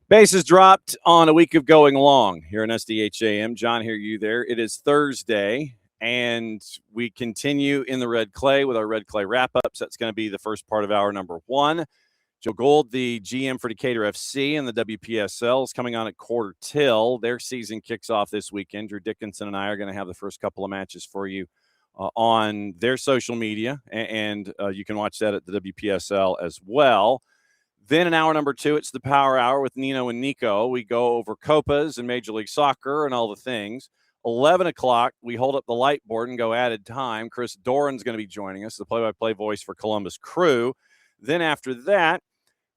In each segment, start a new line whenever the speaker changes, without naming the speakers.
Bases dropped on a week of going long here in SDH AM. John, hear you there. It is Thursday, and we continue in the Red Clay with our Red Clay wrap-ups. That's going to be the first part of hour number one. Joe Gould, the GM for Decatur FC and the WPSL, is coming on at quarter till. Their season kicks off this weekend. Drew Dickinson and I are going to have the first couple of matches for you on their social media, and you can watch that at the WPSL as well. Then in hour number two, it's the Power Hour with Nino and Niko. We go over Copas and Major League Soccer and all the things. 11 o'clock, we hold up the light board and go added time. Chris Doran's going to be joining us, the play-by-play voice for Columbus Crew. Then after that,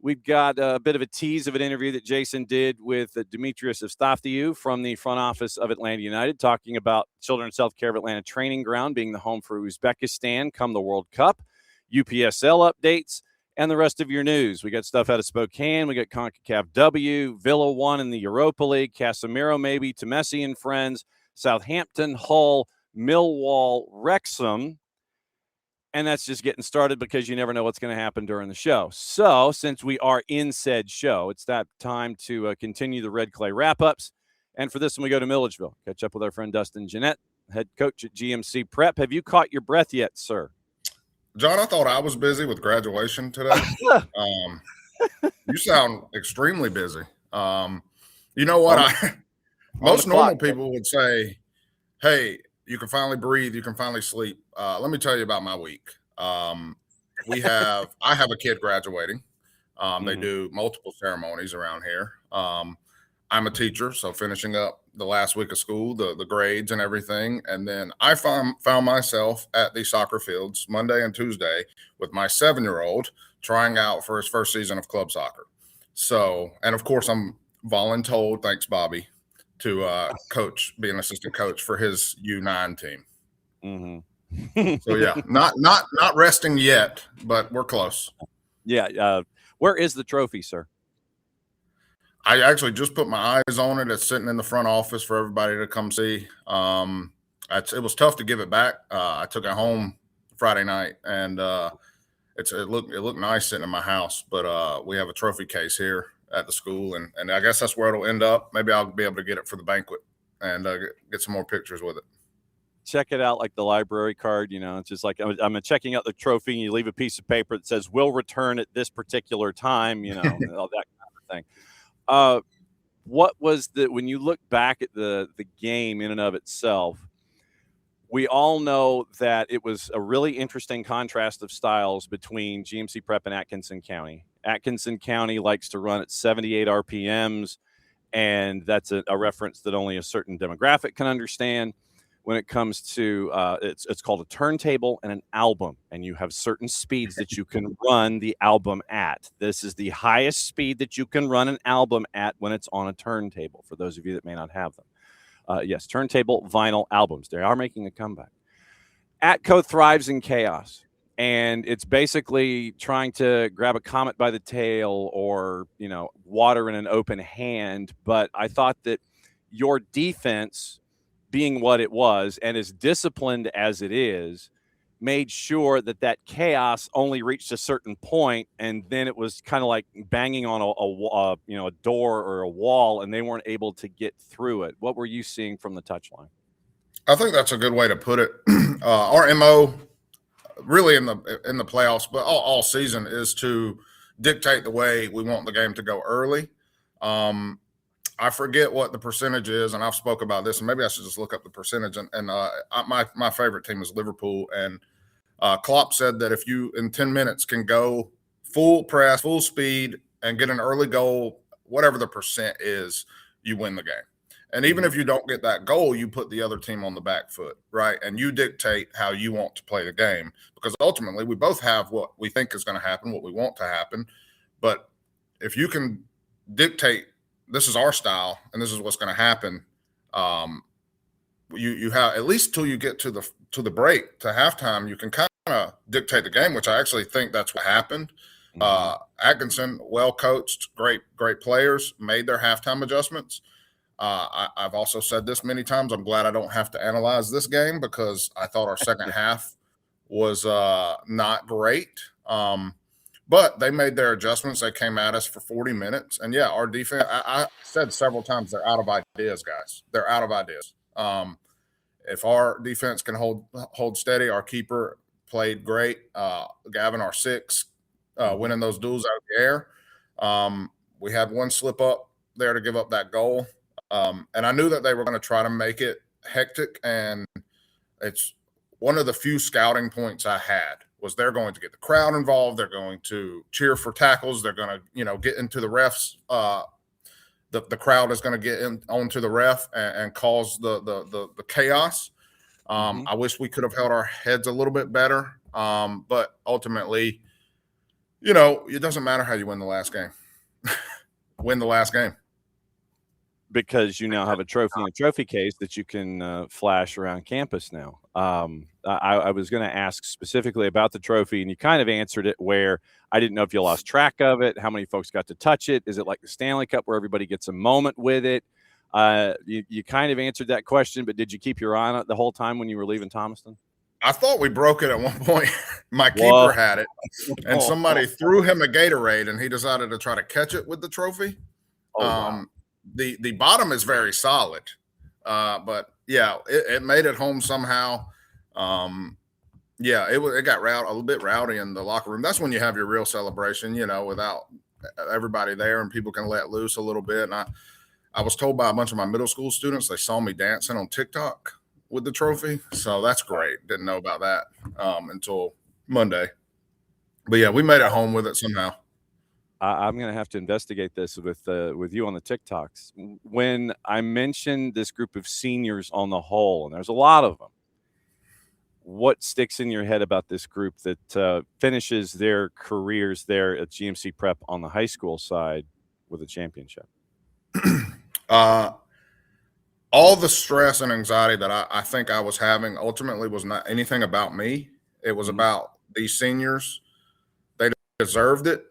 we've got a bit of a tease of an interview that Jason did with Demetrius Evstaftiou from the front office of Atlanta United, talking about Children's Healthcare of Atlanta Training Ground being the home for Uzbekistan come the World Cup, UPSL updates, and the rest of your news. We got stuff out of Spokane. We got CONCACAF W, Villa won in the Europa League, Casemiro maybe to Messi and friends, Southampton, Hull, Millwall, Wrexham. And that's just getting started because you never know what's going to happen during the show. So since we are in said show, it's that time to continue the Red Clay wrap-ups. And for this one, we go to Milledgeville. Catch up with our friend Dustin Jeanette, head coach at GMC Prep. Have you caught your breath yet, sir?
John, I thought I was busy with graduation today. You sound extremely busy. You know what? Most normal people would say, hey, you can finally breathe. You can finally sleep. Let me tell you about my week. I have a kid graduating. They do multiple ceremonies around here. I'm a teacher, so finishing up the last week of school, the grades and everything. And then I found myself at the soccer fields Monday and Tuesday with my 7-year-old trying out for his first season of club soccer. So, and of course, I'm voluntold, thanks, Bobby, to be an assistant coach for his U9 team. So yeah, not resting yet, but we're close.
Yeah. Where is the trophy, sir?
I actually just put my eyes on it. It's sitting in the front office for everybody to come see. It was tough to give it back. I took it home Friday night, and it looked nice sitting in my house. But we have a trophy case here at the school, and I guess that's where it'll end up. Maybe I'll be able to get it for the banquet and get some more pictures with it. Check
it out like the library card. You know, it's just like I'm checking out the trophy, and you leave a piece of paper that says, "Will return at this particular time," you know, all that kind of thing. What was when you look back at the game in and of itself, we all know that it was a really interesting contrast of styles between GMC Prep and Atkinson County. Atkinson County likes to run at 78 RPMs, and that's a reference that only a certain demographic can understand. When it comes to it's called a turntable and an album, and you have certain speeds that you can run the album at. This is the highest speed that you can run an album at when it's on a turntable, for those of you that may not have them. Yes, turntable vinyl albums. They are making a comeback. Atco thrives in chaos, and it's basically trying to grab a comet by the tail or, you know, water in an open hand. But I thought that your defense, being what it was and as disciplined as it is, made sure that chaos only reached a certain point, and then it was kind of like banging on a door or a wall, and they weren't able to get through it. What were you seeing from the touchline?
I think that's a good way to put it. Our MO, really in the playoffs, but all season, is to dictate the way we want the game to go early. I forget what the percentage is, and I've spoke about this, and maybe I should just look up the percentage. And my favorite team is Liverpool, and Klopp said that if you in 10 minutes can go full press, full speed, and get an early goal, whatever the percent is, you win the game. And even if you don't get that goal, you put the other team on the back foot, right? And you dictate how you want to play the game, because ultimately we both have what we think is going to happen, what we want to happen. But if you can dictate, this is our style and this is what's going to happen, you have at least till you get to the break, to halftime, you can kind of dictate the game, which I actually think that's what happened. Atkinson, well coached, great players, made their halftime adjustments. I've also said this many times. I'm glad I don't have to analyze this game because I thought our second half was not great. But they made their adjustments. They came at us for 40 minutes. And, yeah, our defense, I said several times, they're out of ideas, guys. They're out of ideas. If our defense can hold steady, our keeper played great. Gavin, our six, winning those duels out of the air. We had one slip up there to give up that goal. And I knew that they were going to try to make it hectic. And it's one of the few scouting points I had was they're going to get the crowd involved. They're going to cheer for tackles. They're going to, get into the refs. The crowd is going to get onto the ref and cause the chaos. I wish we could have held our heads a little bit better. But ultimately, it doesn't matter how you win the last game. Win the last game.
Because you now have a trophy in a trophy case that you can flash around campus now. I was going to ask specifically about the trophy, and you kind of answered it where I didn't know if you lost track of it, how many folks got to touch it. Is it like the Stanley Cup where everybody gets a moment with it? You kind of answered that question, but did you keep your eye on it the whole time when you were leaving Thomaston?
I thought we broke it at one point. My keeper had it, and somebody threw him a Gatorade, and he decided to try to catch it with the trophy. Wow. The bottom is very solid, but yeah, it made it home somehow. It got a little bit rowdy in the locker room. That's when you have your real celebration, without everybody there and people can let loose a little bit. And I was told by a bunch of my middle school students they saw me dancing on TikTok with the trophy, so that's great. Didn't know about that until Monday, but yeah, we made it home with it somehow.
I'm going to have to investigate this with you on the TikToks. When I mentioned this group of seniors on the whole, and there's a lot of them, what sticks in your head about this group that finishes their careers there at GMC Prep on the high school side with a championship?
All the stress and anxiety that I think I was having ultimately was not anything about me. It was about these seniors. They deserved it.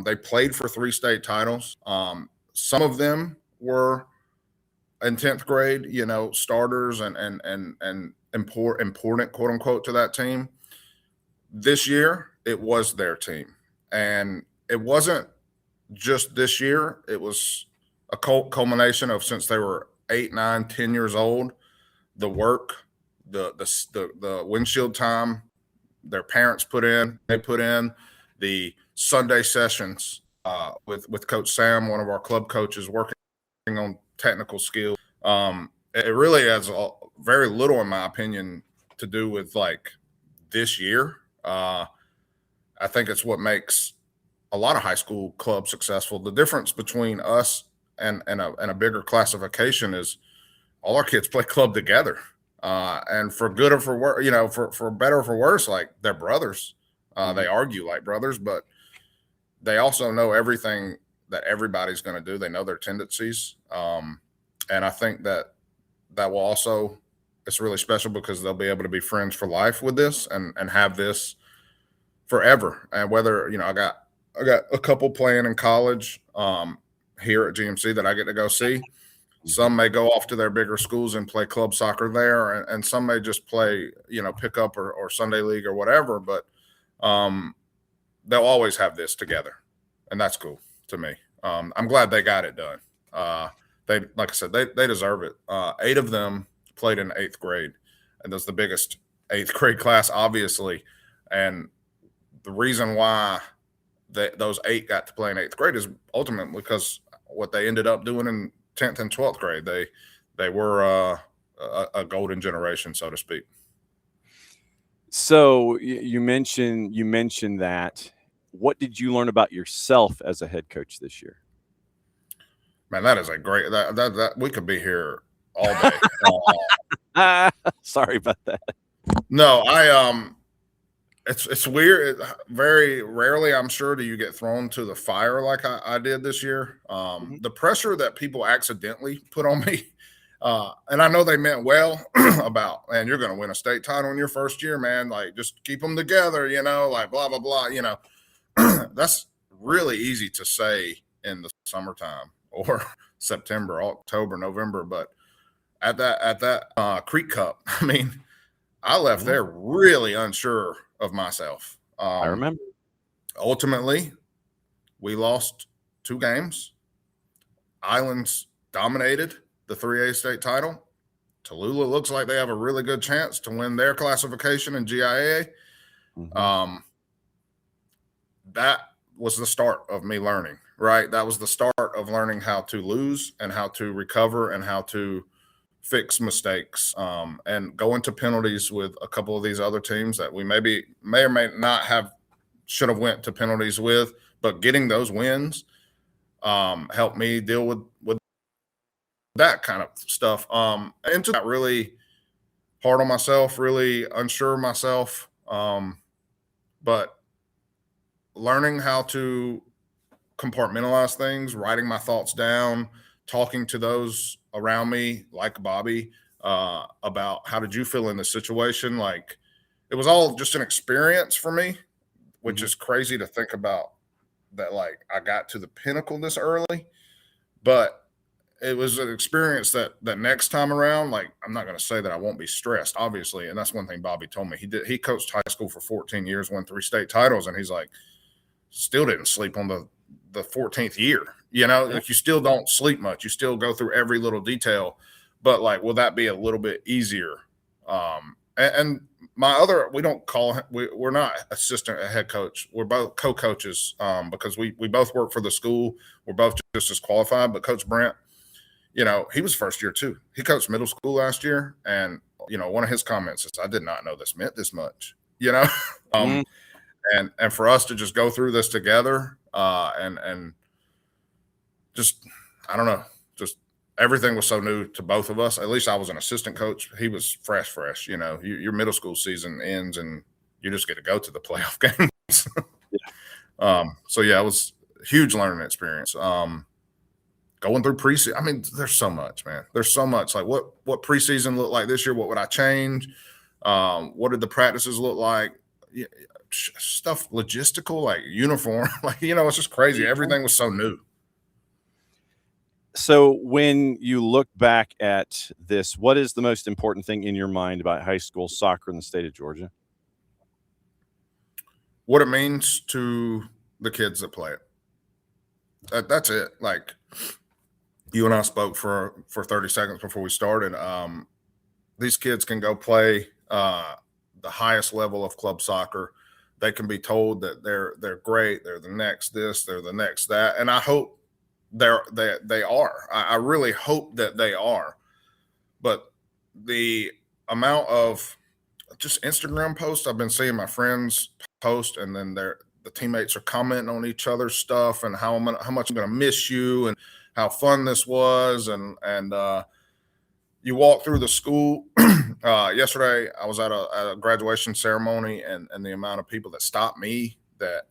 They played for 3 state titles. Some of them were in 10th grade, starters and important, quote unquote, to that team. This year, it was their team. And it wasn't just this year. It was a culmination of since they were 8, 9, 10 years old, the work, the windshield time their parents put in, the Sunday sessions with Coach Sam, one of our club coaches, working on technical skills. It really has very little, in my opinion, to do with like this year. I think it's what makes a lot of high school clubs successful. The difference between us and a bigger classification is all our kids play club together. And for good or for worse, for better or for worse, like they're brothers. They argue like brothers, but they also know everything that everybody's going to do. They know their tendencies. And I think that will also, it's really special because they'll be able to be friends for life with this and have this forever. And whether, I got a couple playing in college here at GMC that I get to go see. Some may go off to their bigger schools and play club soccer there, and some may just play, pickup or Sunday league or whatever. But they'll always have this together, and that's cool to me. I'm glad they got it done. They, like I said, they deserve it. 8 of them played in 8th grade, and that's the biggest 8th grade class, obviously. And the reason why those 8 got to play in 8th grade is ultimately because what they ended up doing in 10th and 12th grade. They were a golden generation, so to speak.
So you mentioned that. What did you learn about yourself as a head coach this year?
Man, that is a great that we could be here all day.
Sorry about that.
No, it's weird. Very rarely, I'm sure, do you get thrown to the fire like I did this year. The pressure that people accidentally put on me And I know they meant well about, man, you're going to win a state title in your first year, man. Like, just keep them together, like blah, blah, blah, That's really easy to say in the summertime or September, October, November. But at that Creek Cup, I mean, I left there really unsure of myself.
I remember.
Ultimately, we lost 2 games. Islands dominated the 3A state title. Tallulah looks like they have a really good chance to win their classification in GIA. That was the start of me learning, right? That was the start of learning how to lose and how to recover and how to fix mistakes, and go into penalties with a couple of these other teams that we may or may not have should have went to penalties with, but getting those wins helped me deal with that kind of stuff. Into that really hard on myself, really unsure of myself, but learning how to compartmentalize things, writing my thoughts down, talking to those around me, like Bobby, about how did you feel in this situation? Like, it was all just an experience for me, which is crazy to think about that. Like, I got to the pinnacle this early, but it was an experience that next time around, like, I'm not going to say that I won't be stressed, obviously. And that's one thing Bobby told me. He coached high school for 14 years, won 3 state titles. And he's like, still didn't sleep on the 14th year, like, you still don't sleep much. You still go through every little detail, but like, will that be a little bit easier? And my other, we don't call him, we're not assistant head coach. We're both co-coaches, because we both work for the school. We're both just as qualified, but Coach Brent, he was first year too. He coached middle school last year. And, one of his comments is, I did not know this meant this much, and for us to just go through this together, and just, I don't know, just everything was so new to both of us. At least I was an assistant coach. He was fresh. Your middle school season ends and you just get to go to the playoff games. So yeah, it was a huge learning experience. Going through preseason, I mean, there's so much, man. There's so much. Like, what preseason looked like this year? What would I change? What did the practices look like? Stuff logistical, like uniform, like, it's just crazy. Everything was so new.
So when you look back at this, what is the most important thing in your mind about high school soccer in the state of Georgia?
What it means to the kids that play it. That's it. Like, you and I spoke for 30 seconds before we started. These kids can go play the highest level of club soccer. They can be told that they're great. They're the next this. They're the next that. And I hope they are. I really hope that they are. But the amount of just Instagram posts I've been seeing my friends post, and then the teammates are commenting on each other's stuff and how much I'm going to miss you and how fun this was. And you walk through the school. Yesterday, I was at a graduation ceremony, and the amount of people that stopped me, that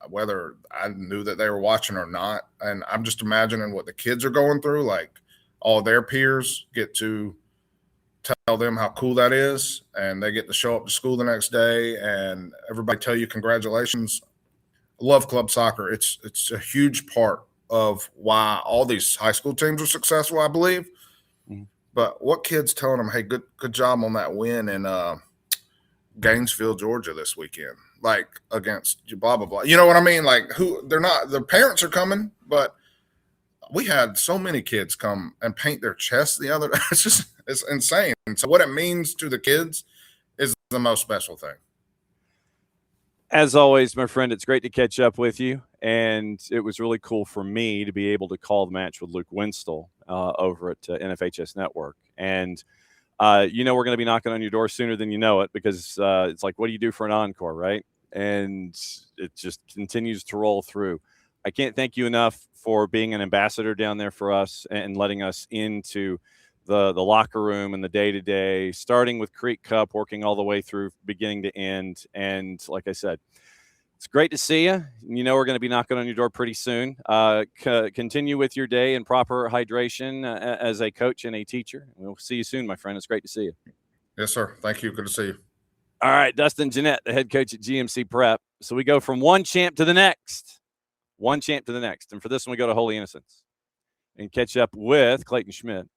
whether I knew that they were watching or not. And I'm just imagining what the kids are going through. Like, all their peers get to tell them how cool that is, and they get to show up to school the next day and everybody tell you congratulations. I love club soccer. It's a huge part of why all these high school teams are successful, I believe. But what kids telling them, hey, good job on that win in Gainesville, Georgia this weekend, like against blah, blah, blah. You know what I mean? Like, their parents are coming, but we had so many kids come and paint their chest the other day. It's insane. So what it means to the kids is the most special thing.
As always, my friend, it's great to catch up with you. And it was really cool for me to be able to call the match with Luke Winstel over at NFHS Network. And, we're going to be knocking on your door sooner than you know it, because it's like, what do you do for an encore, right? And it just continues to roll through. I can't thank you enough for being an ambassador down there for us and letting us into the locker room and the day-to-day, starting with Creek Cup, working all the way through beginning to end. And like I said, It's great to see you. You know we're going to be knocking on your door pretty soon. Continue with your day in proper hydration as a coach and a teacher. We'll see you soon, my friend. It's great to see you.
Yes, sir. Thank you. Good to see you.
All right, Dustin Jeanette, the head coach at GMC Prep. So we go from one champ to the next. One champ to the next. And for this one, we go to Holy Innocents and catch up with Clayton Schmidt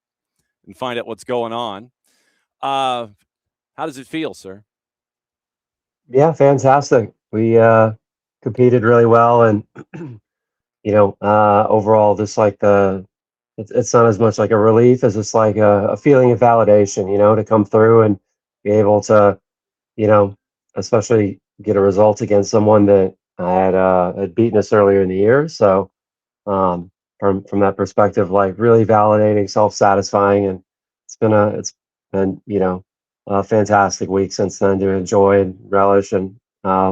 and find out what's going on. How does it feel, sir?
Yeah, fantastic. We competed really well, and overall, just like it's not as much like a relief as it's like a feeling of validation. To come through and be able to, especially get a result against someone that had beaten us earlier in the year. So from that perspective, like really validating, self-satisfying, and it's been a fantastic week since then to enjoy and relish and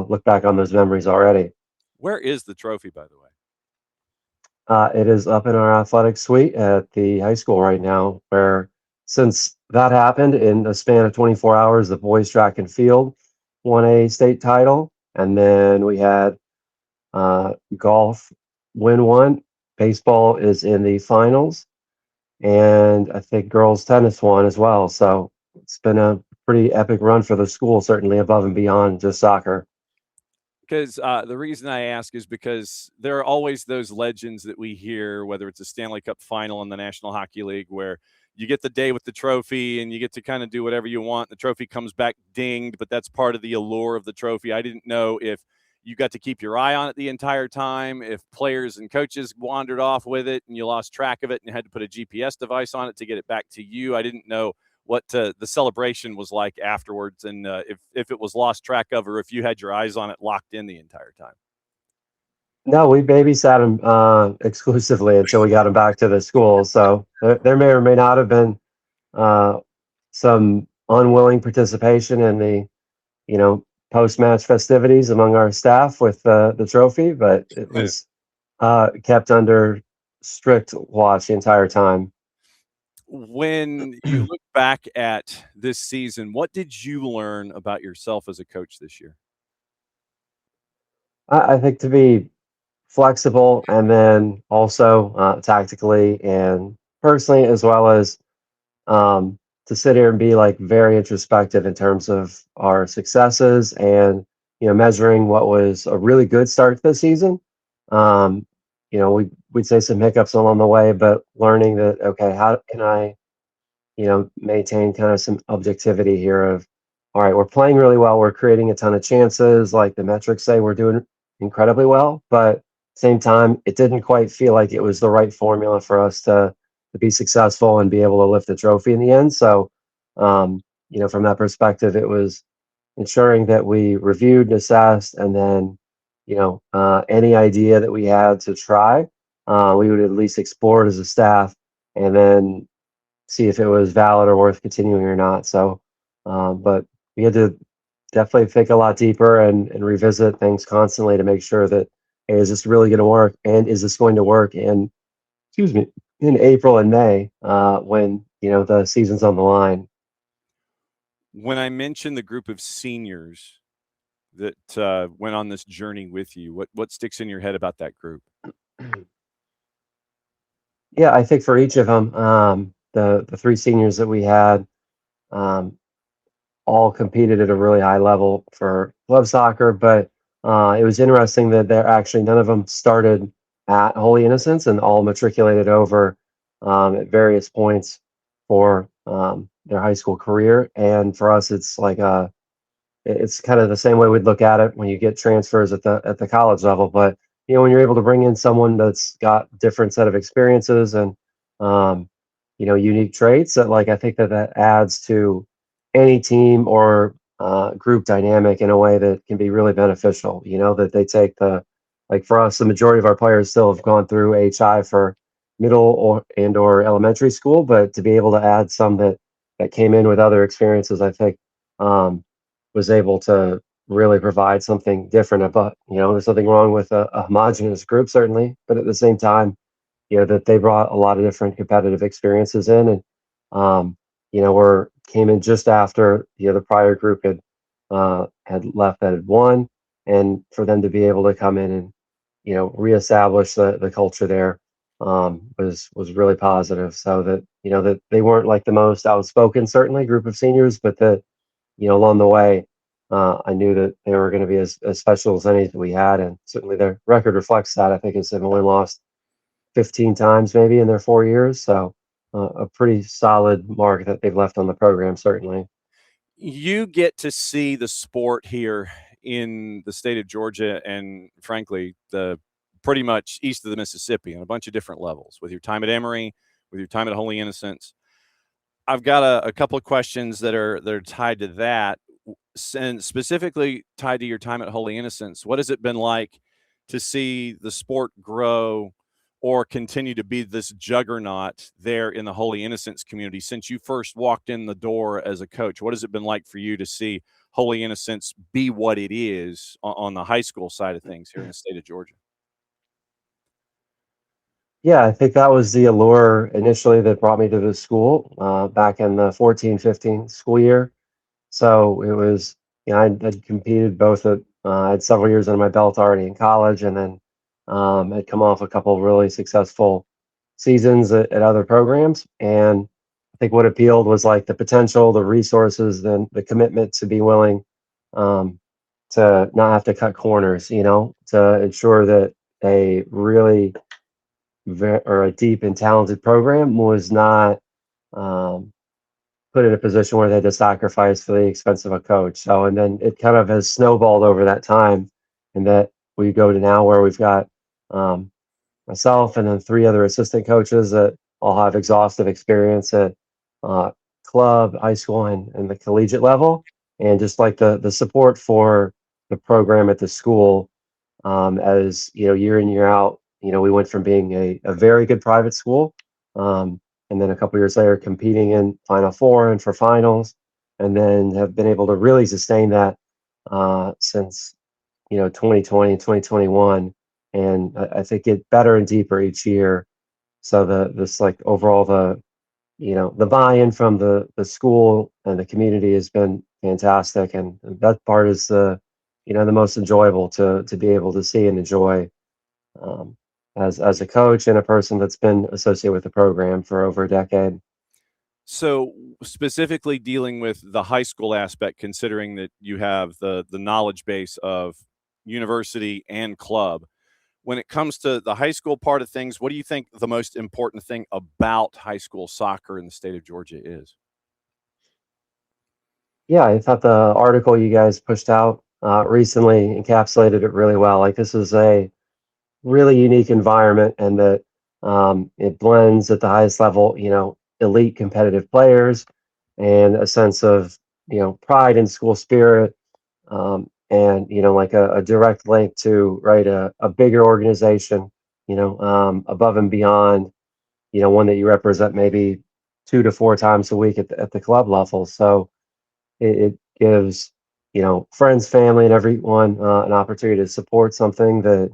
look back on those memories already.
Where is the trophy, by the way?
It is up in our athletic suite at the high school right now, where since that happened in the span of 24 hours, the boys track and field won a state title. And then we had golf win one. Baseball is in the finals. And I think girls tennis won as well. So it's been a pretty epic run for the school, certainly above and beyond just soccer.
Because the reason I ask is because there are always those legends that we hear, whether it's a Stanley Cup final in the National Hockey League, where you get the day with the trophy and you get to kind of do whatever you want. The trophy comes back dinged, but that's part of the allure of the trophy. I didn't know if you got to keep your eye on it the entire time, if players and coaches wandered off with it and you lost track of it and you had to put a GPS device on it to get it back to you. I didn't know what the celebration was like afterwards, and if it was lost track of, or if you had your eyes on it locked in the entire time.
No, we babysat him exclusively until we got him back to the school. So there may or may not have been some unwilling participation in the post-match festivities among our staff with the trophy, but it was kept under strict watch the entire time.
When you look back at this season, what did you learn about yourself as a coach this year?
I think to be flexible, and then also tactically and personally, as well as to sit here and be like very introspective in terms of our successes and measuring what was a really good start to the season. We'd say some hiccups along the way, but learning that, okay, how can I maintain kind of some objectivity here of, all right, we're playing really well, we're creating a ton of chances, like the metrics say we're doing incredibly well, but same time, it didn't quite feel like it was the right formula for us to be successful and be able to lift the trophy in the end. So, from that perspective, it was ensuring that we reviewed, assessed, and then, any idea that we had to try, we would at least explore it as a staff, and then see if it was valid or worth continuing or not. So, but we had to definitely think a lot deeper and revisit things constantly to make sure that, hey, is this really going to work? And is this going to work in April and May when, the season's on the line?
When I mentioned the group of seniors that went on this journey with you, what sticks in your head about that group?
Yeah, I think for each of them, the three seniors that we had all competed at a really high level for club soccer, but it was interesting that they're actually none of them started at Holy Innocents and all matriculated over at various points for their high school career. And for us, it's like it's kind of the same way we'd look at it when you get transfers at the college level. But when you're able to bring in someone that's got different set of experiences and unique traits, that I think that adds to any team or group dynamic in a way that can be really beneficial. That they take for us, the majority of our players still have gone through HI for middle or elementary school, but to be able to add some that came in with other experiences, I think was able to really provide something different. But there's nothing wrong with a homogenous group, certainly, but at the same time, that they brought a lot of different competitive experiences in, and came in just after the prior group had left that had won. and for them to be able to come in and, reestablish the culture there, was really positive. So that, that they weren't like the most outspoken, certainly, group of seniors, but that, along the way, I knew that they were going to be as special as any that we had, and certainly their record reflects that. I think they've only lost 15 times maybe in their 4 years, so a pretty solid mark that they've left on the program, certainly.
You get to see the sport here in the state of Georgia and, frankly, the pretty much east of the Mississippi on a bunch of different levels with your time at Emory, with your time at Holy Innocents. I've got a couple of questions that are tied to that, and specifically tied to your time at Holy Innocents. What has it been like to see the sport grow or continue to be this juggernaut there in the Holy Innocents community since you first walked in the door as a coach? What has it been like for you to see Holy Innocents be what it is on the high school side of things here in the state of Georgia?
Yeah, I think that was the allure initially that brought me to the school back in the 14-15 school year. So it was, I'd competed both at, I had several years under my belt already in college, and then I'd come off a couple of really successful seasons at other programs. And I think what appealed was like the potential, the resources, then the commitment to be willing to not have to cut corners, to ensure that a really or a deep and talented program was not put in a position where they had to sacrifice for the expense of a coach. So, and then it kind of has snowballed over that time, and that we go to now where we've got myself and then 3 other assistant coaches that all have exhaustive experience at club, high school, and the collegiate level, and just like the support for the program at the school, as year in, year out. We went from being a very good private school, and then a couple years later competing in Final Four and for finals, and then have been able to really sustain that since 2020 and 2021, and I think get better and deeper each year. So this like overall the buy-in from the school and the community has been fantastic, and that part is the most enjoyable to be able to see and enjoy, as a coach and a person that's been associated with the program for over a decade.
So specifically dealing with the high school aspect, considering that you have the knowledge base of university and club, when it comes to the high school part of things, what do you think the most important thing about high school soccer in the state of Georgia is?
Yeah, I thought the article you guys pushed out recently encapsulated it really well. Like, this is a really unique environment, and that it blends at the highest level, elite competitive players and a sense of, pride and school spirit, and, like a direct link to, right, a bigger organization, above and beyond, one that you represent maybe 2 to 4 times a week at the club level. So it gives, friends, family, and everyone an opportunity to support something that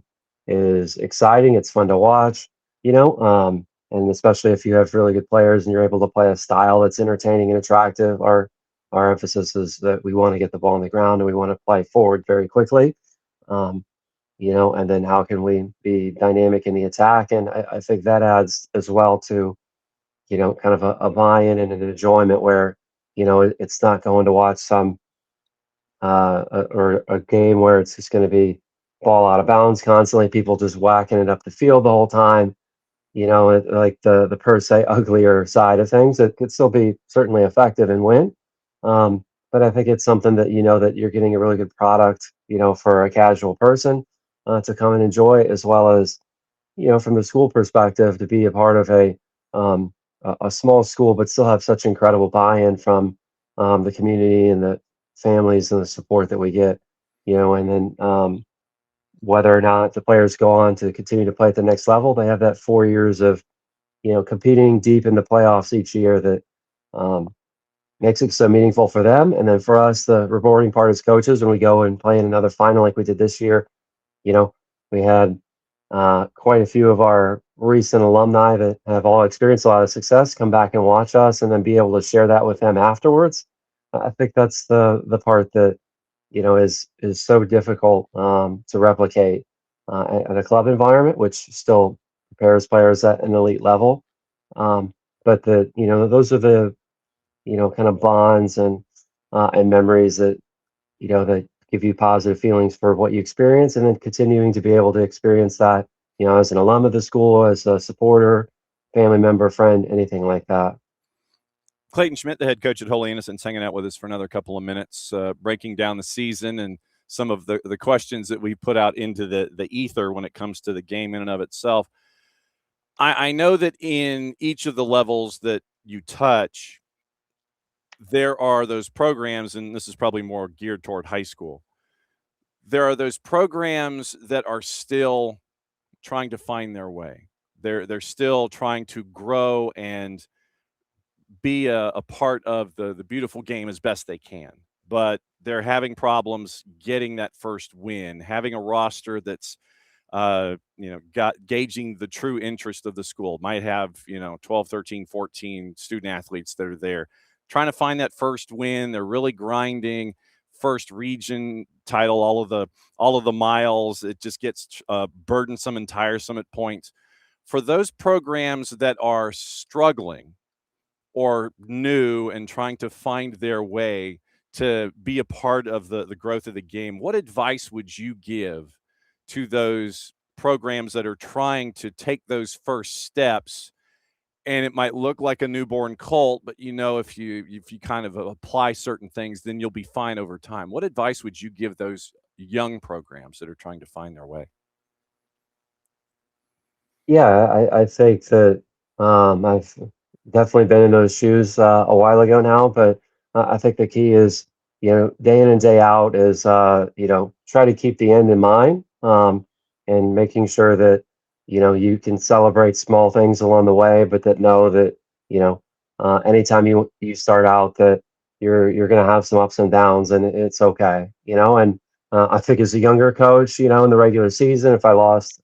is exciting. It's fun to watch, and especially if you have really good players and you're able to play a style that's entertaining and attractive. Our emphasis is that we want to get the ball on the ground and we want to play forward very quickly, and then how can we be dynamic in the attack? And I think that adds as well to, kind of a buy-in and an enjoyment where, it's not going to watch some or a game where it's just going to be ball out of bounds constantly, people just whacking it up the field the whole time. Like the per se uglier side of things, it could still be certainly effective and win. But I think it's something that that you're getting a really good product, for a casual person to come and enjoy, as well as from the school perspective, to be a part of a small school, but still have such incredible buy-in from the community and the families and the support that we get. And then whether or not the players go on to continue to play at the next level, they have that 4 years of competing deep in the playoffs each year that makes it so meaningful for them. And then for us, the rewarding part as coaches, when we go and play in another final like we did this year, we had quite a few of our recent alumni that have all experienced a lot of success come back and watch us, and then be able to share that with them afterwards. I think that's the part that is so difficult to replicate at a club environment, which still prepares players at an elite level. But those are the kind of bonds and memories that that give you positive feelings for what you experience, and then continuing to be able to experience that as an alum of the school, as a supporter, family member, friend, anything like that.
Clayton Schmidt, the head coach at Holy Innocents, hanging out with us for another couple of minutes, breaking down the season and some of the questions that we put out into the ether when it comes to the game in and of itself. I know that in each of the levels that you touch, there are those programs, and this is probably more geared toward high school. There are those programs that are still trying to find their way. They're still trying to grow and be a part of the beautiful game as best they can. But they're having problems getting that first win, having a roster that's gauging the true interest of the school. Might have 12, 13, 14 student athletes that are there trying to find that first win. They're really grinding. First region title, all of the miles, it just gets burdensome and tiresome at points. For those programs that are struggling or new and trying to find their way to be a part of the growth of the game, what advice would you give to those programs that are trying to take those first steps? And it might look like a newborn colt, but if you kind of apply certain things, then you'll be fine over time. What advice would you give those young programs that are trying to find their way?
Yeah, I think that I've definitely been in those shoes a while ago now, but I think the key is, day in and day out is, try to keep the end in mind, and making sure that, you can celebrate small things along the way, but that know that, anytime you start out that you're going to have some ups and downs, and it's okay, and I think as a younger coach, in the regular season, if I lost,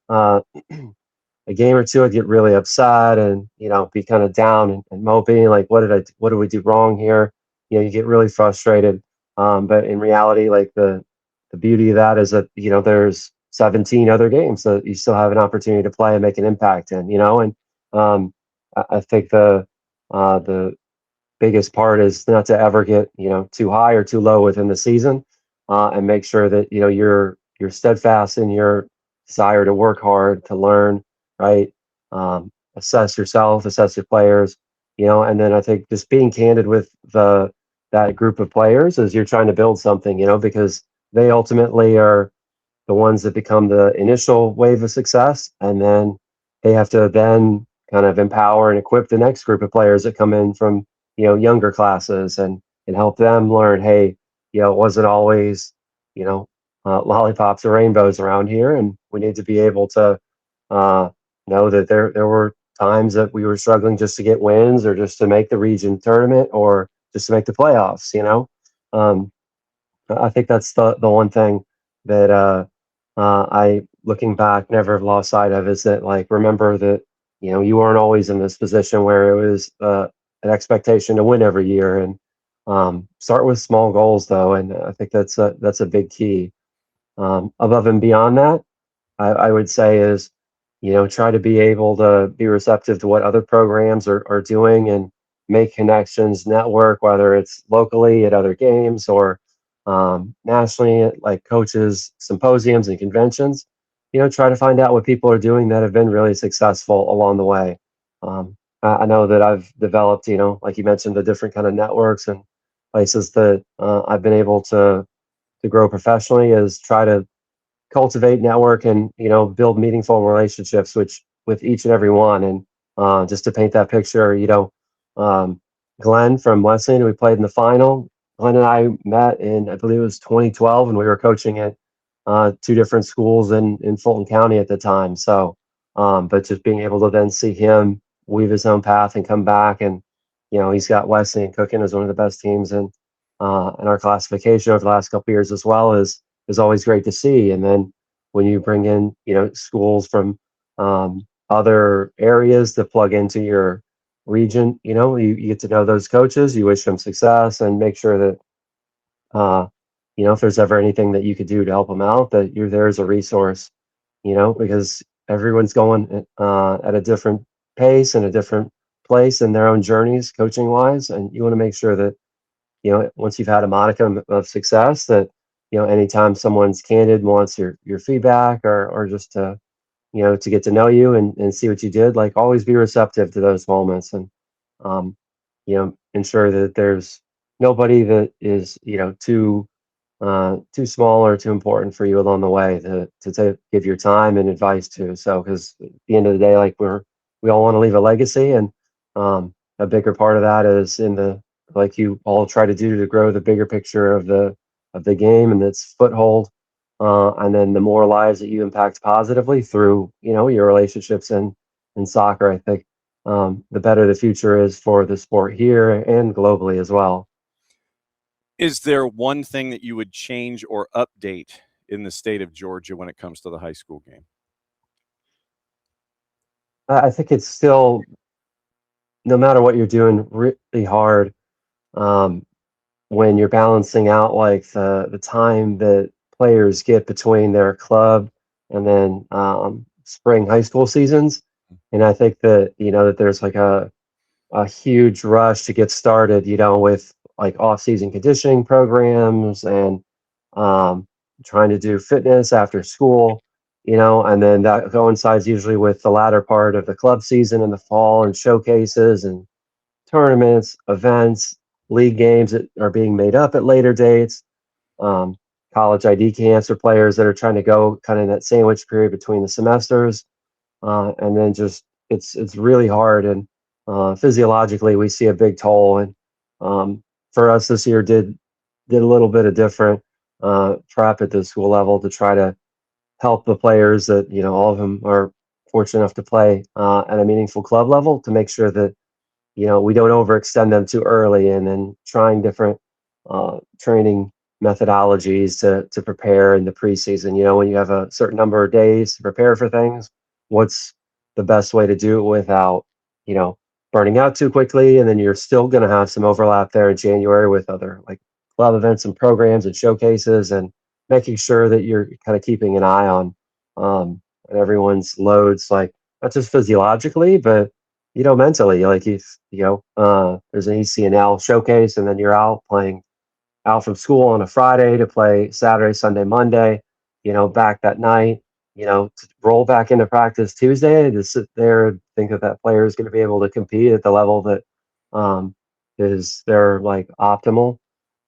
a game or two, I'd get really upset and, be kind of down and moping, like, what did we do wrong here? You get really frustrated. But in reality, like the beauty of that is that, there's 17 other games that you still have an opportunity to play and make an impact in, and I think the biggest part is not to ever get, too high or too low within the season, and make sure that, you're steadfast in your desire to work hard, to learn, right? Assess yourself, assess your players, and then I think just being candid with that group of players as you're trying to build something, because they ultimately are the ones that become the initial wave of success, and then they have to then kind of empower and equip the next group of players that come in from younger classes, and help them learn, hey, it wasn't always lollipops or rainbows around here, and we need to be able to know that there were times that we were struggling just to get wins or just to make the region tournament or just to make the playoffs. I think that's the one thing that I, looking back, never have lost sight of, is that, like, remember that you weren't always in this position where it was an expectation to win every year, and start with small goals though, and I think that's a big key. Above and beyond that, I would say is, try to be able to be receptive to what other programs are doing and make connections, network, whether it's locally at other games or nationally at, like, coaches symposiums and conventions. Try to find out what people are doing that have been really successful along the way. I know that I've developed, like you mentioned, the different kind of networks and places that I've been able to grow professionally, is try to cultivate, network, and build meaningful relationships with each and every one. And just to paint that picture, Glenn from Wesleyan, we played in the final. Glenn and I met in, I believe it was 2012, and we were coaching at two different schools in Fulton County at the time. So, but just being able to then see him weave his own path and come back, and he's got Wesleyan cooking as one of the best teams in our classification over the last couple of years as well, is always great to see. And then when you bring in schools from other areas that plug into your region, you get to know those coaches, you wish them success, and make sure that if there's ever anything that you could do to help them out, that you're there as a resource, because everyone's going at a different pace and a different place in their own journeys, coaching wise. And you want to make sure that, once you've had a modicum of success, that, anytime someone's candid, wants your feedback or just to get to know you and see what you did, like always be receptive to those moments and, um, ensure that there's nobody that is, too small or too important for you along the way to give your time and advice to. So, because at the end of the day, like we all want to leave a legacy, and a bigger part of that is in the like you all try to do to grow the bigger picture of the game and its foothold, and then the more lives that you impact positively through your relationships in soccer. I think the better the future is for the sport here and globally as well.
Is there one thing that you would change or update in the state of Georgia when it comes to the high school game?
I think it's still, no matter what you're doing, really hard um, when you're balancing out like the time that players get between their club and then spring high school seasons. And I think that that there's like a huge rush to get started, with like off-season conditioning programs and um, trying to do fitness after school, and then that coincides usually with the latter part of the club season in the fall and showcases and tournaments, events, league games that are being made up at later dates, um, college ID camps for players that are trying to go kind of in that sandwich period between the semesters, and then just it's really hard and physiologically we see a big toll. And for us this year did a little bit of different prep at the school level to try to help the players that all of them are fortunate enough to play at a meaningful club level, to make sure that we don't overextend them too early, and then trying different training methodologies to prepare in the preseason. When you have a certain number of days to prepare for things, what's the best way to do it without, burning out too quickly? And then you're still going to have some overlap there in January with other like club events and programs and showcases, and making sure that you're kind of keeping an eye on everyone's loads, like not just physiologically, but mentally. Like if there's an ECNL showcase, and then you're out from school on a Friday to play Saturday, Sunday, Monday, back that night, to roll back into practice Tuesday, to sit there and think that player is going to be able to compete at the level that um, is their like optimal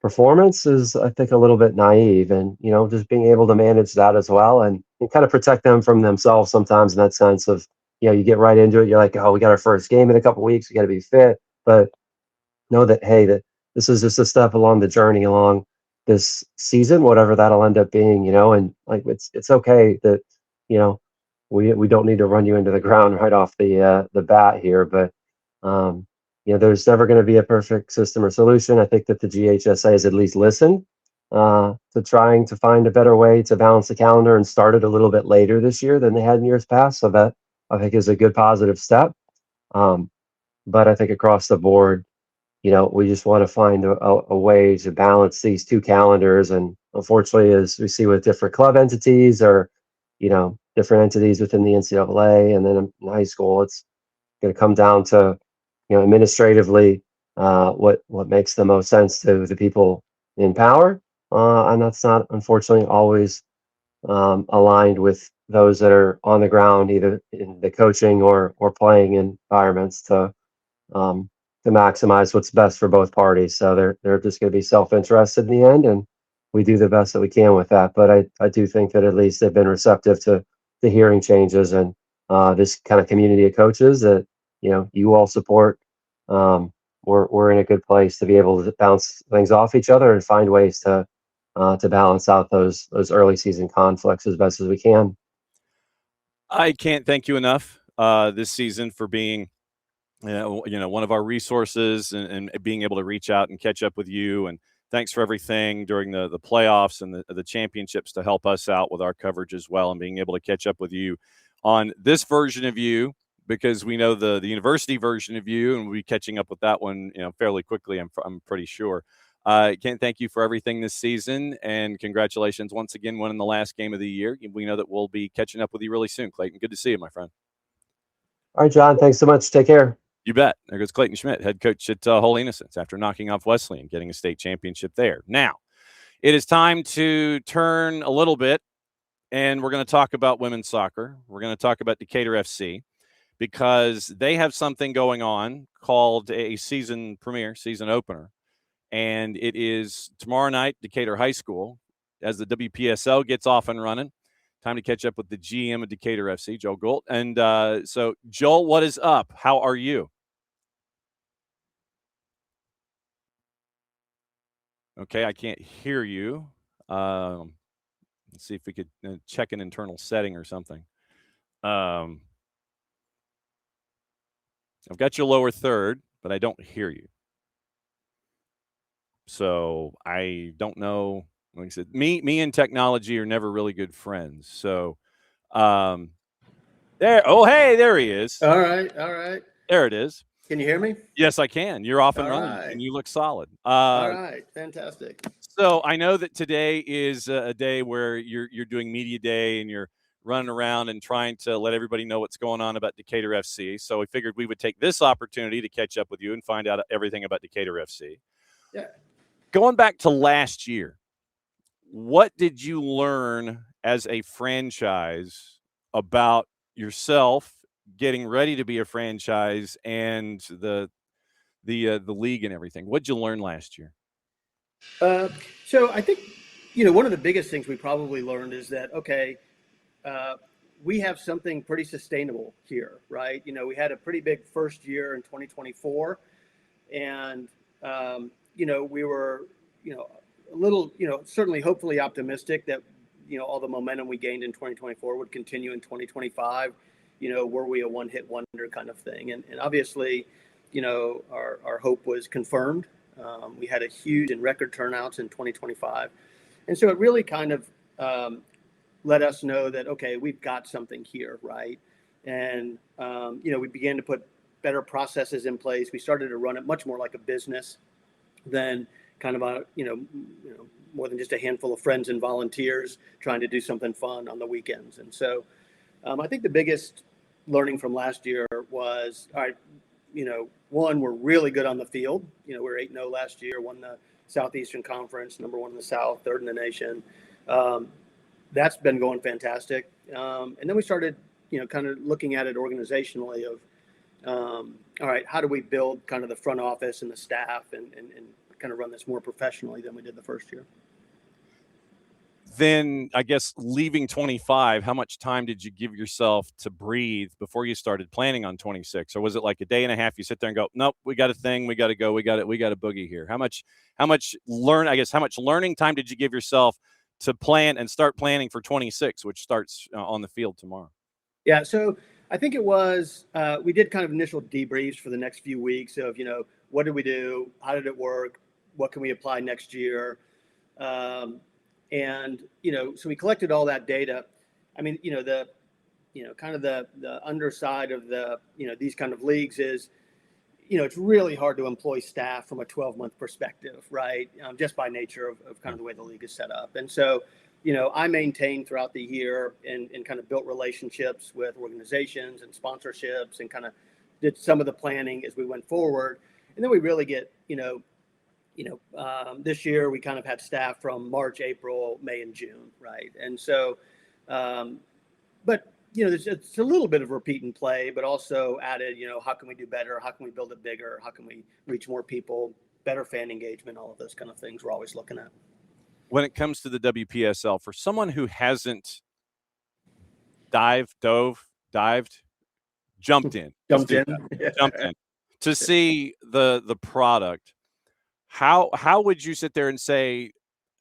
performance, is I think a little bit naive. And just being able to manage that as well, and kind of protect them from themselves sometimes, in that sense of you get right into it, you're like, oh, we got our first game in a couple weeks, we got to be fit, but know that, hey, that this is just a step along the journey along this season, whatever that'll end up being, and like it's okay that you know we don't need to run you into the ground right off the bat here, but um, there's never going to be a perfect system or solution. I think that the GHSA has at least listened to trying to find a better way to balance the calendar, and started a little bit later this year than they had in years past. So that I think is a good positive step. Um, but I think across the board, we just want to find a way to balance these two calendars. And unfortunately, as we see with different club entities or, different entities within the NCAA, and then in high school, it's going to come down to, administratively, what makes the most sense to the people in power. And that's not, unfortunately, always aligned with those that are on the ground, either in the coaching or playing environments, um, to maximize what's best for both parties. So they're just going to be self-interested in the end, and we do the best that we can with that. But I do think that at least they've been receptive to hearing changes, and this kind of community of coaches that you all support. We're in a good place to be able to bounce things off each other and find ways to balance out those early season conflicts as best as we can.
I can't thank you enough this season for being one of our resources, and being able to reach out and catch up with you. And thanks for everything during the playoffs and the championships to help us out with our coverage as well, and being able to catch up with you on this version of you, because we know the university version of you, and we'll be catching up with that one fairly quickly, I'm pretty sure. Can't thank you for everything this season, and congratulations once again winning the last game of the year. We know that we'll be catching up with you really soon, Clayton. Good to see you, my friend.
All right, John. Thanks so much. Take care.
You bet. There goes Clayton Schmidt, head coach at Holy Innocents, after knocking off Wesley and getting a state championship there. Now, it is time to turn a little bit, and we're going to talk about women's soccer. We're going to talk about Decatur FC, because they have something going on called a season premiere, season opener. And it is tomorrow night, Decatur High School, as the WPSL gets off and running. Time to catch up with the GM of Decatur FC, Joel Gould. And so, Joel, what is up? How are you? Okay, I can't hear you. Let's see if we could check an internal setting or something. I've got your lower third, but I don't hear you. So I don't know. Like I said, me and technology are never really good friends. So there. Oh, hey, there he is.
All right.
There it is.
Can you hear me?
Yes, I can. You're off and
All
running,
right.
and you look solid.
All right, fantastic.
So I know that today is a day where you're doing media day and you're running around and trying to let everybody know what's going on about Decatur FC. So we figured we would take this opportunity to catch up with you and find out everything about Decatur FC.
Yeah.
Going back to last year, what did you learn as a franchise about yourself getting ready to be a franchise and the league and everything? What did you learn last year?
So I think, one of the biggest things we probably learned is that, okay, we have something pretty sustainable here, right? We had a pretty big first year in 2024, and, we were, a little, certainly hopefully optimistic that, all the momentum we gained in 2024 would continue in 2025. Were we a one-hit wonder kind of thing? And obviously, our hope was confirmed. We had a huge and record turnouts in 2025. And so it really kind of let us know that, okay, we've got something here, right? And, we began to put better processes in place. We started to run it much more like a business than kind of a, more than just a handful of friends and volunteers trying to do something fun on the weekends. And so I think the biggest learning from last year was, all right, one, we're really good on the field. We were 8-0 last year, won the Southeastern Conference, number one in the South, third in the nation. That's been going fantastic. And then we started, kind of looking at it organizationally of, all right, how do we build kind of the front office and the staff and kind of run this more professionally than we did the first year.
Then I guess leaving 25, how much time did you give yourself to breathe before you started planning on 26? Or was it like a day and a half? You sit there and go, nope, we got a thing. We got to go. We got a boogie here. How much learning time did you give yourself to plan and start planning for 26, which starts on the field tomorrow?
Yeah. So I think it was, we did kind of initial debriefs for the next few weeks of, what did we do? How did it work? What can we apply next year? And, so we collected all that data. I mean, kind of the underside of these kind of leagues is, it's really hard to employ staff from a 12-month perspective, right? Just by nature of kind of the way the league is set up. And so, I maintained throughout the year and kind of built relationships with organizations and sponsorships and kind of did some of the planning as we went forward. And then we really get, this year we kind of had staff from March, April, May, and June, right? And so, but, it's a little bit of repeat and play, but also added, how can we do better? How can we build it bigger? How can we reach more people, better fan engagement, all of those kind of things we're always looking at.
When it comes to the WPSL, for someone who hasn't jumped in to see the product, how would you sit there and say,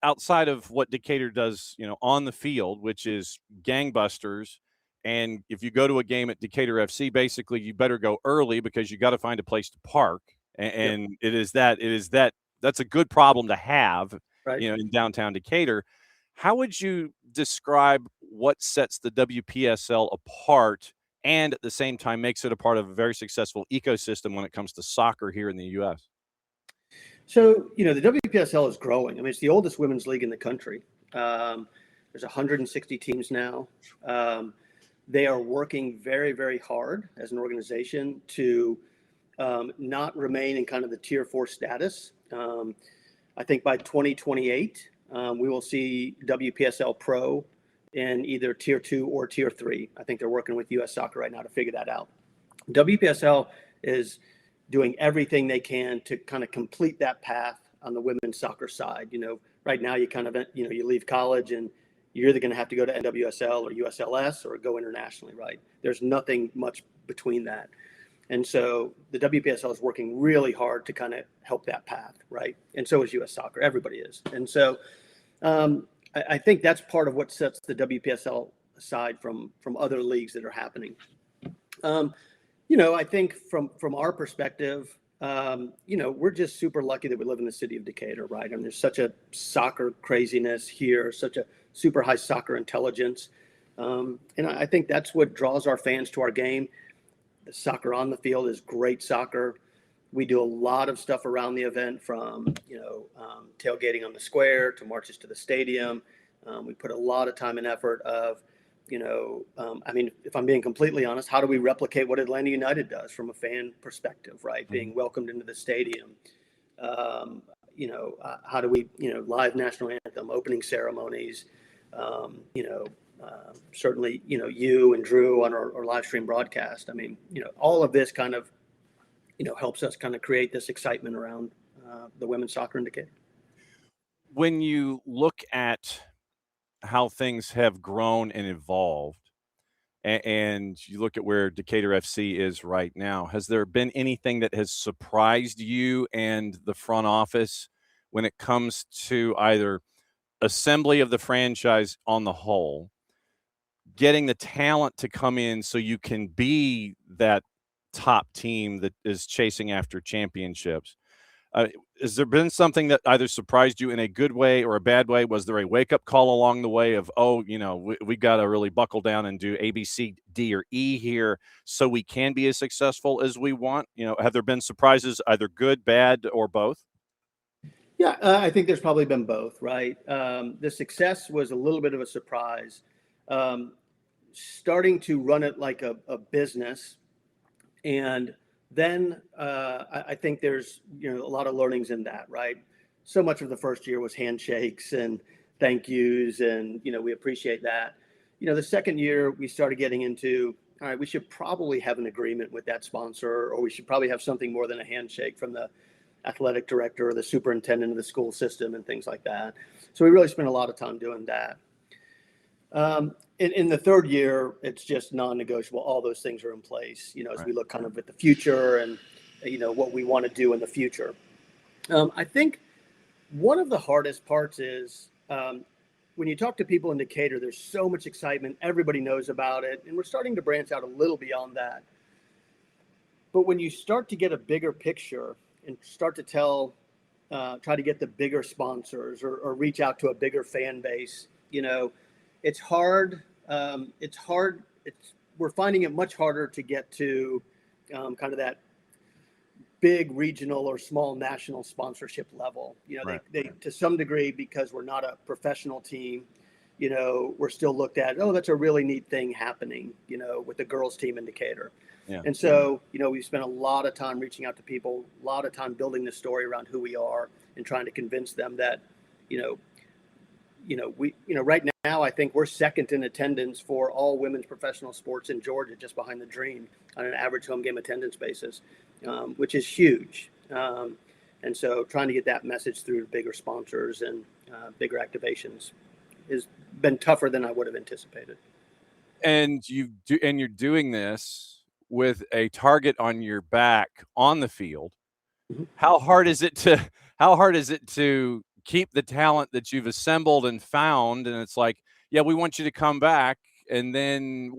outside of what Decatur does, on the field, which is gangbusters, and if you go to a game at Decatur FC, basically you better go early because you got to find a place to park, and that's a good problem to have, right, in downtown Decatur. How would you describe what sets the WPSL apart and at the same time makes it a part of a very successful ecosystem when it comes to soccer here in the U.S.?
So, the WPSL is growing. I mean, it's the oldest women's league in the country. There's 160 teams now. They are working very, very hard as an organization to not remain in kind of the tier 4 status. I think by 2028, we will see WPSL Pro in either tier 2 or tier 3. I think they're working with US Soccer right now to figure that out. WPSL is doing everything they can to kind of complete that path on the women's soccer side. Right now you kind of, you leave college and you're either going to have to go to NWSL or USLS or go internationally, right? There's nothing much between that. And so the WPSL is working really hard to kind of help that path, right? And so is US Soccer. Everybody is. And so I think that's part of what sets the WPSL aside from other leagues that are happening. I think from our perspective, we're just super lucky that we live in the city of Decatur, right? And there's such a soccer craziness here, such a super high soccer intelligence. And I think that's what draws our fans to our game. The soccer on the field is great soccer. We do a lot of stuff around the event, from, tailgating on the square to marches to the stadium. We put a lot of time and effort of, if I'm being completely honest, how do we replicate what Atlanta United does from a fan perspective, right? Mm-hmm. Being welcomed into the stadium. How do we, live national anthem, opening ceremonies, certainly, you and Drew on our live stream broadcast. I mean, all of this kind of, helps us kind of create this excitement around the women's soccer in Decatur.
When you look at how things have grown and evolved, and you look at where Decatur FC is right now, has there been anything that has surprised you and the front office when it comes to either assembly of the franchise on the whole, getting the talent to come in so you can be that top team that is chasing after championships? Has there been something that either surprised you in a good way or a bad way? Was there a wake-up call along the way of, we got to really buckle down and do A, B, C, D, or E here so we can be as successful as we want? Have there been surprises, either good, bad, or both?
Yeah, I think there's probably been both, right? The success was a little bit of a surprise. Starting to run it like a business, and then I think there's a lot of learnings in that, right? So much of the first year was handshakes and thank yous, and we appreciate that. The second year we started getting into, all right, we should probably have an agreement with that sponsor, or we should probably have something more than a handshake from the athletic director or the superintendent of the school system and things like that. So we really spent a lot of time doing that. In the third year, it's just non-negotiable. All those things are in place, as we look kind of at the future and, what we want to do in the future. I think one of the hardest parts is when you talk to people in Decatur, there's so much excitement. Everybody knows about it. And we're starting to branch out a little beyond that. But when you start to get a bigger picture and start to try to get the bigger sponsors or reach out to a bigger fan base, it's hard. We're finding it much harder to get to kind of that big regional or small national sponsorship level. They to some degree, because we're not a professional team, we're still looked at, that's a really neat thing happening, with the girls team in Decatur. Yeah. And so, we spent a lot of time reaching out to people, a lot of time building the story around who we are and trying to convince them that, right now, I think we're second in attendance for all women's professional sports in Georgia, just behind the Dream on an average home game attendance basis, which is huge. And so trying to get that message through to bigger sponsors and bigger activations has been tougher than I would have anticipated. And
you're doing this with a target on your back on the field. Mm-hmm. How hard is it to keep the talent that you've assembled and found? And it's like, yeah, we want you to come back. And then,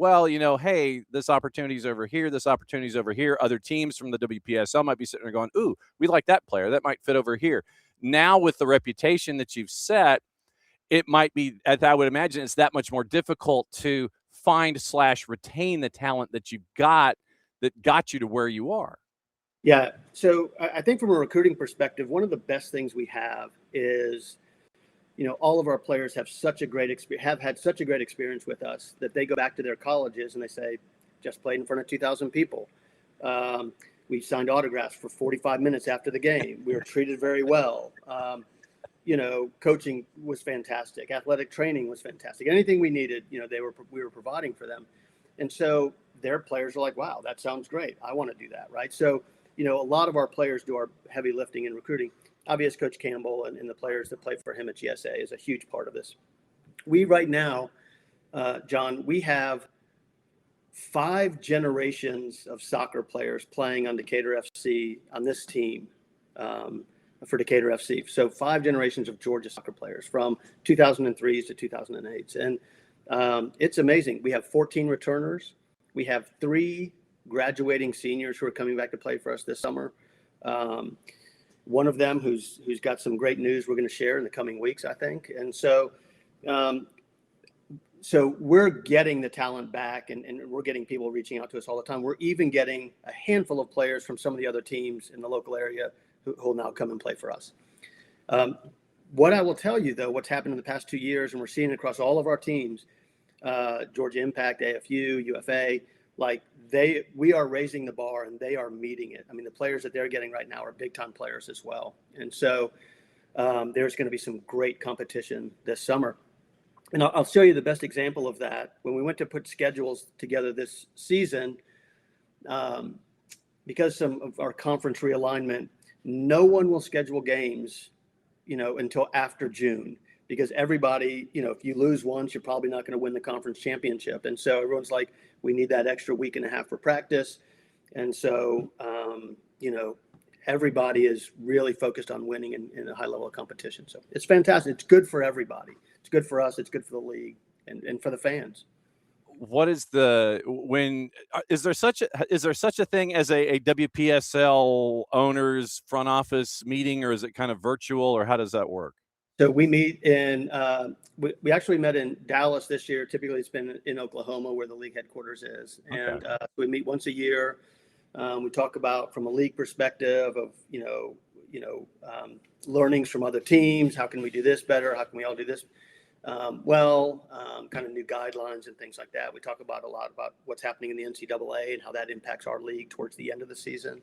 hey, this opportunity's over here. This opportunity's over here. Other teams from the WPSL might be sitting there going, ooh, we like that player. That might fit over here. Now with the reputation that you've set, it might be, as I would imagine, it's that much more difficult to find/retain the talent that you've got that got you to where you are.
Yeah. So I think from a recruiting perspective, one of the best things we have is, all of our players have such a great experience, have had such a great experience with us that they go back to their colleges and they say, just played in front of 2,000 people. We signed autographs for 45 minutes after the game. We were treated very well. Coaching was fantastic. Athletic training was fantastic. Anything we needed, we were providing for them. And so their players are like, wow, that sounds great. I want to do that. Right. So, a lot of our players do our heavy lifting in recruiting. Obvious Coach Campbell and the players that play for him at GSA is a huge part of this. We right now, John, we have 5 generations of soccer players playing on Decatur FC on this team for Decatur FC. So 5 generations of Georgia soccer players from 2003s to 2008s. And it's amazing. We have 14 returners. We have 3 graduating seniors who are coming back to play for us this summer. One of them who's got some great news we're going to share in the coming weeks, I think. And so we're getting the talent back, and we're getting people reaching out to us all the time. We're even getting a handful of players from some of the other teams in the local area who will now come and play for us. What I will tell you, though, what's happened in the past 2 years, and we're seeing it across all of our teams, Georgia Impact, AFU, UFA, we are raising the bar and they are meeting it. I mean, the players that they're getting right now are big time players as well. And so there's going to be some great competition this summer. And I'll show you the best example of that. When we went to put schedules together this season, because some of our conference realignment, no one will schedule games, until after June, because everybody, if you lose once, you're probably not going to win the conference championship. And so everyone's like, we need that extra week and a half for practice. And so, everybody is really focused on winning in a high level of competition. So it's fantastic. It's good for everybody. It's good for us. It's good for the league and for the fans.
What is is there such a thing as a WPSL owners front office meeting, or is it kind of virtual, or how does that work?
So we meet we actually met in Dallas this year. Typically it's been in Oklahoma where the league headquarters is. Okay. And we meet once a year. We talk about from a league perspective of, learnings from other teams. How can we do this better? How can we all do this kind of new guidelines and things like that. We talk about a lot about what's happening in the NCAA and how that impacts our league towards the end of the season.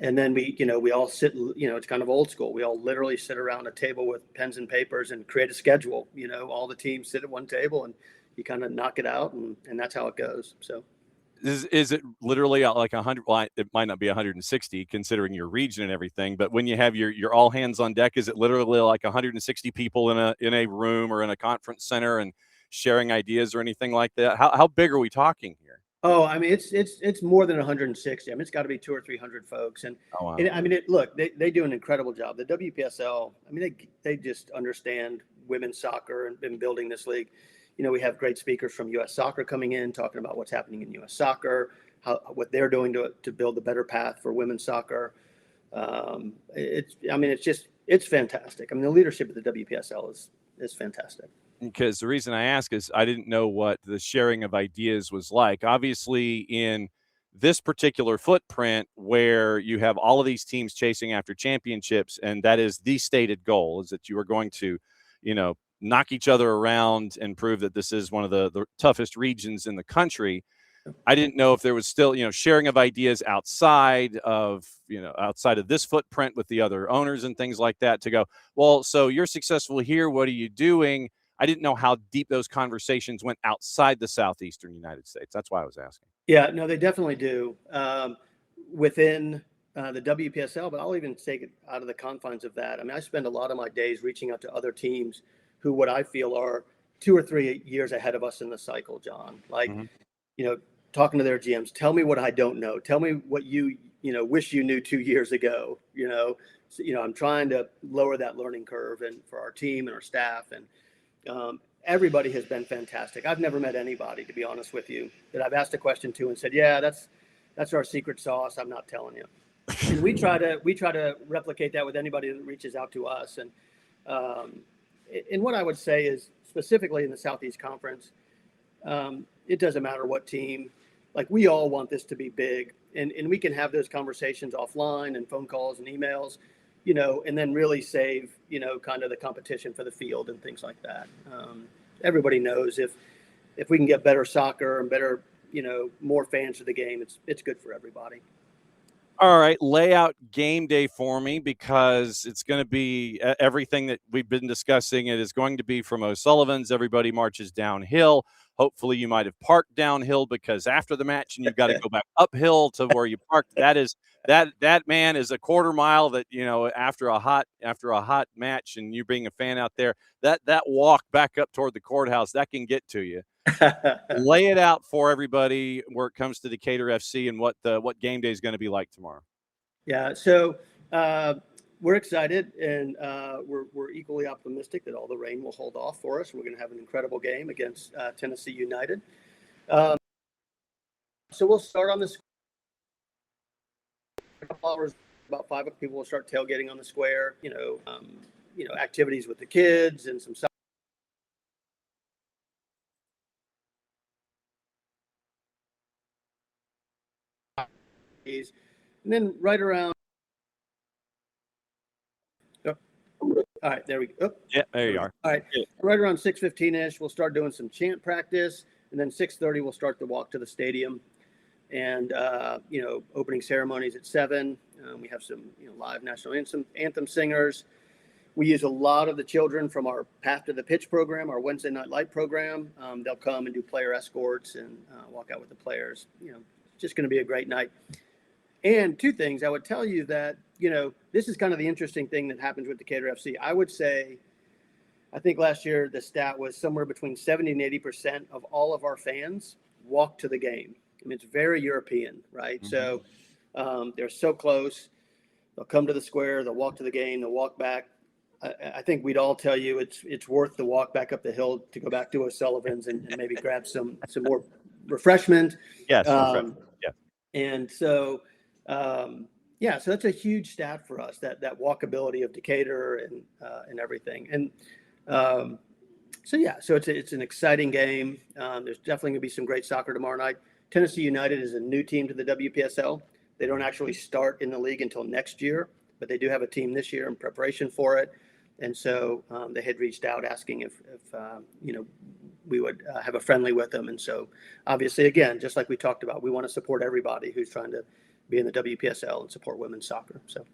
And then we all sit, it's kind of old school. We all literally sit around a table with pens and papers and create a schedule. All the teams sit at one table and you kind of knock it out, and that's how it goes. So.
Is it literally like 100? Well, it might not be 160 considering your region and everything, but when you have your all hands on deck, is it literally like 160 people in a room or in a conference center and sharing ideas or anything like that? How big are we talking here?
Oh, I mean, it's more than 160. I mean, it's got to be 200 or 300 folks, and,
wow.
And I mean, look, they do an incredible job. The WPSL, I mean, they just understand women's soccer and building this league. We have great speakers from U.S. Soccer coming in, talking about what's happening in U.S. Soccer, what they're doing to build a better path for women's soccer. It's fantastic. I mean, the leadership of the WPSL is fantastic.
Because the reason I ask is I didn't know what the sharing of ideas was like. Obviously, in this particular footprint where you have all of these teams chasing after championships, and that is the stated goal, is that you are going to, knock each other around and prove that this is one of the toughest regions in the country. I didn't know if there was still, sharing of ideas outside of this footprint with the other owners and things like that to go, well, so you're successful here. What are you doing? I didn't know how deep those conversations went outside the Southeastern United States. That's why I was asking.
Yeah, no, they definitely do within the WPSL, but I'll even take it out of the confines of that. I mean, I spend a lot of my days reaching out to other teams who what I feel are 2 or 3 years ahead of us in the cycle, John. Like, talking to their GMs, tell me what I don't know. Tell me what you wish you knew 2 years ago. So, I'm trying to lower that learning curve and for our team and our staff. And everybody has been fantastic. I've never met anybody, to be honest with you, that I've asked a question to and said, yeah, that's our secret sauce. I'm not telling you. And we try to replicate that with anybody that reaches out to us. And what I would say is specifically in the Southeast Conference, it doesn't matter what team. like we all want this to be big, and we can have those conversations offline and phone calls and emails, and then really save, kind of the competition for the field and things like that. Everybody knows if we can get better soccer and better, more fans of the game, it's good for everybody.
All right, lay out game day for me, because it's going to be everything that we've been discussing. It is going to be from O'Sullivan's. Everybody marches downhill. Hopefully you might have parked downhill, because after the match and you've got to go back uphill to where you parked. That man is a quarter mile that, after a hot match and you being a fan out there, that walk back up toward the courthouse, that can get to you. Lay it out for everybody where it comes to Decatur FC and what game day is going to be like tomorrow.
Yeah, so we're excited, and we're equally optimistic that all the rain will hold off for us. We're going to have an incredible game against Tennessee United. So we'll start on this. Hours, about 5 people will start tailgating on the square. Activities with the kids and some. And then right around. Oh, all right, there we go. Oh,
yeah, there you are.
All right, right around 6:15ish, we'll start doing some chant practice, and then 6:30 we'll start the walk to the stadium, and opening ceremonies at 7. We have some live national anthem singers. We use a lot of the children from our Path to the Pitch program, our Wednesday Night Light program. They'll come and do player escorts and walk out with the players. It's just going to be a great night. And 2 things, I would tell you that, this is kind of the interesting thing that happens with Decatur FC. I would say, I think last year the stat was somewhere between 70 and 80% of all of our fans walk to the game. I mean, it's very European, right? Mm-hmm. So they're so close. They'll come to the square, they'll walk to the game, they'll walk back. I think we'd all tell you it's worth the walk back up the hill to go back to O'Sullivan's and maybe grab some more refreshment.
Yes.
Yeah. And so, so that's a huge stat for us, that walkability of Decatur and everything. And so it's an exciting game. There's definitely gonna be some great soccer tomorrow night. Tennessee United is a new team to the WPSL. They don't actually start in the league until next year, but they do have a team this year in preparation for it. And so they had reached out asking if we would have a friendly with them. And so obviously, again, just like we talked about, we want to support everybody who's trying to be in the WPSL and support women's soccer. So.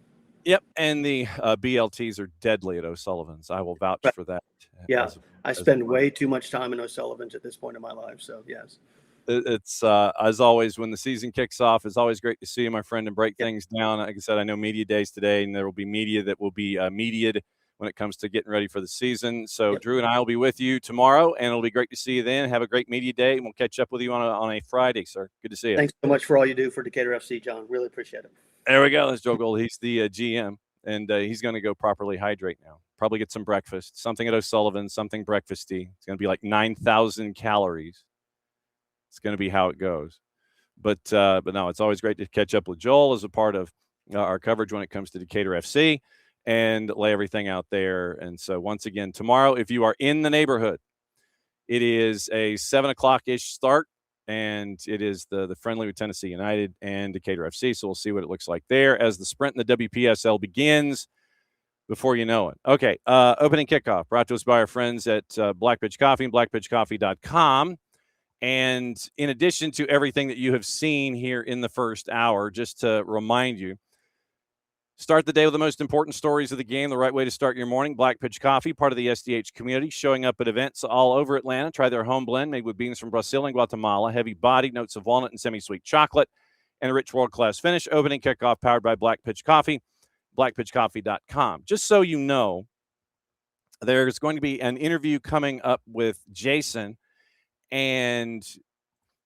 Yep, and the BLTs are deadly at O'Sullivan's. I will vouch for that.
Yeah, I spend way too much time in O'Sullivan's at this point in my life. So yes.
It's as always, when the season kicks off, it's always great to see you, my friend, and break things down. Like I said, I know media days today, and there will be media that will be mediated when it comes to getting ready for the season. So Drew and I will be with you tomorrow, and it'll be great to see you then. Have a great media day, and we'll catch up with you on a Friday, sir. Good to see you.
Thanks so much for all you do for Decatur FC, John. Really appreciate it.
There we go. That's Joe Gould. He's the GM, and he's going to go properly hydrate now. Probably get some breakfast, something at O'Sullivan, something breakfasty. It's going to be like 9,000 calories. It's going to be how it goes. But no, it's always great to catch up with Joel as a part of our coverage when it comes to Decatur FC and lay everything out there. And so once again, tomorrow, if you are in the neighborhood, it is a 7:00-ish start, and it is the friendly with Tennessee United and Decatur FC. So we'll see what it looks like there as the sprint in the WPSL begins before you know it. Okay, opening kickoff brought to us by our friends at Black Pitch Coffee and blackpitchcoffee.com. And in addition to everything that you have seen here in the first hour, just to remind you, start the day with the most important stories of the game, the right way to start your morning. Black Pitch Coffee, part of the SDH community, showing up at events all over Atlanta. Try their home blend made with beans from Brazil and Guatemala, heavy body, notes of walnut and semi-sweet chocolate, and a rich world-class finish. Opening kickoff powered by Black Pitch Coffee, blackpitchcoffee.com. Just so you know, there's going to be an interview coming up with Jason and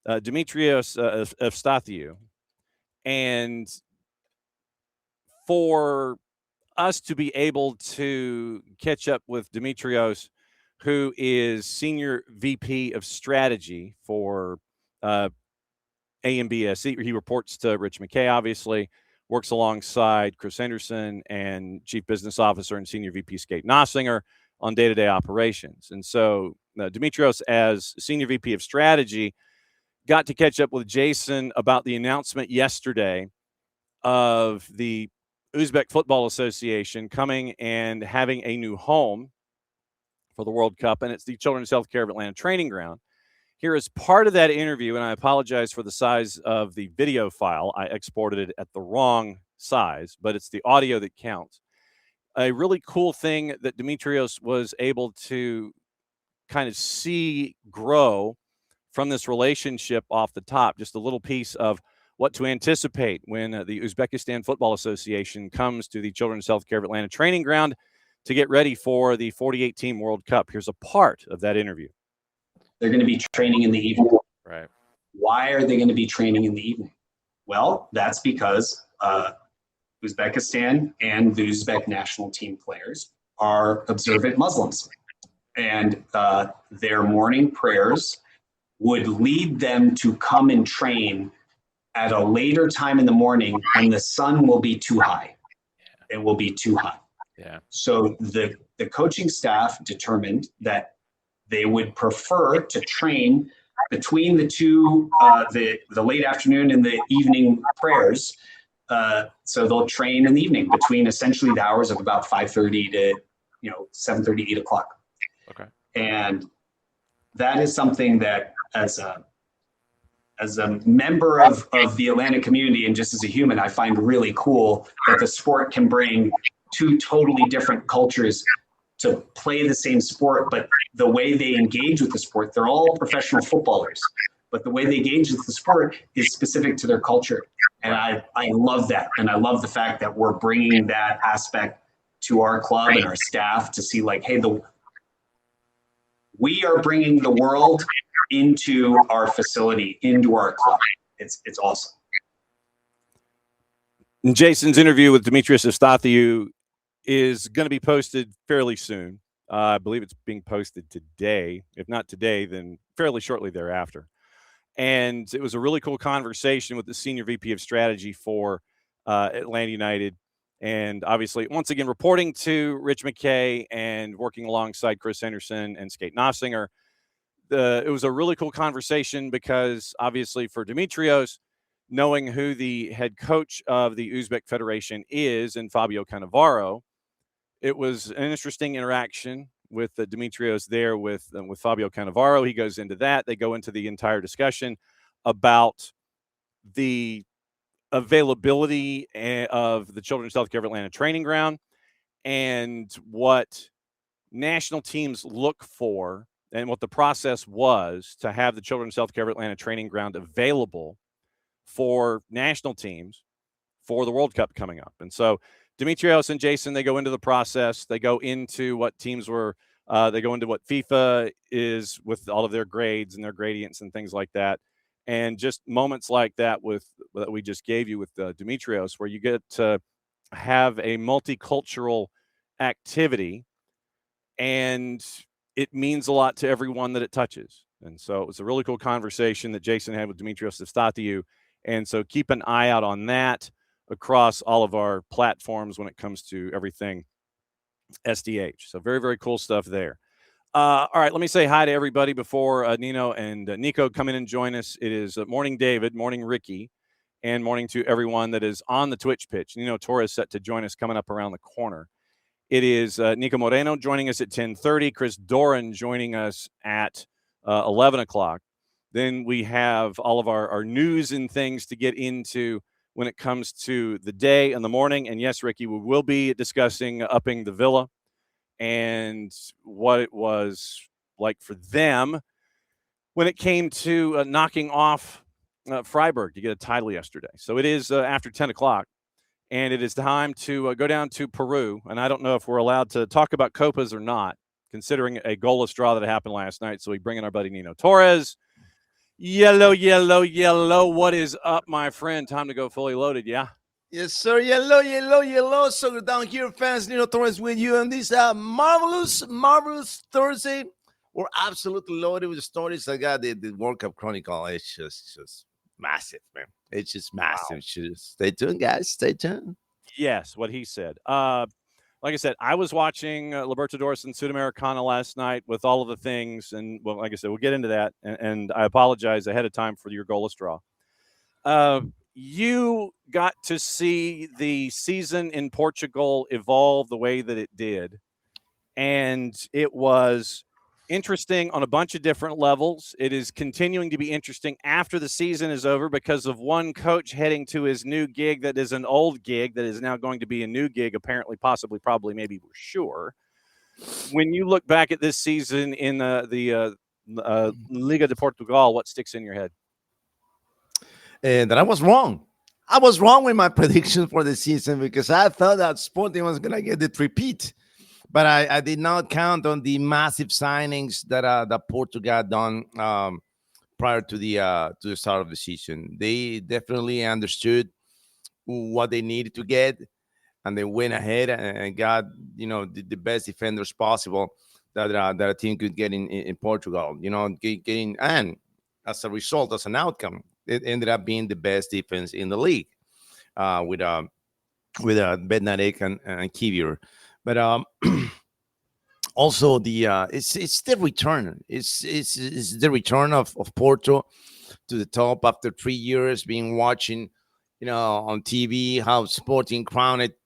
Dimitrios Evstathiou. And for us to be able to catch up with Dimitrios, who is Senior VP of Strategy for AMBS, he reports to Rich McKay, obviously, works alongside Chris Henderson and Chief Business Officer and Senior VP Skate Nossinger on day-to-day operations. And so Dimitrios, as Senior VP of Strategy, got to catch up with Jason about the announcement yesterday of the Uzbek Football Association coming and having a new home for the World Cup, and it's the Children's Healthcare of Atlanta training ground. Here is part of that interview, and I apologize for the size of the video file. I exported it at the wrong size, but it's the audio that counts. A really cool thing that Dimitrios was able to kind of see grow from this relationship off the top, just a little piece of what to anticipate when the Uzbekistan Football Association comes to the Children's Healthcare of Atlanta training ground to get ready for the 48-team World Cup. Here's a part of that interview.
They're going to be training in the evening.
Right.
Why are they going to be training in the evening? Well, that's because Uzbekistan and the Uzbek national team players are observant Muslims. And their morning prayers would lead them to come and train at a later time in the morning when the sun will be too high. It will be too hot.
Yeah.
So the coaching staff determined that they would prefer to train between the two, the late afternoon and the evening prayers. So they'll train in the evening between essentially the hours of about 5:30 to 7:30, 8 o'clock.
Okay.
And that is something that as a member of the Atlanta community and just as a human, I find really cool that the sport can bring two totally different cultures to play the same sport, but the way they engage with the sport, they're all professional footballers, but the way they engage with the sport is specific to their culture. And I love that. And I love the fact that we're bringing that aspect to our club and our staff to see like, hey, we are bringing the world into our facility, into our club. It's awesome.
And Jason's interview with Dimitrios Eustathiou is going to be posted fairly soon. I believe it's being posted today. If not today, then fairly shortly thereafter. And it was a really cool conversation with the senior VP of strategy for Atlanta United. And obviously, once again, reporting to Rich McKay and working alongside Chris Henderson and Skate Nossinger. It was a really cool conversation because obviously for Dimitrios, knowing who the head coach of the Uzbek Federation is and Fabio Cannavaro, it was an interesting interaction with Dimitrios there with Fabio Cannavaro. He goes into that. They go into the entire discussion about the availability of the Children's Healthcare of Atlanta training ground and what national teams look for and what the process was to have the Children's Healthcare of Atlanta training ground available for national teams for the World Cup coming up. And so Dimitrios and Jason, they go into the process. They go into what teams were, they go into what FIFA is with all of their grades and their gradients and things like that. And just moments like that that we just gave you with Dimitrios, where you get to have a multicultural activity and it means a lot to everyone that it touches. And so it was a really cool conversation that Jason had with Dimitrios Eustathiou. And so keep an eye out on that across all of our platforms when it comes to everything SDH. So very, very cool stuff there. All right, let me say hi to everybody before Nino and Niko come in and join us. It is morning, David, morning, Ricky, and morning to everyone that is on the Twitch pitch. Nino Torres set to join us coming up around the corner. It is Niko Moreno joining us at 10:30, Chris Doran joining us at 11 o'clock. Then we have all of our news and things to get into when it comes to the day and the morning. And yes, Ricky, we will be discussing upping the Villa and what it was like for them when it came to knocking off Freiburg to get a title yesterday. So it is after 10 o'clock, and it is time to go down to Peru. And I don't know if we're allowed to talk about Copas or not, considering a goalless draw that happened last night. So we bring in our buddy Nino Torres. Yellow, yellow, yellow. What is up, my friend? Time to go fully loaded, yeah?
Yes, sir. Yellow, yellow, yellow. So down here, fans, Nino Torres with you on this marvelous Thursday. We're absolutely loaded with stories. I got the World Cup Chronicle. It's just massive, man. It's just massive. Wow. Stay tuned, guys. Stay tuned.
Yes, what he said. like I said, I was watching Libertadores and Sudamericana last night with all of the things. And, well, like I said, we'll get into that. And I apologize ahead of time for your goalless draw. You got to see the season in Portugal evolve the way that it did. And it was interesting on a bunch of different levels. It is continuing to be interesting after the season is over because of one coach heading to his new gig that is an old gig that is now going to be a new gig, apparently, possibly, probably, maybe, we're sure. When you look back at this season in the Liga de Portugal, what sticks in your head?
And that I was wrong. I was wrong with my prediction for the season because I thought that Sporting was going to get the repeat. But I did not count on the massive signings that Portugal done prior to the start of the season. They definitely understood what they needed to get, and they went ahead and got the best defenders possible that a team could get in Portugal. Getting, and as a result, as an outcome, it ended up being the best defense in the league with Bednarek and Kivior. But also it's the return. It's the return of Porto to the top after 3 years being watching, on TV how Sporting crowned it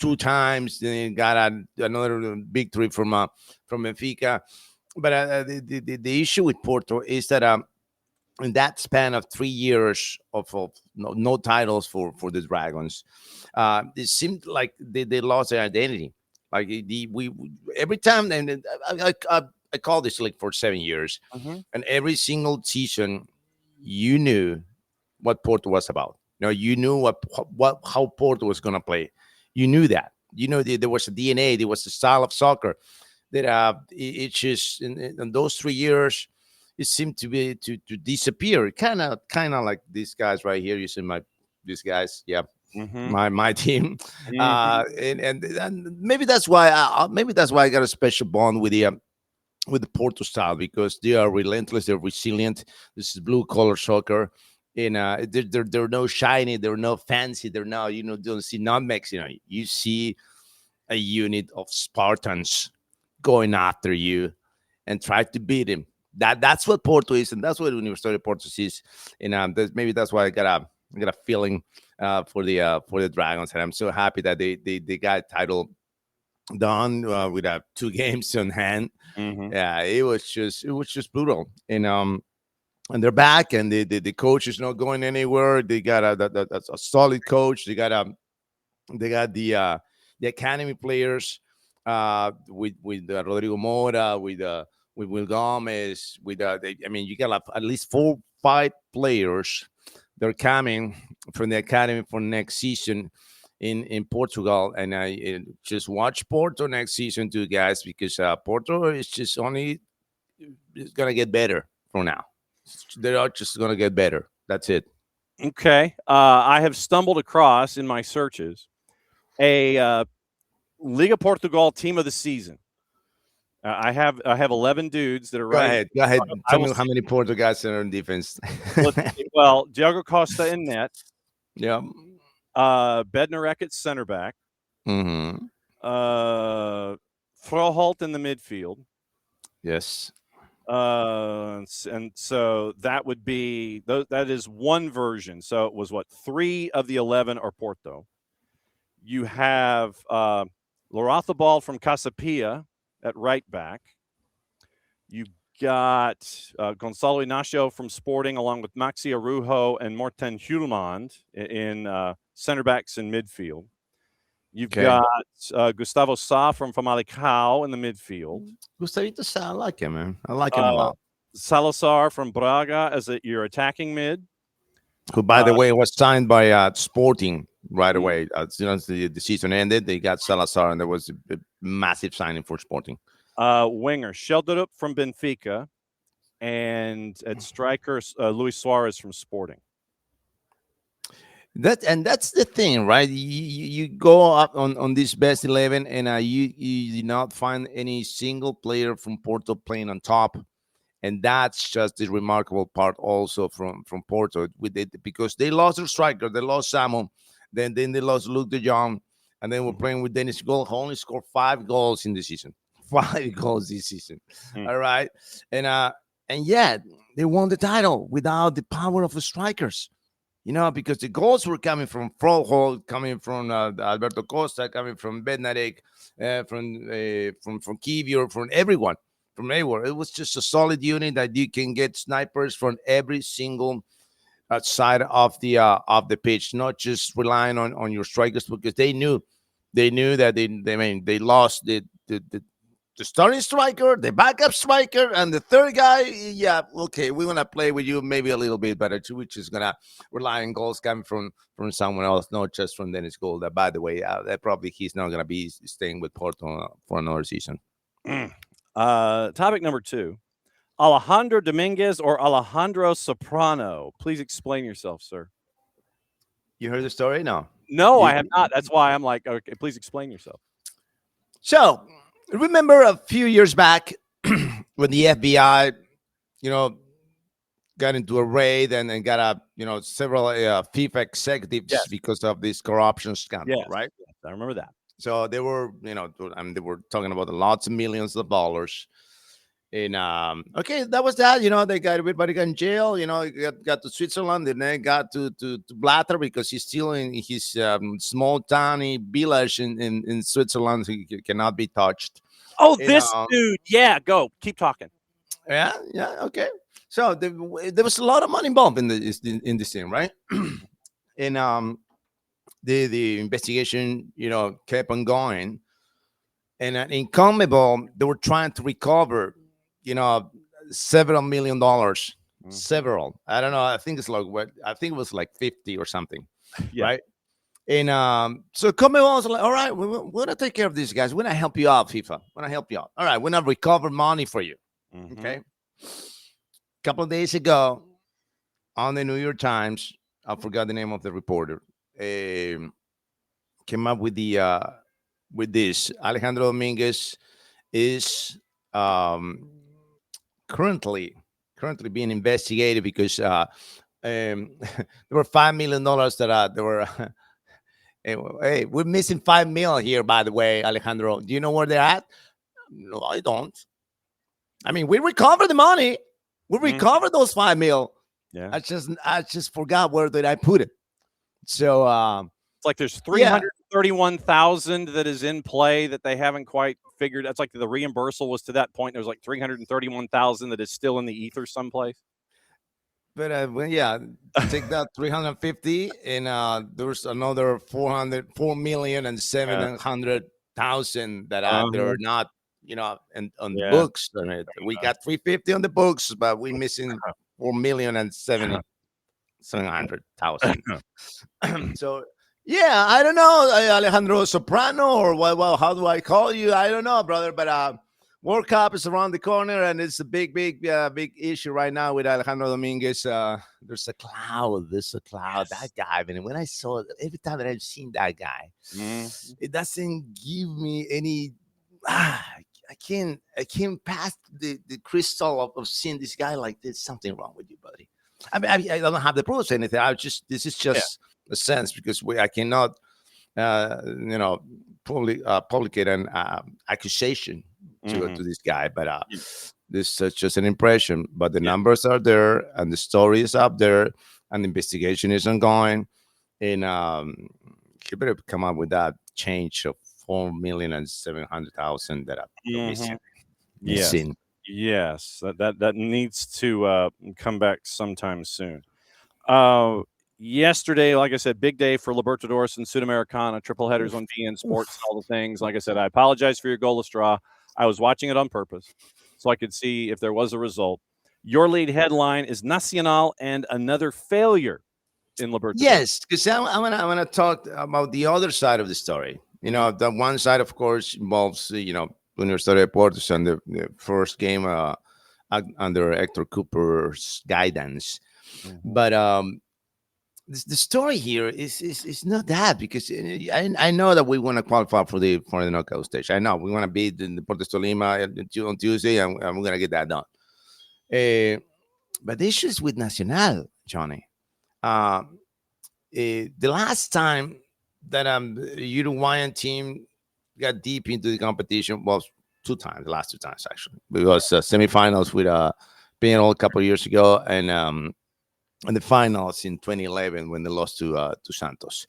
2 times. Then got another victory from Benfica. But the issue with Porto is that in that span of 3 years of no titles for the Dragons, it seemed like they lost their identity. Like we every time, and I call this league for 7 years, and every single season, you knew what Porto was about. You knew how Porto was going to play. You knew that. There was a DNA. There was a style of soccer that it just in those 3 years, it seemed to be to disappear. Kind of like these guys right here. You see these guys, yeah. My team, and maybe that's why I got a special bond with the Porto style, because they are relentless, they're resilient. This is blue collar soccer, and they're no shiny, they're no fancy, they're no don't see nutmegs. You see a unit of Spartans going after you and try to beat him. That's what Porto is, and that's what University of Porto is, and maybe that's why I got a feeling for the Dragons, and I'm so happy that they got title done with 2 games on hand. Yeah, it was just brutal, and they're back, and the coach is not going anywhere. They got a solid coach. They got the academy players with Rodrigo Mora, with Will Gomez, you got at least 4-5 players. They're coming from the academy for next season in Portugal, and I just watch Porto next season too, guys, because Porto is just gonna get better for now. They are just gonna get better. That's it.
Okay, I have stumbled across in my searches a Liga Portugal team of the season. I have 11 dudes that are right.
Go ahead. Tell me how many Porto guys are in defense.
Well, Diogo Costa in net.
Yeah.
Bednarek at center back. Froholt in the midfield.
Yes.
And so that would be that is one version. So it was 3 of the 11 are Porto. You have Lorazabal from Casapia at right back. You've got Gonzalo Inacio from Sporting, along with Maxi Arujo and Morten Hjulmand in center backs in midfield. You've got Gustavo Sá from Famalicão in the midfield.
Gustavito Sá, I like him, man. I like him a lot.
Salazar from Braga as your attacking mid.
Who, by the way, was signed by Sporting right away. As soon as the season ended, they got Salazar, and there was a massive signing for Sporting.
Winger Sheldrup from Benfica, and at striker Luis Suarez from Sporting.
That's the thing, right? You go up on this best 11, and you did not find any single player from Porto playing on top, and that's just the remarkable part also from Porto because they lost their striker, they lost Samu, then they lost Luke de Jong, And then we're playing with Dennis Gould, who only scored 5 goals in the season. 5 goals this season. All right. And yet they won the title without the power of the strikers. Because the goals were coming from Froholt, coming from Alberto Costa, coming from Bednarek, from Kivior, from everyone, from everywhere. It was just a solid unit that you can get snipers from every single side of the pitch, not just relying on your strikers, because they knew that they lost the starting striker, the backup striker, and the third guy. Yeah, okay, we're gonna play with you maybe a little bit better too, which is gonna rely on goals coming from someone else, not just from Dennis Gould. By the way, that probably he's not gonna be staying with Porto for another season.
Topic number 2: Alejandro Dominguez or Alejandro Soprano? Please explain yourself, sir.
You heard the story?
No, I have not. That's why I'm like, okay, please explain yourself.
So, remember a few years back when the FBI, got into a raid and got several FIFA executives because of this corruption scandal, right?
Yes, I remember that. So
they were, they were talking about lots of millions of dollars. And okay, that was that. They got everybody got in jail. Got to Switzerland, and then got to Blatter because he's still in his small tiny village in Switzerland. He cannot be touched.
Oh, this dude. Yeah, go. Keep talking.
Yeah, okay. So there was a lot of money involved in this thing, right? And the investigation, kept on going. And in CONMEBOL, they were trying to recover, several $1 million. Several. I don't know. I think it's it was like 50 or something, right? And so CONMEBOL was like, all right, we're gonna take care of these guys. We're gonna help you out, FIFA. We're gonna help you out. All right, we're gonna recover money for you. Okay. A couple of days ago, on the New York Times, I forgot the name of the reporter, came up with this. Alejandro Dominguez is currently being investigated because there were $5 million that they were. Hey, we're missing $5 million here, by the way, Alejandro. Do you know where they're at? No, I don't. I mean, we recovered the money. We recovered those $5 million.
Yeah.
I just forgot where did I put it. So
it's like there's 331,000 that is in play that they haven't quite figured. That's like the reimbursal was to that point. There's like 331,000 that is still in the ether someplace.
But take that 350, and there's another 4,700,000 that they're not, and on the books. We got 350 on the books, but we're missing 4,700,000. So I don't know, Alejandro Soprano, or well, how do I call you? I don't know, brother, but World Cup is around the corner, and it's a big issue right now with Alejandro Dominguez. There's a cloud. That guy. And when I saw it, every time that I've seen that guy, it doesn't give me any. I can't pass the crystal of seeing this guy like there's something wrong with you, buddy. I mean, I don't have the proofs or anything. This is just a sense, because I cannot, publicate an accusation to this guy, but this is just an impression. But the numbers are there, and the story is up there, and the investigation is ongoing, and you better come up with that change of 4,700,000 that are missing.
Yes, that needs to come back sometime soon. Yesterday, like I said, big day for Libertadores and Sudamericana, triple headers on BN Sports, and all the things. Like I said, I apologize for your goalless draw. I was watching it on purpose so I could see if there was a result. Your lead headline is Nacional and another failure in Libertadores.
Yes, because I want to talk about the other side of the story. The one side, of course, involves, Universitario de Deportes and the first game under Hector Cooper's guidance. But the story here is not that, because I know that we want to qualify for the knockout stage. I know we want to beat the Deportes Tolima on Tuesday, and we're going to get that done. But the issue is with Nacional, Johnny. The last time that Uruguayan team got deep into the competition. Well, the last 2 times actually, because semifinals with Peñarol a couple of years ago, and the finals in 2011 when they lost to Santos.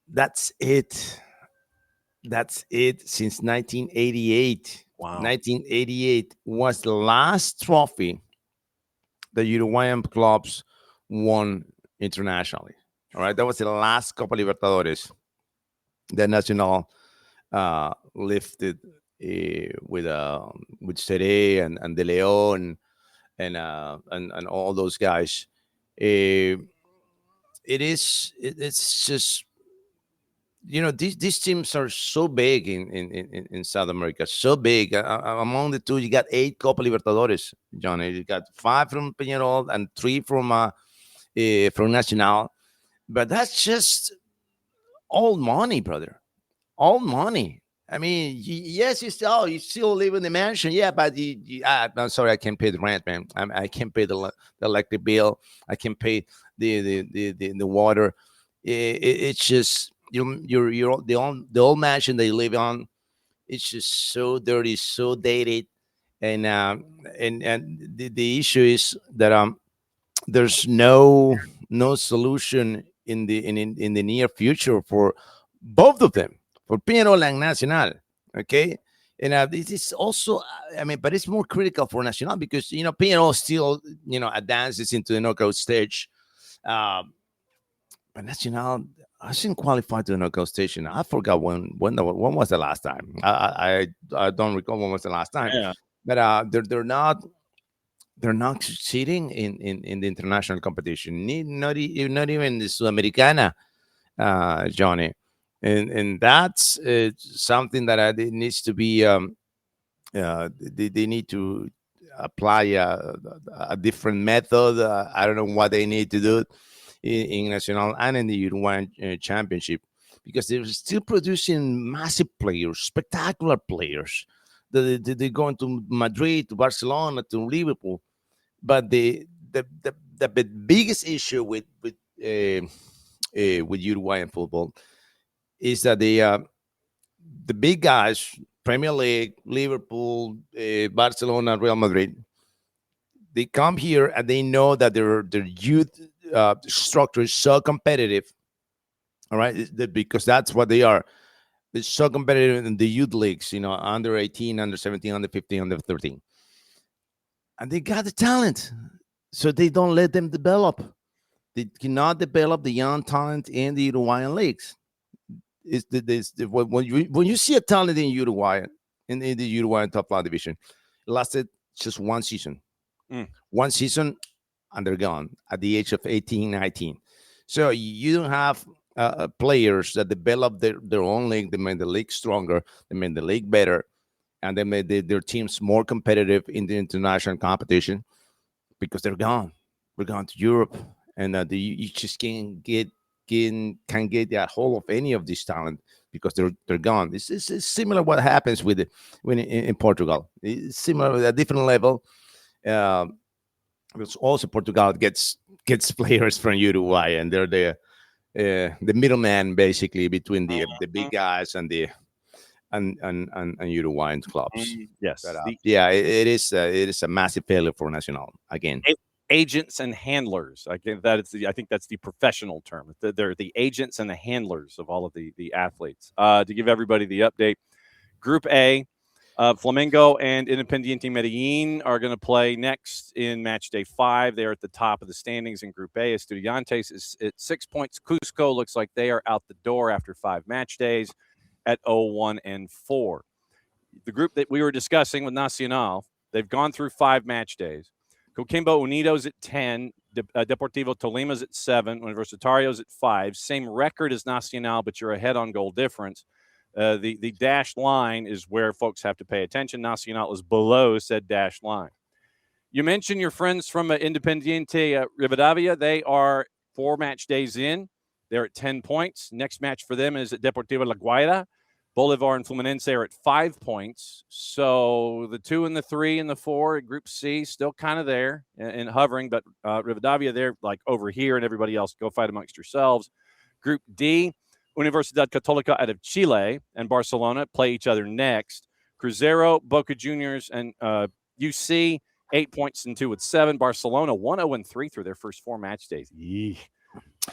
That's it. That's it since 1988.
Wow.
1988 was the last trophy the Uruguayan clubs won internationally. All right, that was the last Copa Libertadores that Nacional lifted with Seré and De Leon and all those guys. It's just, these teams are so big in South America, so big. Among the two, you got 8 Copa Libertadores, Johnny. You got 5 from Peñarol and 3 from Nacional. But that's just all money, brother. All money. I mean, yes, you still live in the mansion, yeah, but I'm sorry, I can't pay the rent, man. I can't pay the electric bill. I can't pay the water. It's just the old mansion they live on. It's just so dirty, so dated, and the issue is that there's no solution in the near future for both of them, for Peñarol and Nacional. Okay. And this is also, but it's more critical for Nacional because, Peñarol still, advances into the knockout stage. But Nacional hasn't qualified to the knockout stage. And I forgot when was the last time. I don't recall when was the last time.
Yeah.
But they're not succeeding in the international competition. Not even the Sudamericana, Johnny. And that's something that it needs to be. They need to apply a different method. I don't know what they need to do in Nacional and in the Uruguayan Championship, because they're still producing massive players, spectacular players. They're going to Madrid, to Barcelona, to Liverpool. But the biggest issue with Uruguayan football is that the big guys, Premier League, Liverpool, Barcelona, Real Madrid, they come here and they know that their youth structure is so competitive. All right, because that's what they are. It's so competitive in the youth leagues, under 18, under 17, under 15, under 13. And they got the talent, so they don't let them develop. They cannot develop the young talent in the Uruguayan leagues. When you see a talent in Uruguay, in the Uruguayan top flight division, it lasted just one season. One season, and they're gone at the age of 18, 19. So you don't have players that develop their own league. They make the league stronger. They make the league better. And they made their teams more competitive in the international competition, because they're gone. We're gone to Europe, and you just can't get that hold of any of this talent because they're gone. It's similar what happens when in Portugal. It's similar at a different level. Because also Portugal gets players from Uruguay, and they're the middleman basically between the big guys and the and Uruguayan clubs.
Yes.
But, it is a massive failure for Nacional again.
Agents and handlers. I think that's the professional term. They're the agents and the handlers of all of the athletes. To give everybody the update, Group A, Flamengo and Independiente Medellin are going to play next in match day 5. They're at the top of the standings in Group A. Estudiantes is at 6 points. Cusco looks like they are out the door after 5 match days at 0-1-4. The group that we were discussing with Nacional, they've gone through 5 match days. Coquimbo Unido's at 10. Deportivo Tolima's at 7. Universitario's at 5. Same record as Nacional, but you're ahead on goal difference. The dashed line is where folks have to pay attention. Nacional is below said dashed line. You mentioned your friends from Independiente Rivadavia. They are 4 match days in. They're at 10 points. Next match for them is at Deportivo La Guaira. Bolivar and Fluminense are at 5 points. So the 2 and the 3 and the 4 at Group C still kind of there and hovering. But Rivadavia, they're like over here, and everybody else go fight amongst yourselves. Group D, Universidad Católica out of Chile and Barcelona play each other next. Cruzeiro, Boca Juniors, and UC, 8 points and 2 with 7. Barcelona 1-0-3 through their first 4 match days.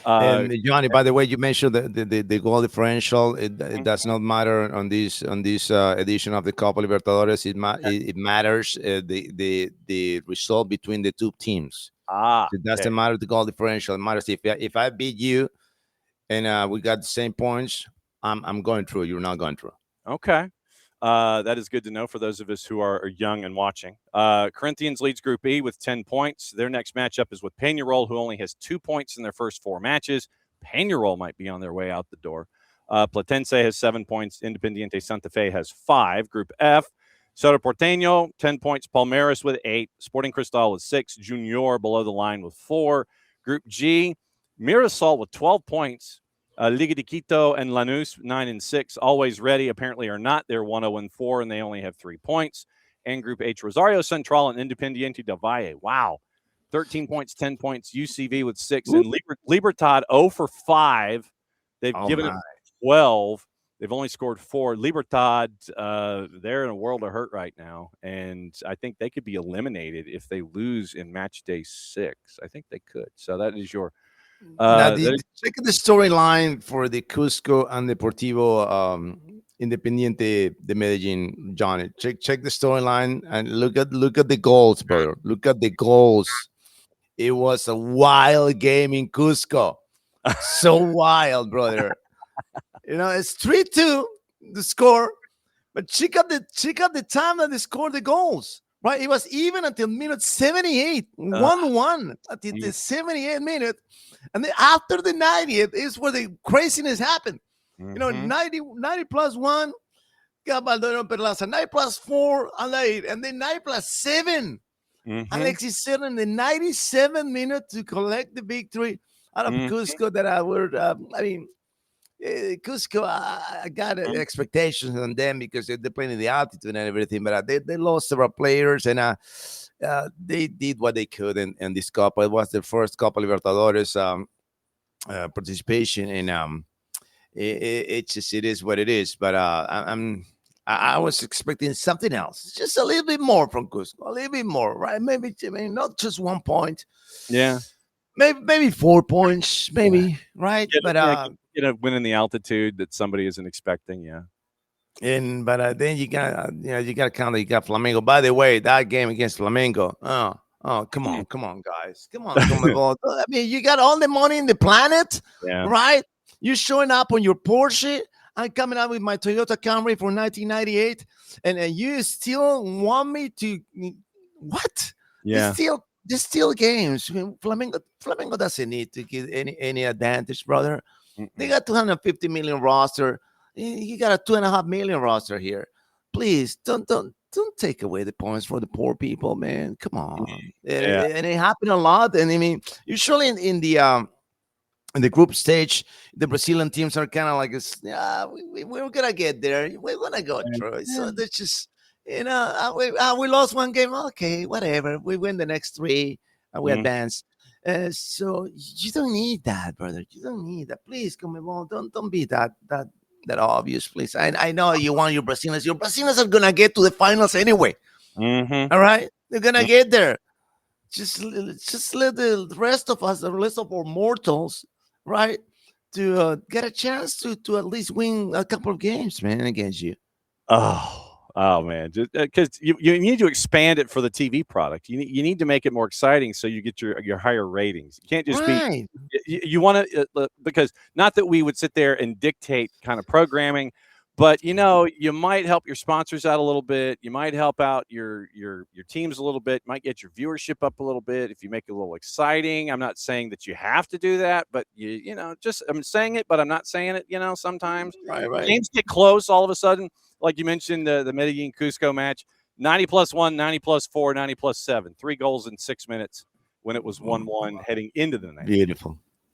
And Johnny, by the way, you mentioned the goal differential. It does not matter on this edition of the Copa Libertadores. It matters the result between the two teams. It doesn't matter the goal differential. It matters if I beat you and we got the same points, I'm going through. You're not going through.
Okay. That is good to know for those of us who are young and watching. Corinthians leads Group E with 10 points. Their next matchup is with Peñarol, who only has 2 points in their first 4 matches. Peñarol might be on their way out the door. Platense has 7 points. Independiente Santa Fe has 5. Group F, Cerro Porteño, 10 points. Palmeiras with 8. Sporting Cristal with 6. Junior below the line with 4. Group G, Mirasol with 12 points. Liga de Quito and Lanús, 9 and 6, always ready. Apparently are not. They're 1-0-4, and they only have 3 points. And Group H, Rosario Central and Independiente del Valle. Wow. 13 points, 10 points. UCV with 6. And Libertad 0-for-5. They've given it 12. They've only scored 4. Libertad, they're in a world of hurt right now. And I think they could be eliminated if they lose in match day 6. I think they could. So that is your...
check the storyline for the Cusco and Deportivo Independiente de Medellin, Johnny. Check the storyline and look at the goals, brother. Look at the goals. It was a wild game in Cusco. So wild, brother. It's 3-2 the score, but check out the time that they scored the goals. Right, it was even until minute 78, 1-1 at the 78th minute, and then after the 90th is where the craziness happened. 90 plus 1, got Baldomero Perlaza, 90 plus 4, Alaid, and then 90 plus 7. Alexis said in the 97th minute to collect the victory out of Cusco. That Cusco, I got expectations on them because they're playing in the altitude and everything, but they lost several players and they did what they could in this Copa. It was their first Copa Libertadores participation, and it is what it is. But I was expecting something else, just a little bit more from Cusco, a little bit more, right? Maybe not just 1 point.
Yeah.
Maybe 4 points, maybe, right?
Win in the altitude that somebody isn't expecting, yeah.
But then you got count that you got Flamengo. By the way, that game against Flamengo. Oh, come on, guys, come on. I mean, you got all the money in the planet, right? You're showing up on your Porsche. I'm coming out with my Toyota Camry for 1998, and you still want me to what?
Yeah.
Just steal games. Flamengo doesn't need to get any advantage, brother. They got 250 million roster. You got a 2.5 million roster here. Please don't take away the points for the poor people, man. Come on. And it happened a lot. And I mean, usually in the group stage, the Brazilian teams are kind of like, we're gonna get there. We're gonna go through. So that's just. We lost 1 game. Okay, whatever. We win the next 3 and we advance. So you don't need that, brother. You don't need that. Please, come on. Don't be that obvious, please. I know you want your Brazilians. Your Brazilians are gonna get to the finals anyway. All right, they're gonna get there. Just let the rest of us, the rest of our mortals, right, to get a chance to at least win a couple of games, man, against you.
Oh man, because you need to expand it for the TV product. You need to make it more exciting so you get your higher ratings. You can't just be. You want to because not that we would sit there and dictate kind of programming, but you might help your sponsors out a little bit. You might help out your teams a little bit. You might get your viewership up a little bit if you make it a little exciting. I'm not saying that you have to do that, but just I'm saying it, but I'm not saying it. Sometimes games get close all of a sudden. Like you mentioned, the Medellin Cusco match, 90 plus 1, 90 plus 4, 90 plus 7. 3 goals in 6 minutes when it was 1-1 heading into the night.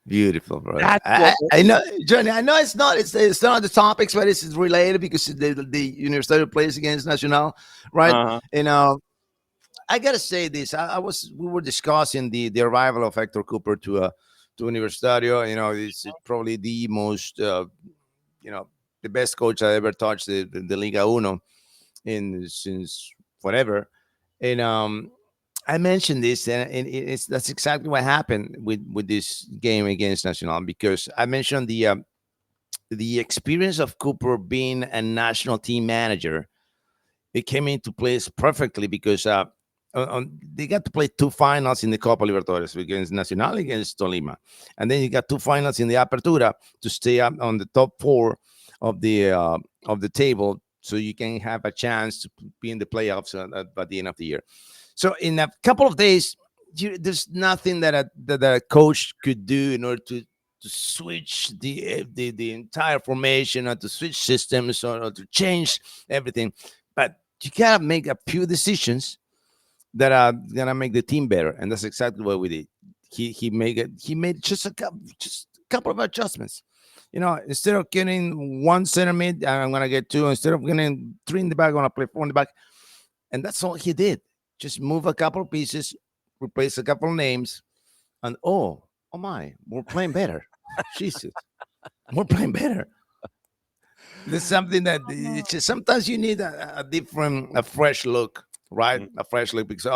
Beautiful, bro. I know, Johnny. I know it's not the topics, but it's related because the University plays against Nacional, right? And I gotta say this. We were discussing the arrival of Hector Cooper to to Universitario. It's probably the most, the best coach I ever touched the Liga Uno since forever. And I mentioned this, and that's exactly what happened with this game against Nacional, because I mentioned the experience of Cooper being a national team manager. It came into place perfectly because they got to play 2 finals in the Copa Libertadores against Nacional, against Tolima, and then you got 2 finals in the Apertura to stay up on the top 4 of the table, so you can have a chance to be in the playoffs by the end of the year. So in a couple of days, there's nothing that a coach could do in order to switch the entire formation, or to switch systems, or to change everything. But you gotta make a few decisions that are gonna make the team better, and that's exactly what we did. He made just a couple of adjustments. Instead of getting 1 center mid, I'm gonna get 2. Instead of getting 3 in the back, I'm gonna play 4 in the back, and that's all he did. Just move a couple of pieces, replace a couple of names, and oh my, we're playing better. Jesus, we're playing better. There's something that it's just, sometimes you need a fresh look, right? A fresh look, because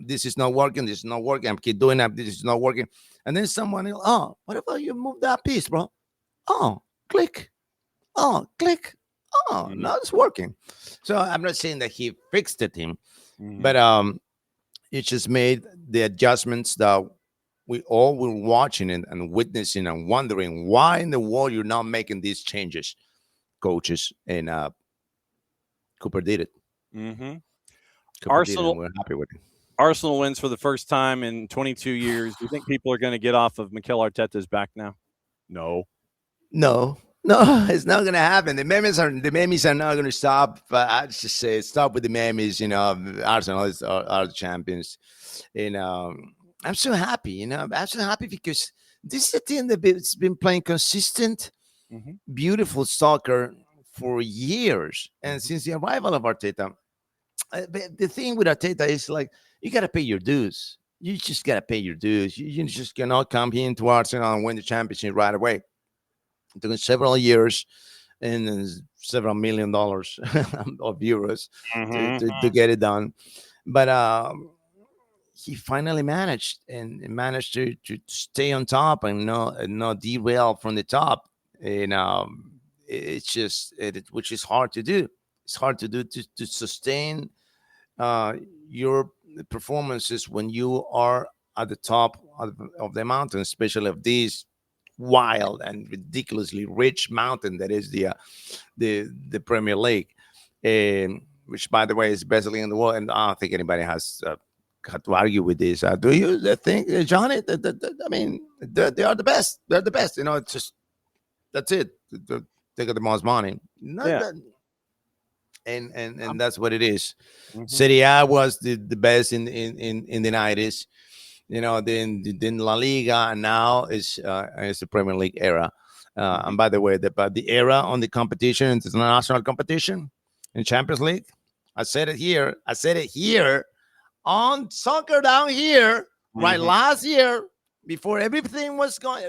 this is not working. This is not working. I'm keep doing that. This is not working. And then someone else, what about you move that piece, bro? Oh, click. Oh, click. Oh, now it's working. So I'm not saying that he fixed the team, but it just made the adjustments that we all were watching and witnessing and wondering why in the world you're not making these changes, coaches. And Cooper did it.
Arsenal,
we're happy with it.
Arsenal wins for the first time in 22 years. Do you think people are going to get off of Mikel Arteta's back now? No, it's not going to happen. The memes are not going to stop. But I just say stop with the memes. Arsenal are the champions, and I'm so happy. I'm so happy because this is a team that's been playing consistent, beautiful soccer for years, and since the arrival of Arteta. The thing with Arteta is, like, you got to pay your dues. You just got to pay your dues. You just cannot come here into Arsenal and win the championship right away. It took several years and several $1 million of euros to get it done. But he finally managed to stay on top and not derail from the top. And it's just which is hard to do. It's hard to do to sustain your performances when you are at the top of the mountain, especially of this wild and ridiculously rich mountain that is the Premier League, which, by the way, is the best league in the world. And I don't think anybody has got to argue with this. Do you think, Johnny? I mean, they are the best. They're the best. It's just that's it. They got the most money. And that's what it is. Serie A was the best in the 90s, then La Liga, and now it's the Premier League era. And by the way, the era on the competition, international competition in Champions League, I said it here on Soccer Down Here, right? Last year, before everything was going,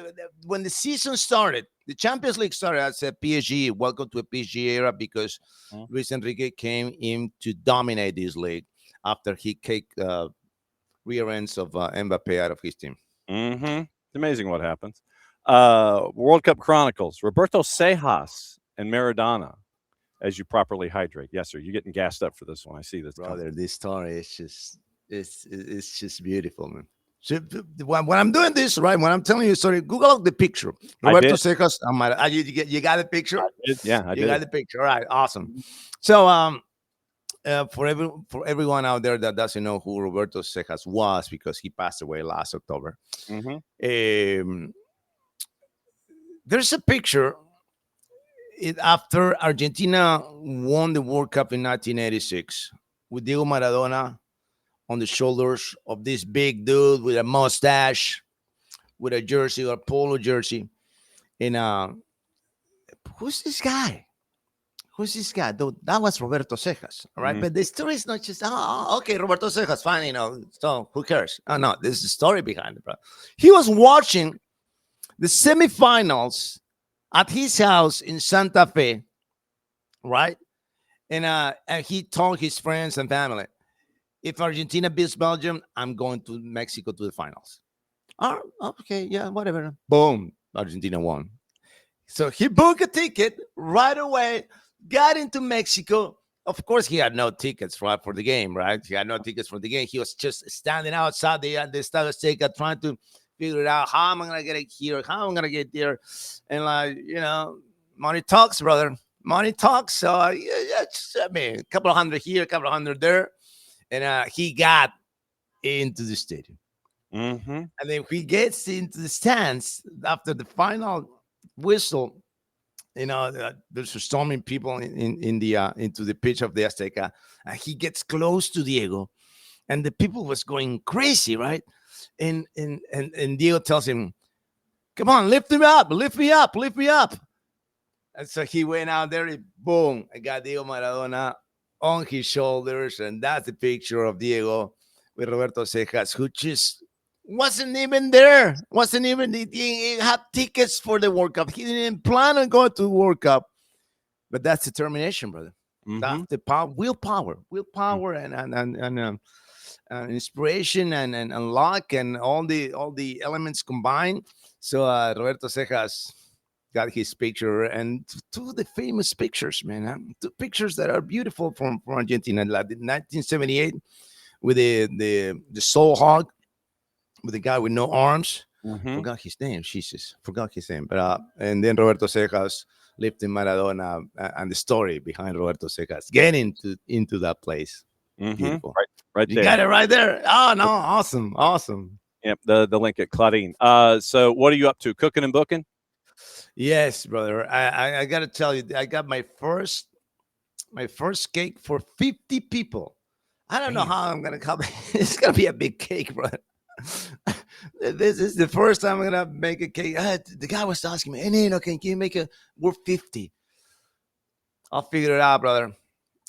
when the season started, the Champions League started, I said, PSG, welcome to a PSG era, because Luis Enrique came in to dominate this league after he kicked rear ends of Mbappe out of his team. It's amazing what happens. World Cup Chronicles, Roberto Sejas and Maradona, as you properly hydrate. Yes, sir. You're getting gassed up for this one. I see this.
Brother, this story is just beautiful, man. So when I'm doing this, right, when I'm telling you, sorry, Google the picture. Roberto Sejas. You got the picture?
I did.
You got the picture. All right, awesome. So for everyone out there that doesn't know who Roberto Sejas was, because he passed away last October, there's a picture after Argentina won the World Cup in 1986 with Diego Maradona on the shoulders of this big dude with a mustache, with a jersey, or a polo jersey. And who's this guy? That was Roberto Sejas, all right? But the story is not just, okay, Roberto Sejas, fine, so who cares? Oh, no, there's a story behind it, bro. He was watching the semifinals at his house in Santa Fe, right? And he told his friends and family, if Argentina beats Belgium, I'm going to Mexico to the finals. Oh, okay, yeah, whatever. Boom, Argentina won. So he booked a ticket right away, got into Mexico. Of course, he had no tickets for the game, right? He had no tickets for the game. He was just standing outside the Estadio Azteca trying to figure out how am I going to get it here, how am I going to get there. And, like, you know, money talks, brother. Money talks. So, I mean, a couple of hundred here, a couple of hundred there. And he got into the stadium.
Mm-hmm.
And then he gets into the stands after the final whistle. You know, there's storming people in the into the pitch of the Azteca. And he gets close to Diego, and the people was going crazy, right? And Diego tells him, "Come on, lift him up, lift me up, lift me up." And so he went out there, and boom, I got Diego Maradona on his shoulders, and that's the picture of Diego with Roberto Cejas, who just wasn't even there. He had tickets for the World Cup. He didn't plan on going to the World Cup. But that's determination, brother.
Mm-hmm.
That's the power, willpower, and inspiration and luck and all the elements combined. So Roberto Cejas got his picture, and two of the famous pictures, man. Two pictures that are beautiful from Argentina, like 1978 with the soul hog, with the guy with no arms.
Mm-hmm.
Forgot his name. Jesus, forgot his name. But and then Roberto Cejas lifting Maradona, and the story behind Roberto Cejas getting into that place.
Mm-hmm.
Beautiful,
right
you
there.
got it right there. Oh no, awesome.
Yep, the link at Claudine. So what are you up to? Cooking and booking?
Yes, brother. I got to tell you, I got my first cake for 50 people. I don't know how I'm gonna come. It's gonna be a big cake, brother. This is the first time I'm gonna make a cake. The guy was asking me, "Hey, Nino, can you make we're 50?" I'll figure it out, brother.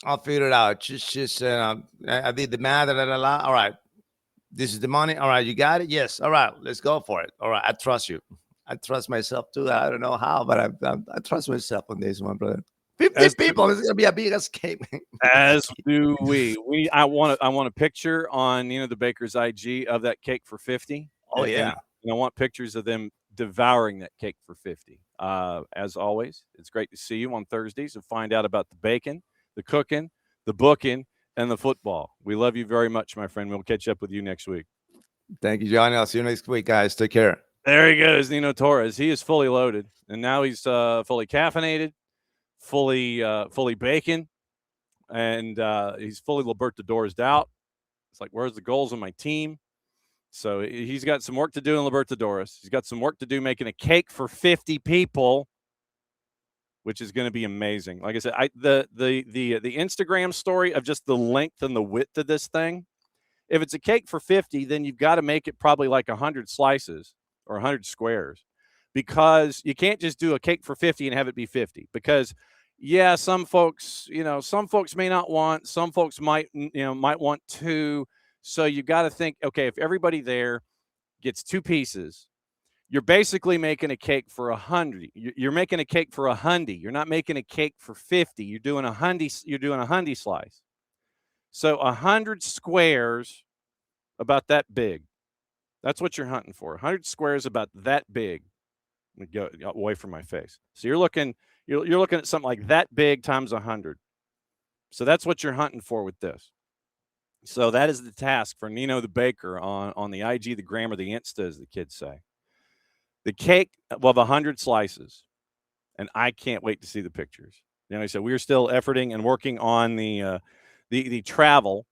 I'll figure it out. Just I did the math. All right, this is the money. All right, you got it. Yes. All right, let's go for it. All right, I trust you. I trust myself too. I don't know how, but I trust myself on this one, brother. 50 people. It's gonna be a big escape.
As do we. I want a picture on the Baker's IG of that cake for 50.
Oh yeah.
And I want pictures of them devouring that cake for 50. As always, it's great to see you on Thursdays and find out about the bacon, the cooking, the booking, and the football. We love you very much, my friend. We'll catch up with you next week.
Thank you, Johnny. I'll see you next week, guys. Take care.
There he goes, Nino Torres. He is fully loaded, and now he's fully caffeinated, fully bacon, and he's fully Libertadores out. It's like, where's the goals on my team? So he's got some work to do in Libertadores. He's got some work to do making a cake for 50 people, which is going to be amazing. Like I said, the Instagram story of just the length and the width of this thing. If it's a cake for 50, then you've got to make it probably like 100 slices or 100 squares, because you can't just do a cake for 50 and have it be 50. Because some folks may not want, some folks might want two. So you got to think, okay, if everybody there gets two pieces, you're basically making a cake for 100. You're making a cake for 100. You're not making a cake for 50. You're doing a 100 slice. So 100 squares about that big. That's what you're hunting for. 100 squares about that big. Go away from my face. So you're looking at something like that big times 100. So that's what you're hunting for with this. So that is the task for Nino the Baker on the IG, the gram, or the Insta, as the kids say. The cake will have 100 slices, and I can't wait to see the pictures. So we're still efforting and working on the travel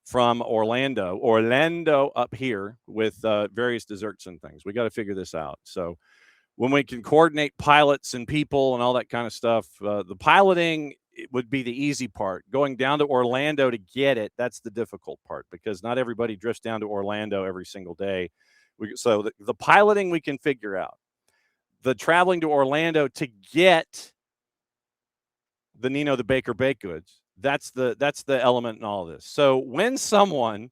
from Orlando up here with various desserts and things. We got to figure this out. So when we can coordinate pilots and people and all that kind of stuff, the piloting would be the easy part. Going down to Orlando to get it, that's the difficult part, because not everybody drifts down to Orlando every single day. So the piloting we can figure out. The traveling to Orlando to get the Nino the Baker baked goods, that's the element in all of this. So when someone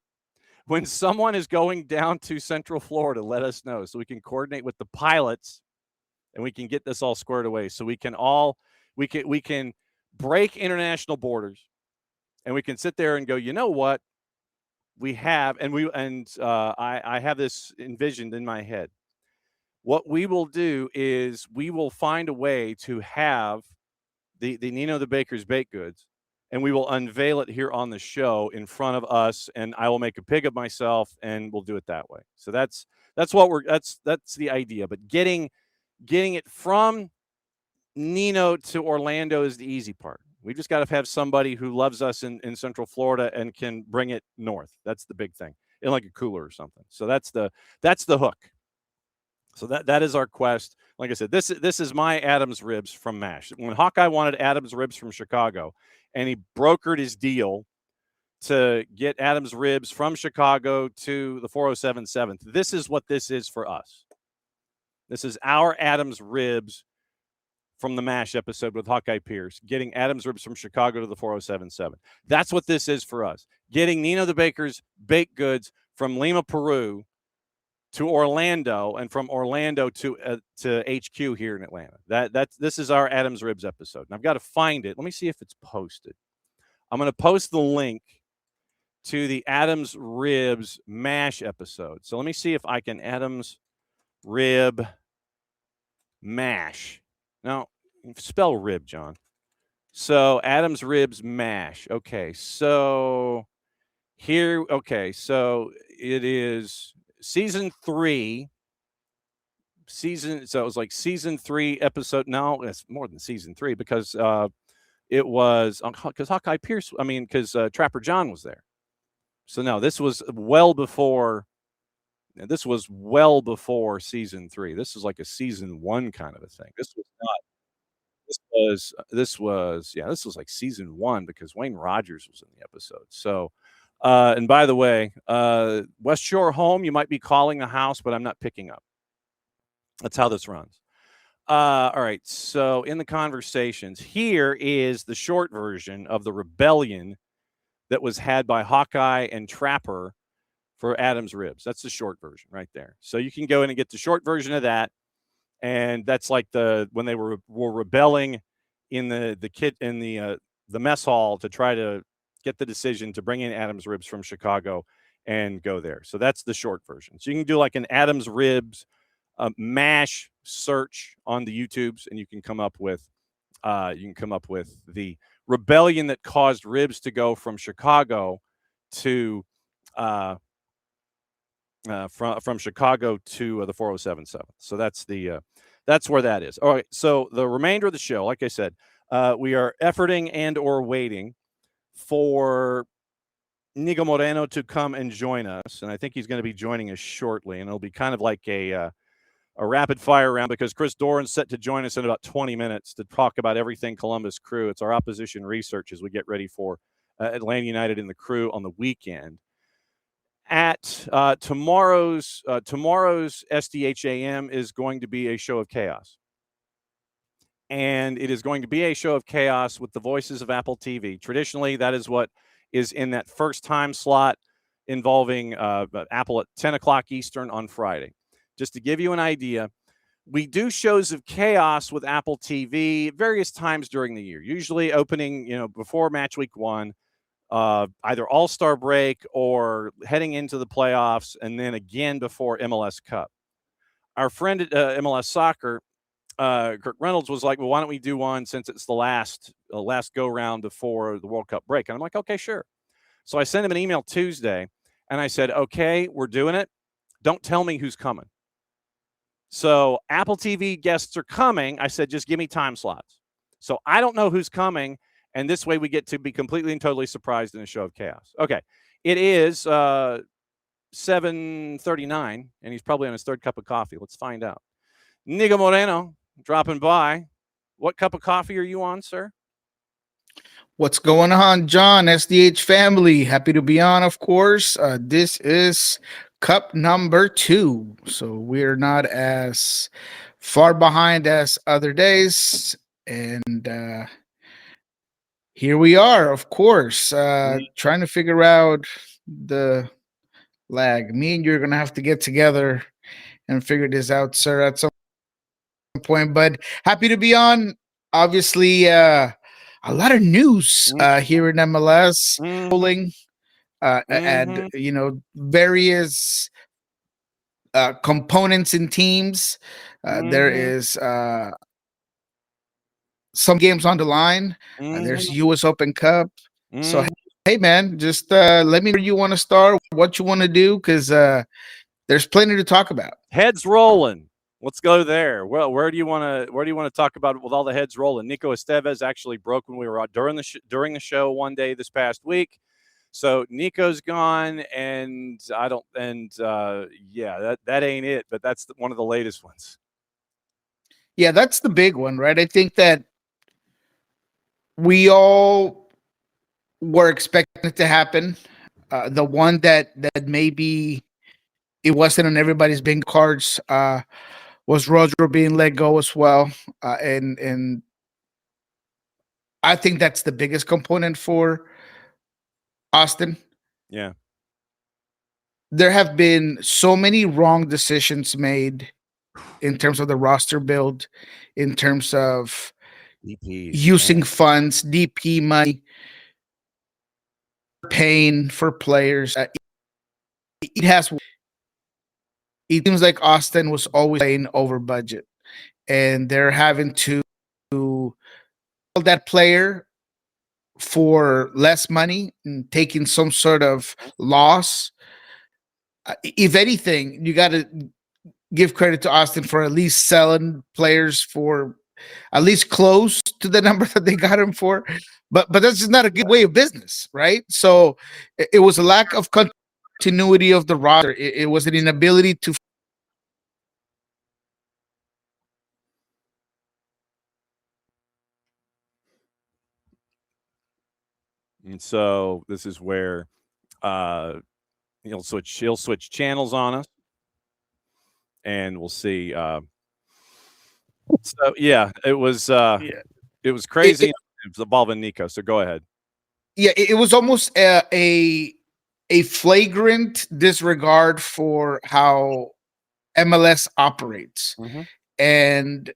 when someone is going down to Central Florida, let us know so we can coordinate with the pilots and we can get this all squared away. So we can break international borders, and we can sit there and go, you know what? We have, I have this envisioned in my head. What we will do is we will find a way to have the Nino the Baker's baked goods, and we will unveil it here on the show in front of us, and I will make a pig of myself, and we'll do it that way. So that's the idea. But getting it from Nino to Orlando is the easy part. We just got to have somebody who loves us in Central Florida and can bring it north. That's the big thing, in like a cooler or something. So that's the hook. So that is our quest. Like I said, this is my Adams ribs from MASH. When Hawkeye wanted Adams ribs from Chicago, and he brokered his deal to get Adams ribs from Chicago to the 407 7th, this is what this is for us. This is our Adams ribs from the MASH episode with Hawkeye Pierce, getting Adams ribs from Chicago to the 407 7th. That's what this is for us. Getting Nino the Baker's baked goods from Lima, Peru to Orlando, and from Orlando to HQ here in Atlanta. This is our Adams ribs episode. And I've got to find it. Let me see if it's posted. I'm going to post the link to the Adams ribs MASH episode. So let me see if I can Adams rib MASH. Now, spell rib, John. So Adams ribs MASH. Okay, so here. Okay, so it is season 3. So it was like season 3 episode. No, it's more than season 3 because it was because Hawkeye Pierce. I mean, because Trapper John was there. So no, this was well before. This was well before season 3. This was like a season 1 kind of a thing. This was not. This was like season 1 because Wayne Rogers was in the episode. So, and by the way, West Shore Home, you might be calling the house, but I'm not picking up. That's how this runs. All right. So in the conversations, here is the short version of the rebellion that was had by Hawkeye and Trapper for Adams ribs. That's the short version right there. So you can go in and get the short version of that. And that's like when they were rebelling in the mess hall to try to get the decision to bring in Adams ribs from Chicago and go there. So that's the short version. So you can do like an Adams ribs MASH search on the YouTubes, and you can come up with the rebellion that caused ribs to go from Chicago to from Chicago to the 407 7th. So that's where that is. All right. So the remainder of the show, like I said, we are efforting and or waiting for Niko Moreno to come and join us, and I think he's going to be joining us shortly. And it'll be kind of like a rapid fire round because Chris Doran's set to join us in about 20 minutes to talk about everything Columbus Crew. It's our opposition research as we get ready for Atlanta United and the Crew on the weekend. At tomorrow's SDH AM is going to be a show of chaos. And it is going to be a show of chaos with the voices of Apple TV. Traditionally, that is what is in that first time slot involving Apple at 10 o'clock Eastern on Friday. Just to give you an idea, we do shows of chaos with Apple TV various times during the year, usually opening, before match week 1. Either All-Star break or heading into the playoffs, and then again before MLS Cup. Our friend at MLS Soccer, Kirk Reynolds, was like, well, why don't we do one since it's the last go-round before the World Cup break? And I'm like, okay, sure. So I sent him an email Tuesday, and I said, okay, we're doing it. Don't tell me who's coming. So Apple TV guests are coming. I said, just give me time slots. So I don't know who's coming. And this way we get to be completely and totally surprised in a show of chaos. Okay. It is 7:39, and he's probably on his 3rd cup of coffee. Let's find out. Niko Moreno dropping by. What cup of coffee are you on, sir?
What's going on, John? SDH family. Happy to be on, of course. This is cup number 2. So we're not as far behind as other days. And here we are, of course, trying to figure out the lag. Me and you're gonna have to get together and figure this out, sir, at some point. But happy to be on. Obviously, a lot of news here in MLS, rolling, and various components in teams. There is some games on the line. There's U.S. Open Cup. So hey, man, just let me know where you want to start, what you want to do, because there's plenty to talk about.
Heads rolling. Let's go there. Well, where do you want to talk about with all the heads rolling? Niko Estevez actually broke when we were out during the show one day this past week. So Niko's gone, and that ain't it. But that's one of the latest ones.
Yeah, that's the big one, right? I think that we all were expecting it to happen. The one that maybe it wasn't on everybody's bingo cards was Rodrigo being let go as well, and I think that's the biggest component for Austin.
Yeah,
there have been so many wrong decisions made in terms of the roster build, in terms of
DPs,
using funds, DP money, paying for players. It seems like Austin was always playing over budget, and they're having to sell that player for less money and taking some sort of loss. If anything, you got to give credit to Austin for at least selling players for at least close to the number that they got him for. But that's just not a good way of business, right? So it was a lack of continuity of the roster. It was an inability to.
And so this is where he'll switch channels on us, and we'll see. So yeah, it was crazy. It was involving Niko. So go ahead.
Yeah, it was almost a flagrant disregard for how MLS operates, and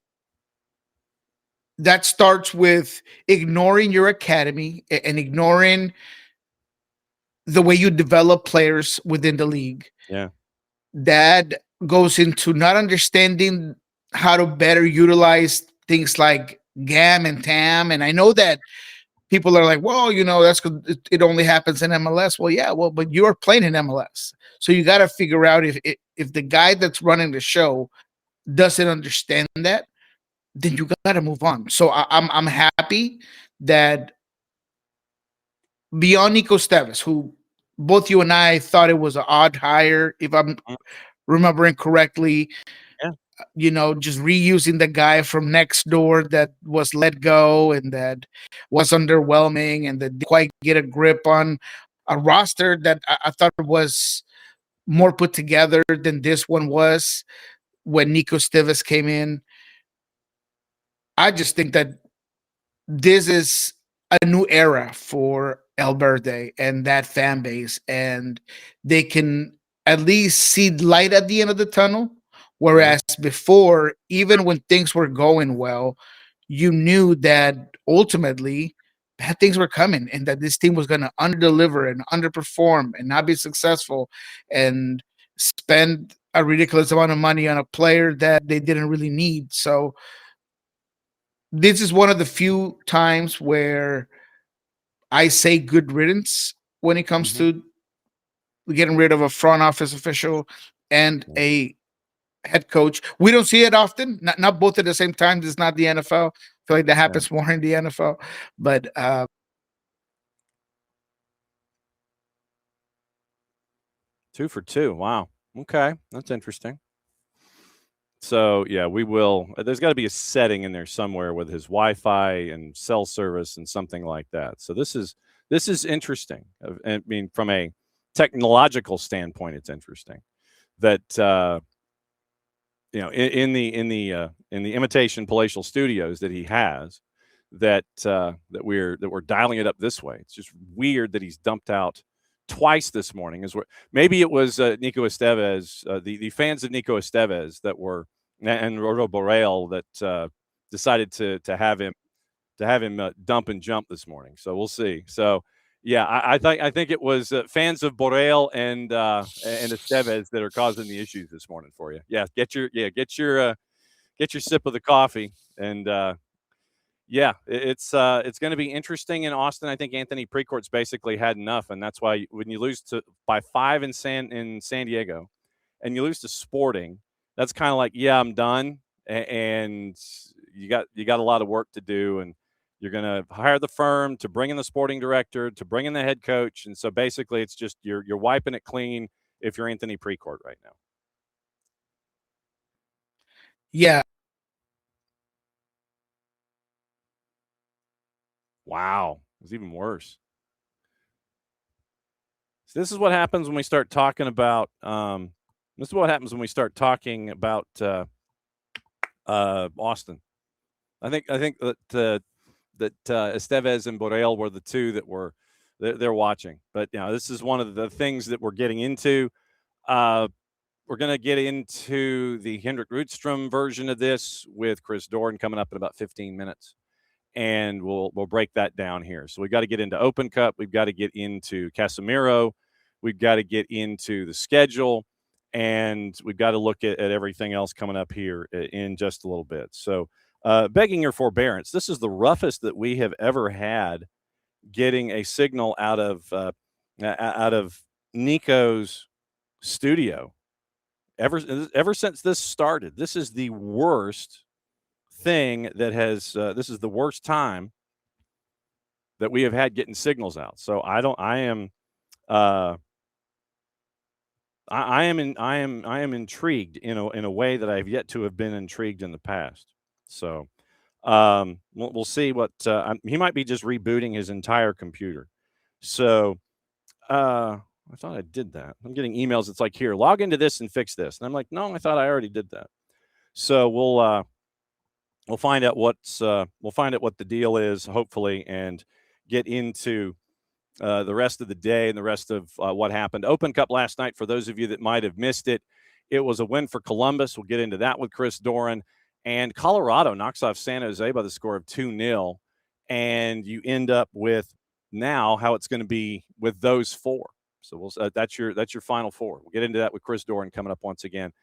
that starts with ignoring your academy and ignoring the way you develop players within the league.
Yeah.
That goes into not understanding how to better utilize things like GAM and TAM. And I know that people are like, well, that's because it only happens in MLS. Well, yeah, but you're playing in MLS. So you got to figure out if the guy that's running the show doesn't understand that, then you got to move on. So I'm happy that beyond Niko Estevez, who both you and I thought it was an odd hire, if I'm remembering correctly, just reusing the guy from next door that was let go and that was underwhelming and that didn't quite get a grip on a roster that I thought was more put together than this one was when Niko Estevez came in. I just think that this is a new era for El Verde and that fan base, and they can at least see light at the end of the tunnel. Whereas before, even when things were going well, you knew that ultimately bad things were coming and that this team was going to underdeliver and underperform and not be successful and spend a ridiculous amount of money on a player that they didn't really need. So this is one of the few times where I say good riddance when it comes to getting rid of a front office official and a head coach. We don't see it often, not both at the same time. This is not the NFL. I feel like that happens more in the NFL. But
2 for 2. Wow. Okay. That's interesting. So, yeah, we will. There's got to be a setting in there somewhere with his Wi-Fi and cell service and something like that. So this is interesting. I mean, from a technological standpoint, it's interesting that in the imitation palatial studios that he has, that we're dialing it up this way. It's just weird that he's dumped out twice this morning. Is where maybe it was Niko Estevez, the fans of Niko Estevez that were and Rodo Borrell that decided to have him dump and jump this morning. So we'll see. So yeah, I think it was fans of Borrell and Estevez that are causing the issues this morning for you. Yeah, get your sip of the coffee and. Yeah, it's going to be interesting in Austin. I think Anthony Precourt's basically had enough, and that's why when you lose by 5 in San Diego, and you lose to Sporting, that's kind of like, yeah, I'm done, and you got a lot of work to do, and you're going to hire the firm to bring in the sporting director, to bring in the head coach, and so basically it's just you're wiping it clean if you're Anthony Precourt right now.
Yeah.
Wow, it was even worse. So this is what happens when we start talking about. This is what happens when we start talking about Austin. I think that Estevez and Borrell were the two that they're watching. But this is one of the things that we're getting into. We're going to get into the Hendrik Rudstrom version of this with Chris Doran coming up in about 15 minutes. And we'll break that down here. So we've got to get into Open Cup. We've got to get into Casemiro. We've got to get into the schedule. And we've got to look at everything else coming up here in just a little bit. So begging your forbearance, this is the roughest that we have ever had getting a signal out of Niko's studio. Ever since this started, this is the worst thing that has this is the worst time that we have had getting signals out. So I am intrigued in a way that I've yet to have been intrigued in the past. So we'll see what he might be just rebooting his entire computer. So I thought I did that. I'm getting emails. It's like, here, log into this and fix this. And I'm like, no, I thought I already did that. So we'll find out what the deal is, hopefully, and get into the rest of the day and the rest of what happened. Open Cup last night, for those of you that might have missed it, it was a win for Columbus. We'll get into that with Chris Doran. And Colorado knocks off San Jose by the score of 2-0. And you end up with now how it's going to be with those four. So that's your final four. We'll get into that with Chris Doran coming up once again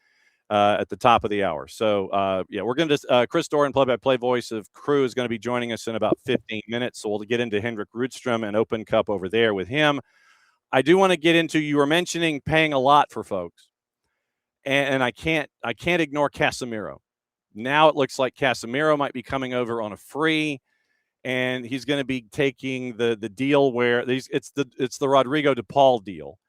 at the top of the hour. So, we're going to Chris Doran, play-by-play voice of Crew, is going to be joining us in about 15 minutes. So we'll get into Hendrik Rudstrom and Open Cup over there with him. I do want to get into, you were mentioning paying a lot for folks. And I can't ignore Casemiro. Now it looks like Casemiro might be coming over on a free, and he's going to be taking the deal where it's the Rodrigo de Paul deal.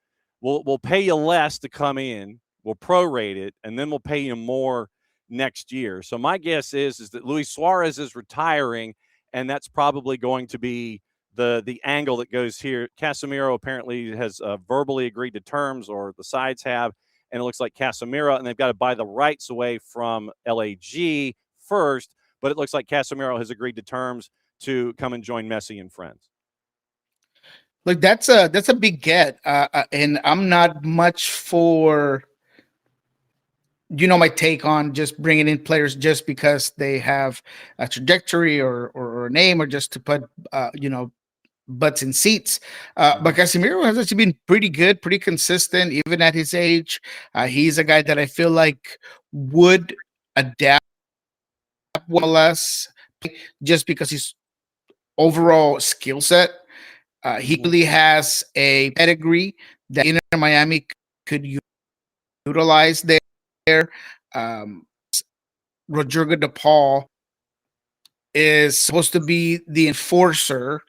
We'll pay you less to come in. We'll prorate it, and then we'll pay you more next year. So my guess is that Luis Suarez is retiring, and that's probably going to be the angle that goes here. Casemiro apparently has verbally agreed to terms, or the sides have, and it looks like Casemiro, and they've got to buy the rights away from LAG first, but it looks like Casemiro has agreed to terms to come and join Messi and friends.
Look, that's a big get, and I'm not much for, my take on just bringing in players just because they have a trajectory or a name, or just to put butts in seats. But Casemiro has actually been pretty good, pretty consistent, even at his age. He's a guy that I feel like would adapt well less, just because his overall skill set. He really has a pedigree that Inter Miami could utilize there. Rodrigo de Paul is supposed to be the enforcer.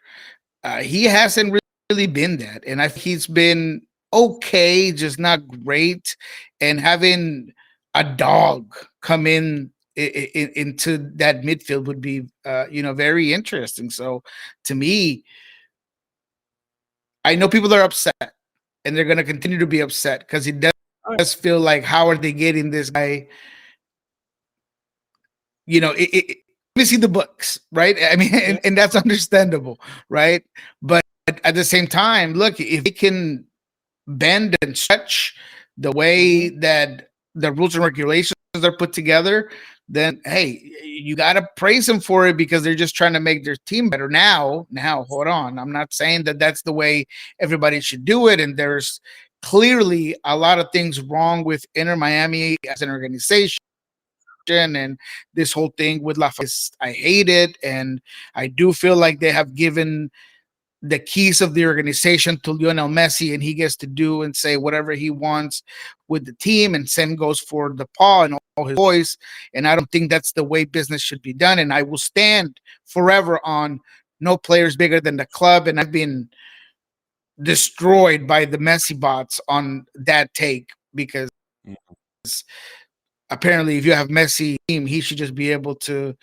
He hasn't really been that, and he's been okay, just not great. And having a dog come into that midfield would be, very interesting. So, to me, I know people are upset, and they're going to continue to be upset because it does feel like, how are they getting this guy? We see the books, right? I mean, and that's understandable, right? But at the same time, look, if they can bend and stretch the way that the rules and regulations are put together, then hey, you got to praise them for it because they're just trying to make their team better. Now, hold on. I'm not saying that that's the way everybody should do it. And there's clearly a lot of things wrong with Inter Miami as an organization. And this whole thing with Lafayette, I hate it. And I do feel like they have given the keys of the organization to Lionel Messi, and he gets to do and say whatever he wants with the team, and same goes for the paw and all his boys. And I don't think that's the way business should be done. And I will stand forever on no players bigger than the club. And I've been destroyed by the Messi bots on that take because apparently if you have Messi team, he should just be able to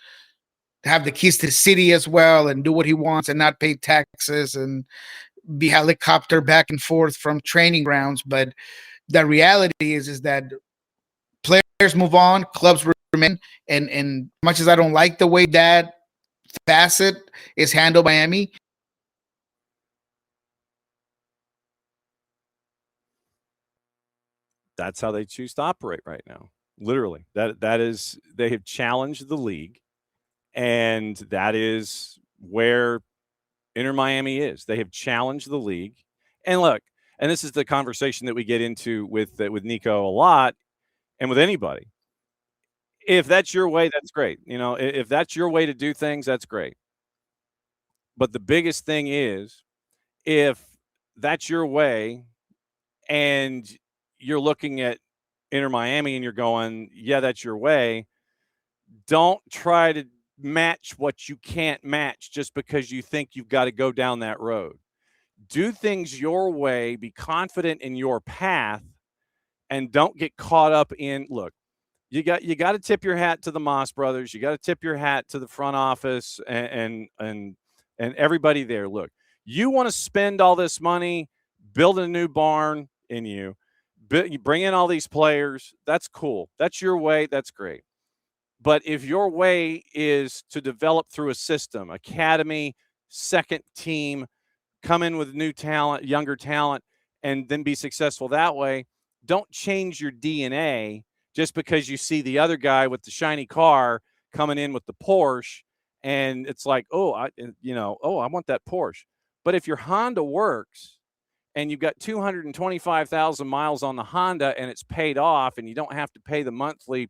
have the keys to the city as well and do what he wants and not pay taxes and be helicopter back and forth from training grounds. But the reality is that players move on, clubs remain, and much as I don't like the way that facet is handled by Miami,
that's how they choose to operate right now. Literally, that is, they have challenged the league, and that is where Inter Miami is. They have challenged the league, and look, and this is the conversation that we get into with Niko a lot, and with anybody. If that's your way, that's great. You know, if that's your way to do things, that's great. But the biggest thing is, if that's your way, and you're looking at Inter Miami and you're going, yeah, that's your way, don't try to match what you can't match just because you think you've got to go down that road. Do things your way, be confident in your path, and don't get caught up in, look, you got to tip your hat to the Moss brothers. You got to tip your hat to the front office and everybody there. Look, you want to spend all this money building a new barn in you bring in all these players. That's cool. That's your way. That's great. But if your way is to develop through a system, academy, second team, come in with new talent, younger talent, and then be successful that way, don't change your DNA just because you see the other guy with the shiny car coming in with the Porsche, and it's like, I want that Porsche. But if your Honda works and you've got 225,000 miles on the Honda and it's paid off and you don't have to pay the monthly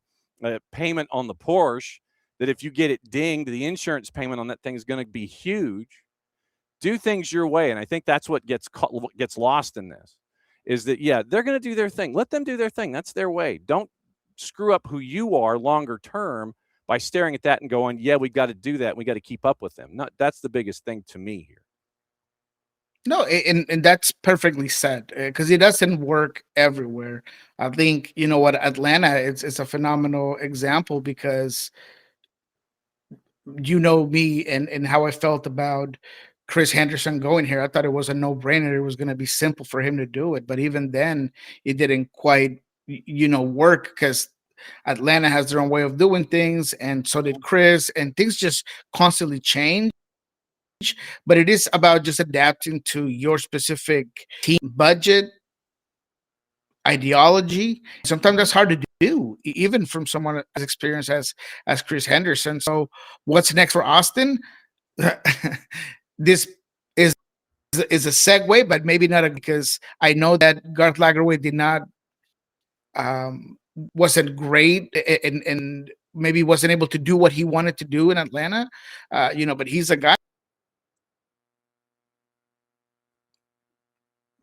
payment on the Porsche, that if you get it dinged, the insurance payment on that thing is going to be huge. Do things your way. And I think that's what gets lost in this, is that, yeah, they're going to do their thing. Let them do their thing. That's their way. Don't screw up who you are longer term by staring at that and going, yeah, we've got to do that. We got to keep up with them. That's the biggest thing to me here.
No, and that's perfectly said, because it doesn't work everywhere. I think, you know what, Atlanta, it's a phenomenal example, because you know me and how I felt about Chris Henderson going here. I thought it was a no-brainer. It was going to be simple for him to do it. But even then, it didn't quite, work, because Atlanta has their own way of doing things, and so did Chris, and things just constantly change. But it is about just adapting to your specific team budget, ideology. Sometimes that's hard to do, even from someone as experienced as Chris Henderson. So what's next for Austin? This is a segue, but maybe not, because I know that Garth Lagerwey did not wasn't great, and maybe wasn't able to do what he wanted to do in Atlanta. But he's a guy.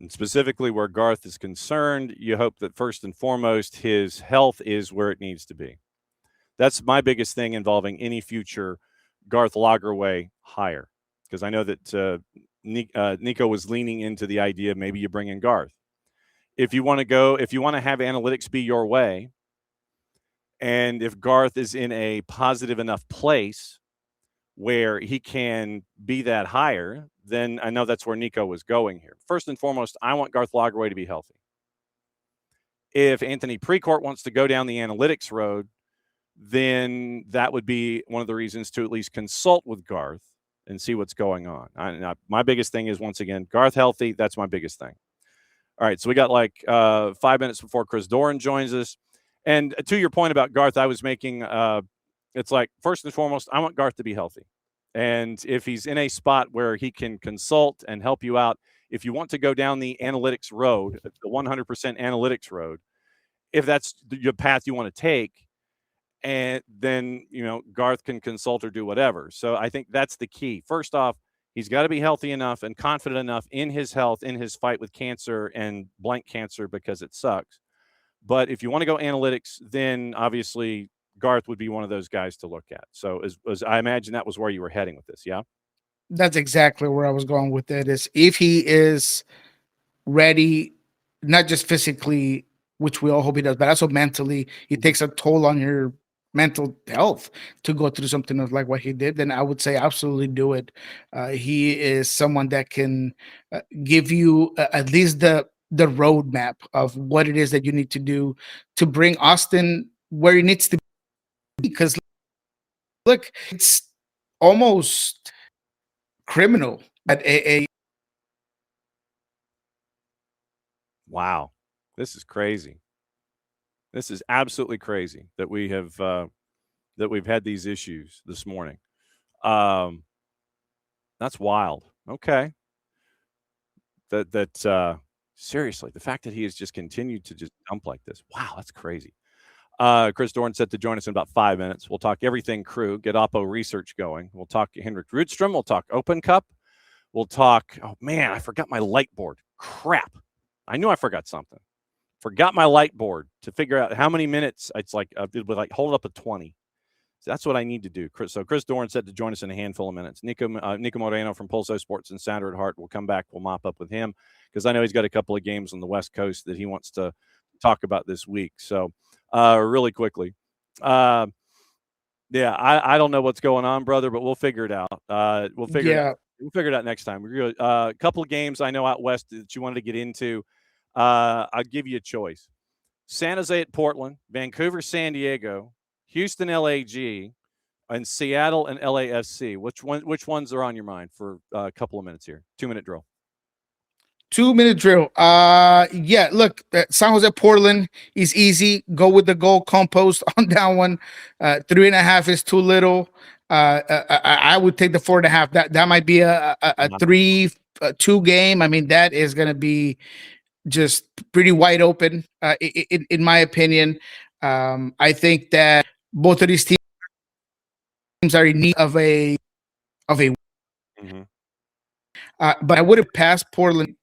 And specifically where Garth is concerned, you hope that first and foremost his health is where it needs to be. That's my biggest thing involving any future Garth Lagerwey hire, because I know that Niko was leaning into the idea maybe you bring in Garth. If you want to have analytics be your way, and if Garth is in a positive enough place where he can be that hire, then I know that's where Niko was going here. First and foremost, I want Garth Lagerwey to be healthy. If Anthony Precourt wants to go down the analytics road, then that would be one of the reasons to at least consult with Garth and see what's going on. My biggest thing is, once again, Garth healthy. That's my biggest thing. All right, so we got like 5 minutes before Chris Doran joins us. And to your point about Garth, I was making it's like, first and foremost, I want Garth to be healthy. And if he's in a spot where he can consult and help you out, if you want to go down the analytics road, the 100% analytics road, if that's the path you want to take, and then, Garth can consult or do whatever. So I think that's the key. First off, he's got to be healthy enough and confident enough in his health, in his fight with cancer and blank cancer, because it sucks. But if you want to go analytics, then obviously Garth would be one of those guys to look at. So as I imagine that was where you were heading with this, yeah?
That's exactly where I was going with it, is if he is ready, not just physically, which we all hope he does, but also mentally, it takes a toll on your mental health to go through something like what he did, then I would say absolutely do it. He is someone that can give you at least the roadmap of what it is that you need to do to bring Austin where he needs to be. Because look, it's almost criminal at a
Wow, this is crazy. This is absolutely crazy that we have that we've had these issues this morning. That's wild. Okay. That seriously, the fact that he has just continued to just dump like this. Wow, that's crazy. Chris Doran set to join us in about 5 minutes. We'll talk everything Crew, get Oppo research going. We'll talk Henrik Rudstrom. We'll talk Open Cup. We'll talk, oh man, I forgot my light board. Crap. I knew I forgot something. Forgot my light board to figure out how many minutes. It's like, it would like hold up at 20. So that's what I need to do. So Chris Doran said to join us in a handful of minutes. Niko Moreno from Pulso Sports and Sounder at Heart will come back. We'll mop up with him because I know he's got a couple of games on the West Coast that he wants to talk about this week. So really quickly. Yeah, I don't know what's going on, brother, but we'll figure it out. We'll figure it out next time. We're a couple of games I know out west that you wanted to get into. I'll give you a choice. San Jose at Portland, Vancouver, San Diego, Houston, LAG, and Seattle and LAFC. Which ones are on your mind for a couple of minutes here? 2-minute drill.
2-minute drill. Yeah, look, San Jose Portland is easy. Go with the goal compost on that one. 3.5 is too little. I would take the 4.5. That might be a 3-2 game. I mean, that is going to be just pretty wide open, in my opinion. I think that both of these teams are in need of a.
Mm-hmm.
But I would have passed Portland.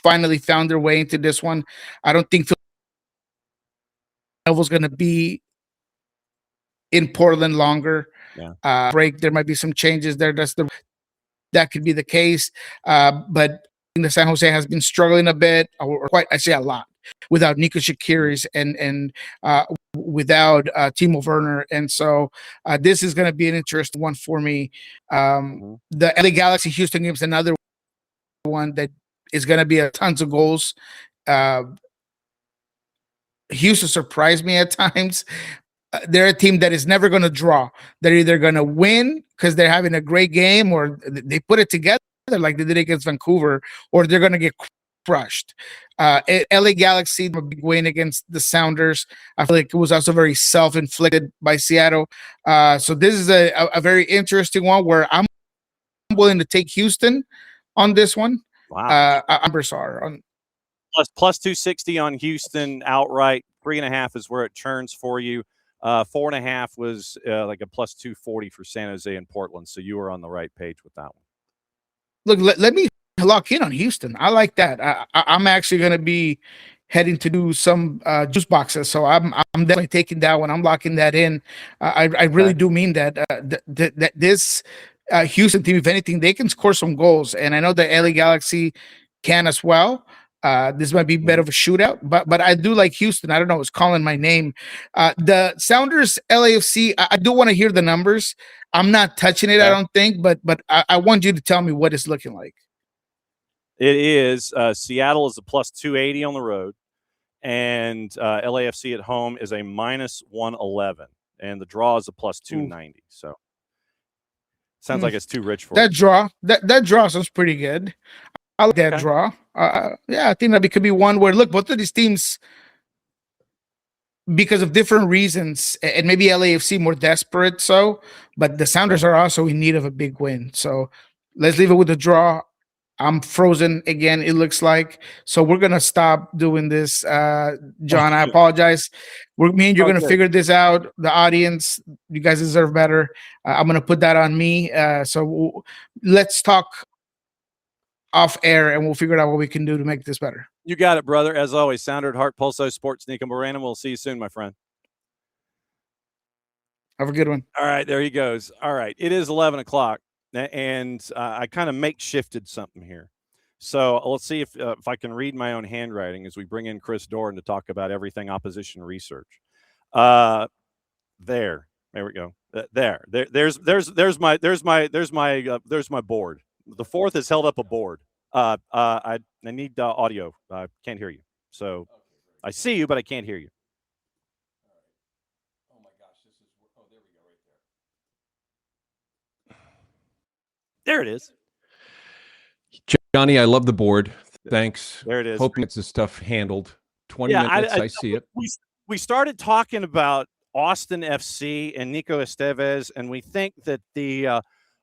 Finally found their way into this one. I don't think Philadelphia's going to be in Portland longer.
Yeah.
Break. There might be some changes there. That could be the case. But the San Jose has been struggling a bit, or quite, I say a lot, without Niko Shakiris and without Timo Werner. And so this is going to be an interesting one for me. The LA Galaxy Houston game is another one that is going to be tons of goals. Houston surprised me at times. They're a team that is never going to draw. They're either going to win because they're having a great game, or they put it together like they did against Vancouver, or they're going to get crushed. LA Galaxy, a big win against the Sounders. I feel like it was also very self-inflicted by Seattle. So this is a very interesting one where I'm willing to take Houston on this one.
Wow.
Numbers are on
plus 260 on Houston outright. 3.5 is where it churns for you. 4.5 was like a plus 240 for San Jose and Portland. So you were on the right page with that one.
Look, let me lock in on Houston. I like that. I'm actually going to be heading to do some juice boxes. So I'm definitely taking that one. I'm locking that in. I really do mean that. That this Houston team, if anything, they can score some goals. And I know the LA Galaxy can as well. This might be a bit of a shootout, but I do like Houston. I don't know, it's calling my name. The Sounders LAFC, I do want to hear the numbers. I'm not touching it, I don't think, but I want you to tell me what it's looking like.
It is Seattle is a plus 280 on the road, and LAFC at home is a minus 111, and the draw is a plus 290. So sounds like it's too rich for
that draw. That draw sounds pretty good. I like that
Okay.
draw. Yeah, I think that it could be one where, look, both of these teams, because of different reasons, and maybe LAFC more desperate, but the Sounders are also in need of a big win. So let's leave it with a draw. I'm frozen again, it looks like. So we're going to stop doing this. John, I apologize. Me and you're going to figure this out. The audience, you guys deserve better. I'm going to put that on me. So let's talk off air and we'll figure out what we can do to make this better.
You got it, brother. As always, Sounder at Heart, Pulso Sports, Niko Moreno. We'll see you soon, my friend.
Have a good one.
All right, there he goes. All right, it is 11 o'clock, and I kind of makeshifted something here. So let's see if I can read my own handwriting as we bring in Chris Doran to talk about everything opposition research. There we go. There's my board. The fourth has held up a board. I need audio. I can't hear you. So I see you, but I can't hear you. Oh my gosh, there we go, right there. There it is.
Johnny, I love the board. Thanks.
There it is.
Hoping it's the stuff handled. 20 minutes, I see it.
We started talking about Austin FC and Niko Estevez, and we think that the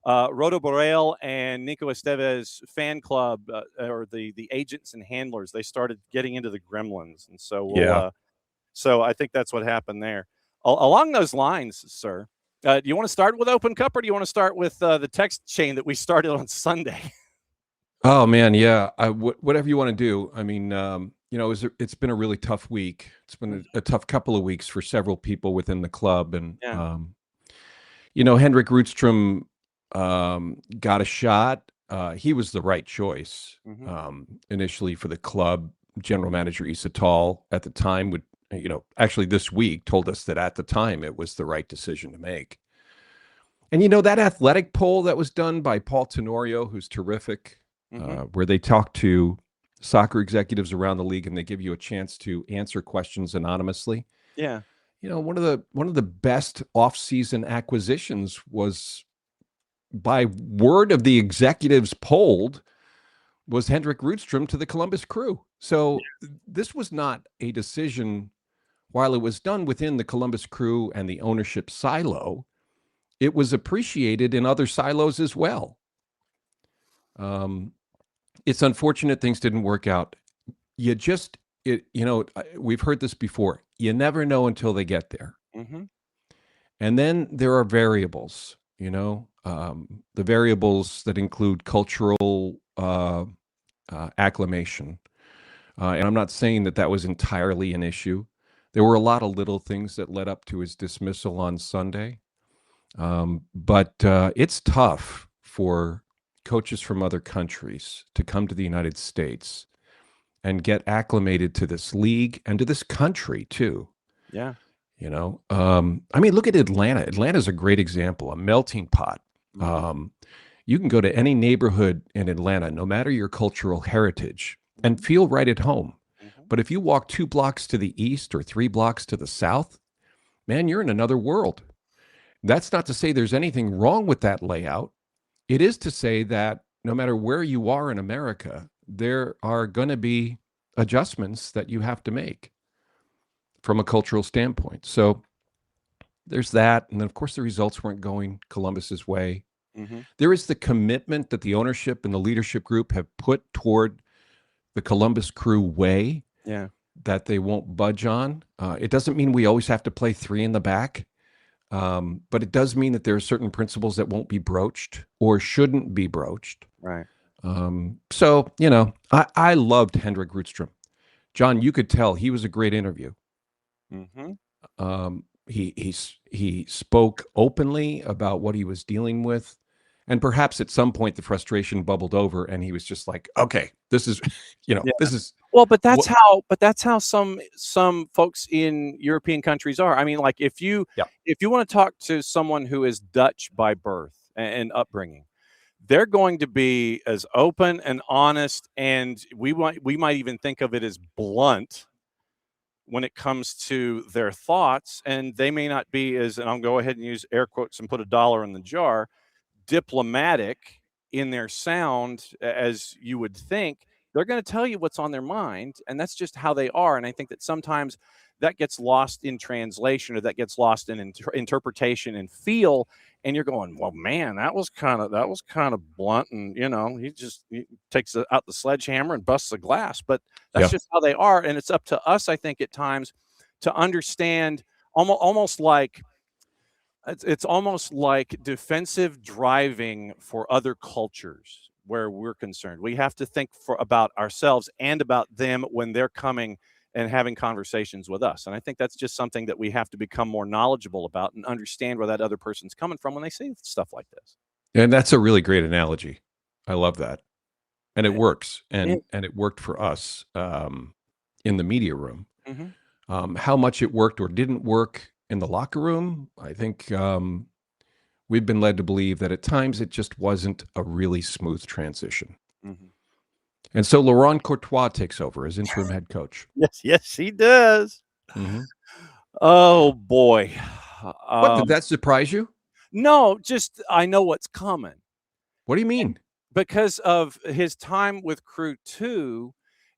Rodo Borrell and Niko Estevez fan club, or the agents and handlers, they started getting into the gremlins. And so so I think that's what happened there. Along those lines, sir, do you want to start with Open Cup, or do you want to start with the text chain that we started on Sunday?
Oh man, yeah. Whatever you want to do. I mean, it's been a really tough week. It's been a tough couple of weeks for several people within the club, and Henrik Rudstrom got a shot. He was the right choice initially for the club. General manager Issa Tall at the time actually this week told us that at the time it was the right decision to make. And that athletic poll that was done by Paul Tenorio, who's terrific, where they talk to soccer executives around the league and they give you a chance to answer questions anonymously.
Yeah.
One of the best off-season acquisitions was, by word of the executives polled, was Henrik Rudstrom to the Columbus Crew. So this was not a decision while it was done within the Columbus Crew and the ownership silo. It was appreciated in other silos as well. It's unfortunate things didn't work out. We've heard this before. You never know until they get there. And then there are variables, the variables that include cultural acclimation. And I'm not saying that was entirely an issue. There were a lot of little things that led up to his dismissal on Sunday. But it's tough for coaches from other countries to come to the United States and get acclimated to this league and to this country too.
Yeah.
Look at Atlanta. Atlanta's a great example, a melting pot. You can go to any neighborhood in Atlanta, no matter your cultural heritage, and feel right at home. But if you walk 2 blocks to the east or 3 blocks to the south, man, you're in another world. That's not to say there's anything wrong with that layout. It is to say that no matter where you are in America, there are going to be adjustments that you have to make from a cultural standpoint. So there's that. And then, of course, the results weren't going Columbus's way. There is the commitment that the ownership and the leadership group have put toward the Columbus Crew way that they won't budge on. It doesn't mean we always have to play 3 in the back. But it does mean that there are certain principles that won't be broached or shouldn't be broached.
Right.
So, I loved Henrik Rudstrom. John, you could tell he was a great interview. He spoke openly about what he was dealing with. And perhaps at some point the frustration bubbled over and he was just like, okay, this is, this is.
Well, but that's how some folks in European countries are. I mean, like if you want to talk to someone who is Dutch by birth and upbringing, they're going to be as open and honest, and we might even think of it as blunt when it comes to their thoughts, and they may not be as, and I'll go ahead and use air quotes and put $1 in the jar, diplomatic in their sound, as you would think, they're going to tell you what's on their mind, and that's just how they are. And I think that sometimes that gets lost in translation, or that gets lost in interpretation and feel. And you're going, well, man, that was kind of blunt, and he takes out the sledgehammer and busts the glass. But that's just how they are, and it's up to us, I think, at times to understand, almost like it's almost like defensive driving for other cultures where we're concerned. We have to think about ourselves and about them when they're coming and having conversations with us. And I think that's just something that we have to become more knowledgeable about and understand where that other person's coming from when they say stuff like this.
And that's a really great analogy. I love that. And it works. And it worked for us in the media room.
Mm-hmm.
How much it worked or didn't work in the locker room, I think we've been led to believe that at times it just wasn't a really smooth transition.
Mm-hmm.
And so Laurent Courtois takes over as interim head coach.
Yes, he does.
Mm-hmm.
Oh, boy.
What, did that surprise you?
No, just I know what's coming.
What do you mean?
Because of his time with Crew 2,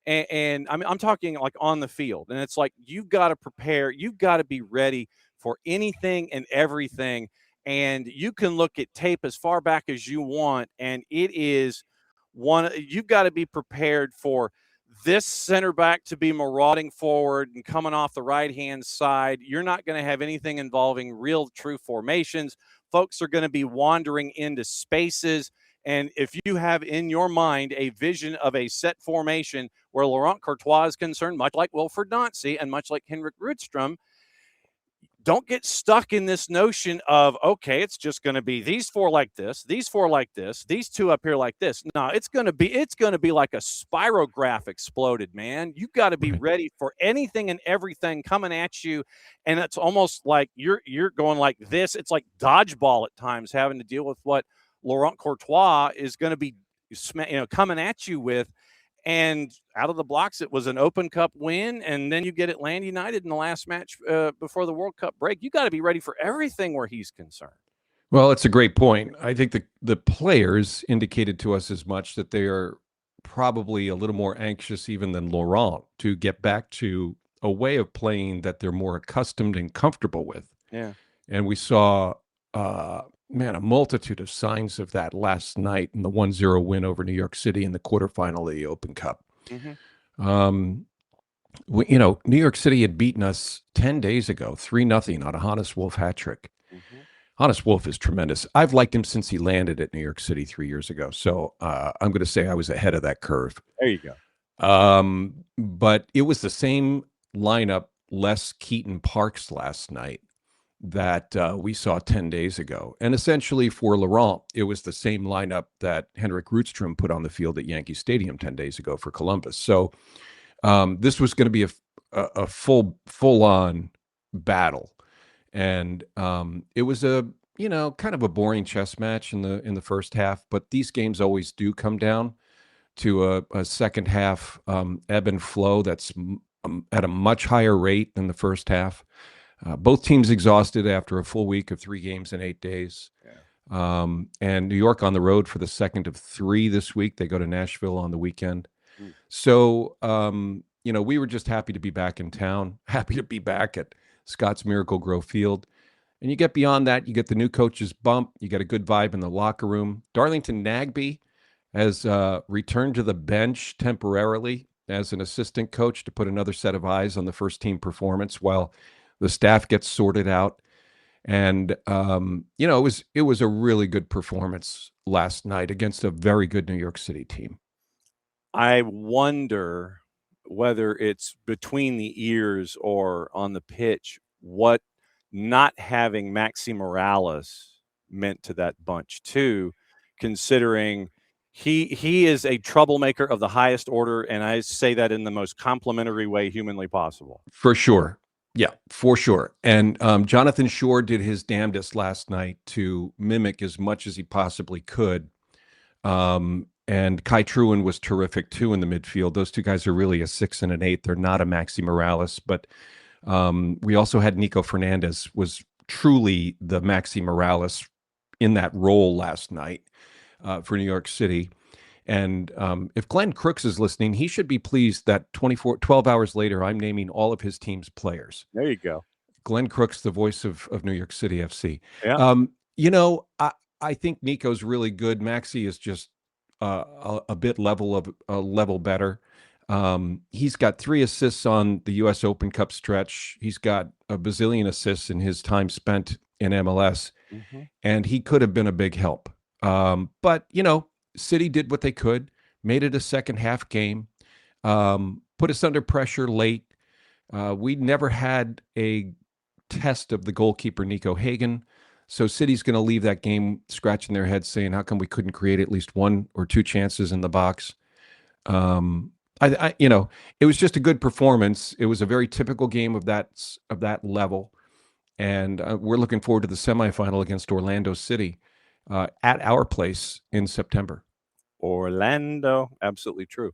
and I mean, I'm talking like on the field, and it's like you've got to prepare, you've got to be ready for anything and everything, and you can look at tape as far back as you want, and it is you've got to be prepared for this center back to be marauding forward and coming off the right-hand side. You're not going to have anything involving real true formations. Folks are going to be wandering into spaces. And if you have in your mind a vision of a set formation where Laurent Courtois is concerned, much like Wilfried Nancy and much like Henrik Rudström, don't get stuck in this notion of, okay, it's just going to be these four like this, these four like this, these two up here like this. No, it's going to be like a spirograph exploded, man. You've got to be ready for anything and everything coming at you. And it's almost like you're going like this. It's like dodgeball at times, having to deal with what Laurent Courtois is going to be coming at you with. And out of the blocks, it was an Open Cup win, and then you get Atlanta United in the last match before the World Cup break. You got to be ready for everything where he's concerned.
Well, it's a great point. I think the players indicated to us as much that they are probably a little more anxious even than Laurent to get back to a way of playing that they're more accustomed and comfortable with.
Yeah.
And we saw, a multitude of signs of that last night in the 1-0 win over New York City in the quarterfinal of the Open Cup.
Mm-hmm.
New York City had beaten us 10 days ago, 3-0 on a Hannes Wolf hat trick.
Mm-hmm.
Hannes Wolf is tremendous. I've liked him since he landed at New York City 3 years ago. So I'm going to say I was ahead of that curve.
There you go.
But it was the same lineup, less Keaton Parks last night, that we saw 10 days ago. And essentially for Laurent, it was the same lineup that Henrik Rudström put on the field at Yankee Stadium 10 days ago for Columbus. So this was going to be a full-on battle. And it was a, kind of a boring chess match in the first half, but these games always do come down to a second half ebb and flow that's at a much higher rate than the first half. Both teams exhausted after a full week of 3 games in 8 days.
Yeah.
And New York on the road for the second of 3 this week. They go to Nashville on the weekend.
Mm.
So, we were just happy to be back in town, happy to be back at Scott's Miracle Grow Field. And you get beyond that, you get the new coach's bump. You get a good vibe in the locker room. Darlington Nagbe has returned to the bench temporarily as an assistant coach to put another set of eyes on the first team performance while the staff gets sorted out. And, it was a really good performance last night against a very good New York City team.
I wonder whether it's between the ears or on the pitch, what not having Maxi Morales meant to that bunch too, considering he is a troublemaker of the highest order. And I say that in the most complimentary way humanly possible.
For sure. Yeah, for sure. And Jonathan Shore did his damnedest last night to mimic as much as he possibly could. And Kai Truin was terrific too in the midfield. Those two guys are really a 6 and an 8. They're not a Maxi Morales, but we also had Nico Fernandez was truly the Maxi Morales in that role last night. for New York City. And if Glenn Crooks is listening, he should be pleased that 12 hours later, I'm naming all of his team's players.
There you go.
Glenn Crooks, the voice of New York City FC.
Yeah.
I think Niko's really good. Maxi is just a bit level better. He's got 3 assists on the U.S. Open Cup stretch. He's got a bazillion assists in his time spent in MLS, and he could have been a big help. But, City did what they could, made it a second half game, put us under pressure late. We never had a test of the goalkeeper, Niko Hagen. So City's going to leave that game scratching their heads saying, how come we couldn't create at least 1 or 2 chances in the box? It was just a good performance. It was a very typical game of that level. And we're looking forward to the semifinal against Orlando City at our place in September.
Orlando, absolutely true.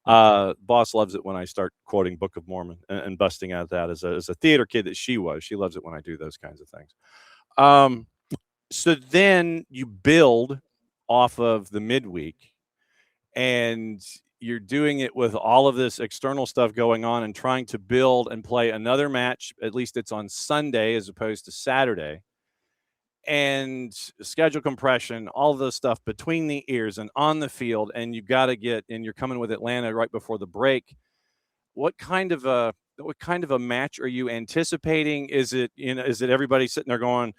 Boss loves it when I start quoting Book of Mormon and busting out that as a theater kid that she was. She loves it when I do those kinds of things. So then you build off of the midweek, and you're doing it with all of this external stuff going on and trying to build and play another match. At least it's on Sunday as opposed to Saturday. And schedule compression, all the stuff between the ears and on the field, and you've got to get, and you're coming with Atlanta right before the break. What kind of a match are you anticipating? Is it everybody sitting there going,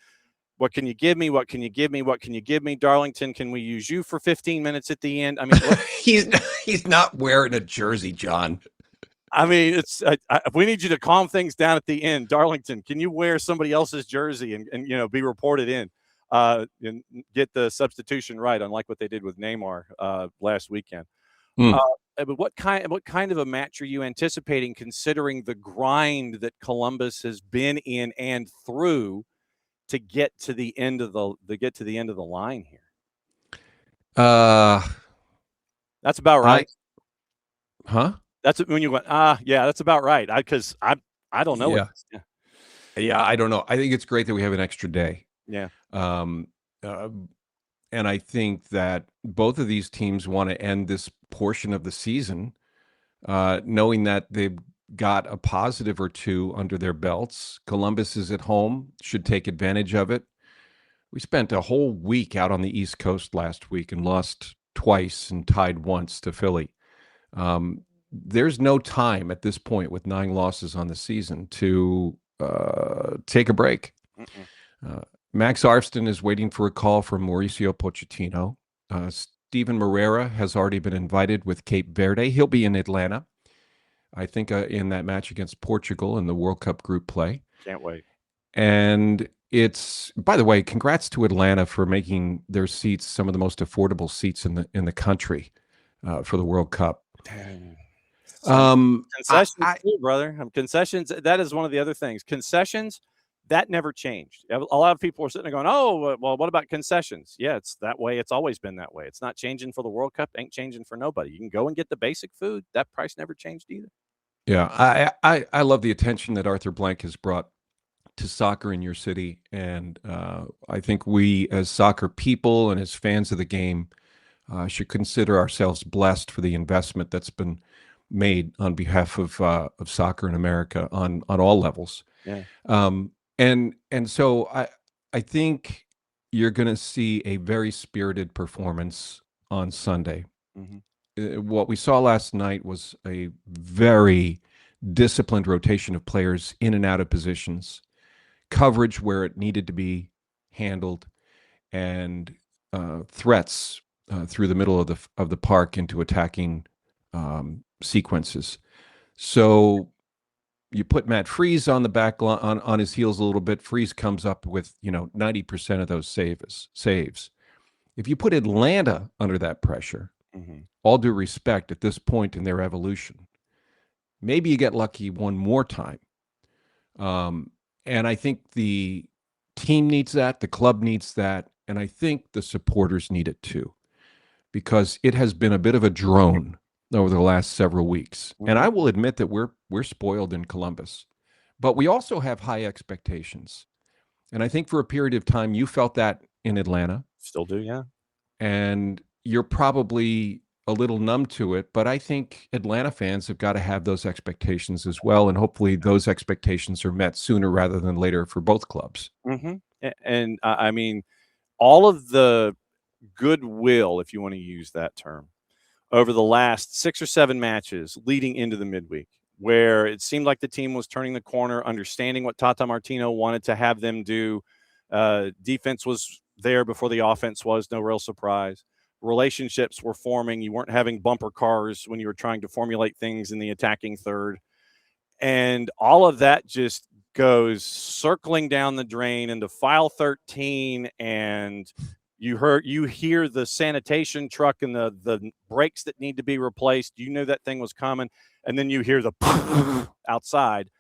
what can you give me? What can you give me? What can you give me? Darlington, can we use you for 15 minutes at the end? I mean,
he's not wearing a jersey, John.
I mean, we need you to calm things down at the end. Darlington, can you wear somebody else's jersey and be reported in and get the substitution right, unlike what they did with Neymar last weekend? But what kind of a match are you anticipating, considering the grind that Columbus has been in and through to get to the end of the line here? That's about right. That's when you went, yeah, that's about right. Because I don't know.
Yeah, I don't know. I think it's great that we have an extra day.
Yeah.
And I think that both of these teams want to end this portion of the season knowing that they've got a positive or 2 under their belts. Columbus is at home, should take advantage of it. We spent a whole week out on the East Coast last week and lost twice and tied once to Philly. There's no time at this point with 9 losses on the season to take a break. Max Arfston is waiting for a call from Mauricio Pochettino. Steven Moreira has already been invited with Cape Verde. He'll be in Atlanta, I think, in that match against Portugal in the World Cup group play.
Can't wait.
And by the way, congrats to Atlanta for making their seats some of the most affordable seats in the country for the World Cup.
Concessions, too, brother. Concessions. That is one of the other things. Concessions, that never changed. A lot of people are sitting there going, "Oh, well, what about concessions?" Yeah, it's that way. It's always been that way. It's not changing for the World Cup. Ain't changing for nobody. You can go and get the basic food. That price never changed either.
Yeah, I love the attention that Arthur Blank has brought to soccer in your city, and I think we, as soccer people and as fans of the game, should consider ourselves blessed for the investment that's been made on behalf of soccer in America on all levels.
Yeah.
And so I think you're going to see a very spirited performance on Sunday. What we saw last night was a very disciplined rotation of players in and out of positions, coverage where it needed to be handled, and threats through the middle of the park into attacking sequences. So you put Matt Freese on the back on his heels a little bit. Freese comes up with 90% of those saves. If you put Atlanta under that pressure, all due respect at this point in their evolution, maybe you get lucky one more time. And I think the team needs that, the club needs that, and I think the supporters need it too, because it has been a bit of a drone over the last several weeks. And I will admit that we're spoiled in Columbus, but we also have high expectations. And I think for a period of time, you felt that in Atlanta.
Still do, yeah.
and you're probably a little numb to it, but I think Atlanta fans have got to have those expectations as well, and hopefully those expectations are met sooner rather than later for both clubs.
Mm-hmm. And I mean, all of the goodwill, if you want to use that term, over the last 6 or 7 matches leading into the midweek, where it seemed like the team was turning the corner, understanding what Tata Martino wanted to have them do. Defense was there before the offense was, no real surprise. Relationships were forming. You weren't having bumper cars when you were trying to formulate things in the attacking third. And all of that just goes circling down the drain into file 13, and you hear the sanitation truck and the brakes that need to be replaced. You knew that thing was coming, and then you hear the outside.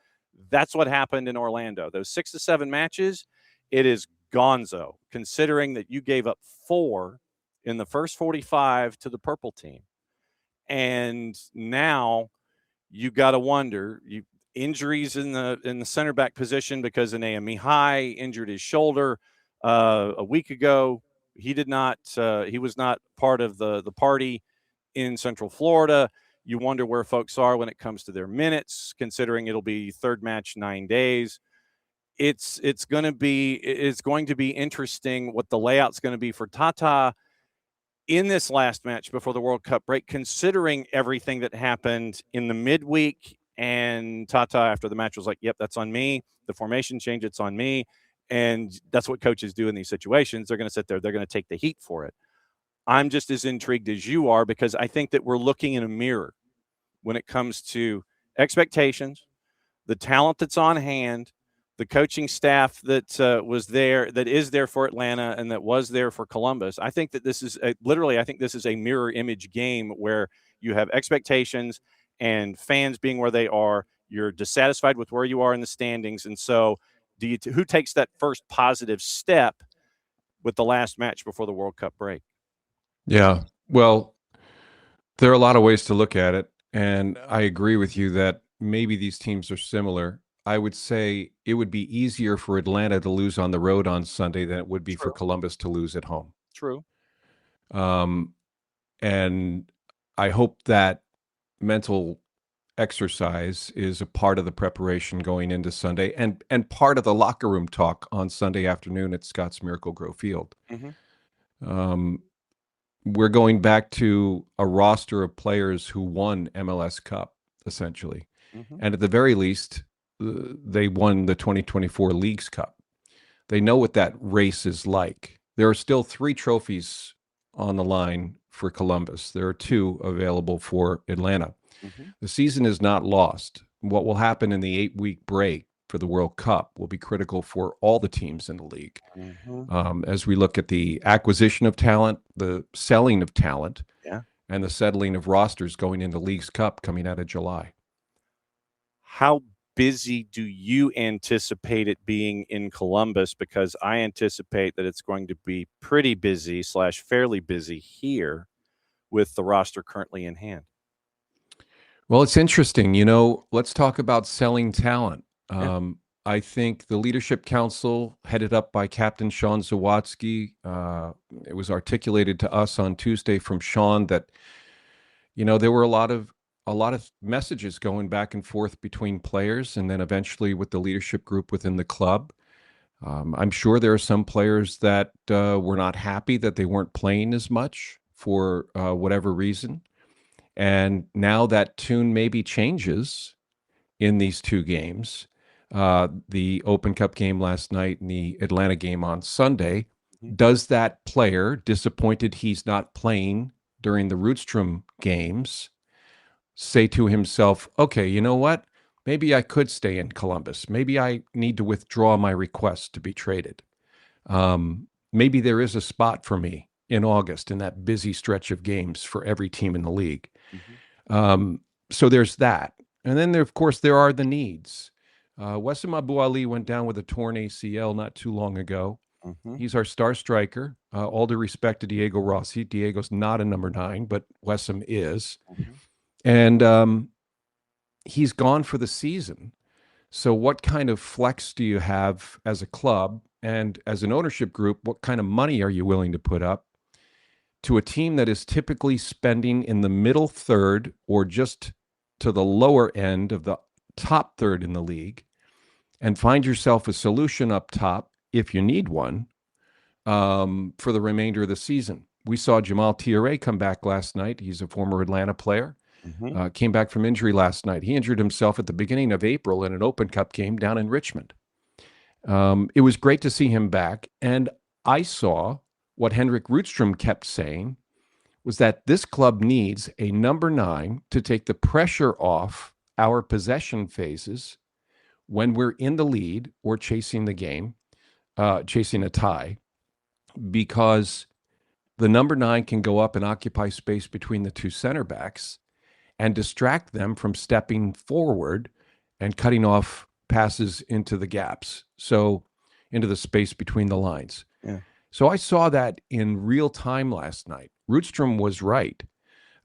That's what happened in Orlando. Those 6 to 7 matches, it is gonzo, considering that you gave up 4 in the first 45 to the purple team. And now you got to wonder, injuries in the center back position because Anea Mihai injured his shoulder a week ago. He was not part of the party in Central Florida. You wonder where folks are when it comes to their minutes, considering it'll be third match 9 days. It's going to be interesting what the layout's going to be for Tata in this last match before the World Cup break, considering everything that happened in the midweek. And Tata, after the match, was like, yep, that's on me. The formation change, it's on me. And that's what coaches do in these situations. They're going to sit there. They're going to take the heat for it. I'm just as intrigued as you are, because I think that we're looking in a mirror when it comes to expectations, the talent that's on hand, the coaching staff that is there for Atlanta and that was there for Columbus. I think that this is a mirror image game where you have expectations and fans being where they are. You're dissatisfied with where you are in the standings. And so who takes that first positive step with the last match before the World Cup break?
Yeah, well, there are a lot of ways to look at it. And I agree with you that maybe these teams are similar. I would say it would be easier for Atlanta to lose on the road on Sunday than it would be for Columbus to lose at home.
True.
And I hope that mental exercise is a part of the preparation going into Sunday and part of the locker room talk on Sunday afternoon at Scott's Miracle Grow Field.
Mm-hmm.
We're going back to a roster of players who won MLS Cup, essentially.
Mm-hmm.
And at the very least, they won the 2024 Leagues Cup. They know what that race is like. There are still 3 trophies on the line for Columbus. There are 2 available for Atlanta.
Mm-hmm.
The season is not lost. What will happen in the 8-week break for the World Cup will be critical for all the teams in the league.
Mm-hmm.
As we look at the acquisition of talent, the selling of talent, and the settling of rosters going into Leagues Cup coming out of July.
How busy do you anticipate it being in Columbus? Because I anticipate that it's going to be pretty busy / fairly busy here with the roster currently in hand.
Well, it's interesting. Let's talk about selling talent. I think the Leadership Council, headed up by Captain Sean Zawatsky, it was articulated to us on Tuesday from Sean that, there were a lot of messages going back and forth between players and then eventually with the leadership group within the club. I'm sure there are some players that were not happy that they weren't playing as much for whatever reason. And now that tune maybe changes in these 2 games, the Open Cup game last night and the Atlanta game on Sunday.
Mm-hmm.
Does that player, disappointed he's not playing during the Rootstrom games, say to himself, okay, you know what? Maybe I could stay in Columbus. Maybe I need to withdraw my request to be traded. Maybe there is a spot for me in August in that busy stretch of games for every team in the league.
Mm-hmm.
So there's that. And then, of course, there are the needs. Wessam Abu Ali went down with a torn ACL not too long ago.
Mm-hmm.
He's our star striker. All due respect to Diego Rossi. Diego's not a number 9, but Wessam is.
Mm-hmm.
And he's gone for the season. So what kind of flex do you have as a club and as an ownership group? What kind of money are you willing to put up to a team that is typically spending in the middle third or just to the lower end of the top third in the league, and find yourself a solution up top if you need one for the remainder of the season. We saw Jamal Tiare come back last night. He's a former Atlanta player. Came back from injury last night. He injured himself at the beginning of April in an Open Cup game down in Richmond. It was great to see him back. And I saw what Henrik Rudstrom kept saying was that this club needs a number 9 to take the pressure off our possession phases when we're in the lead or chasing the game, chasing a tie, because the number 9 can go up and occupy space between the two center backs and distract them from stepping forward and cutting off passes into the gaps, so into the space between the lines.
Yeah.
So I saw that in real time last night. Rudstrom was right.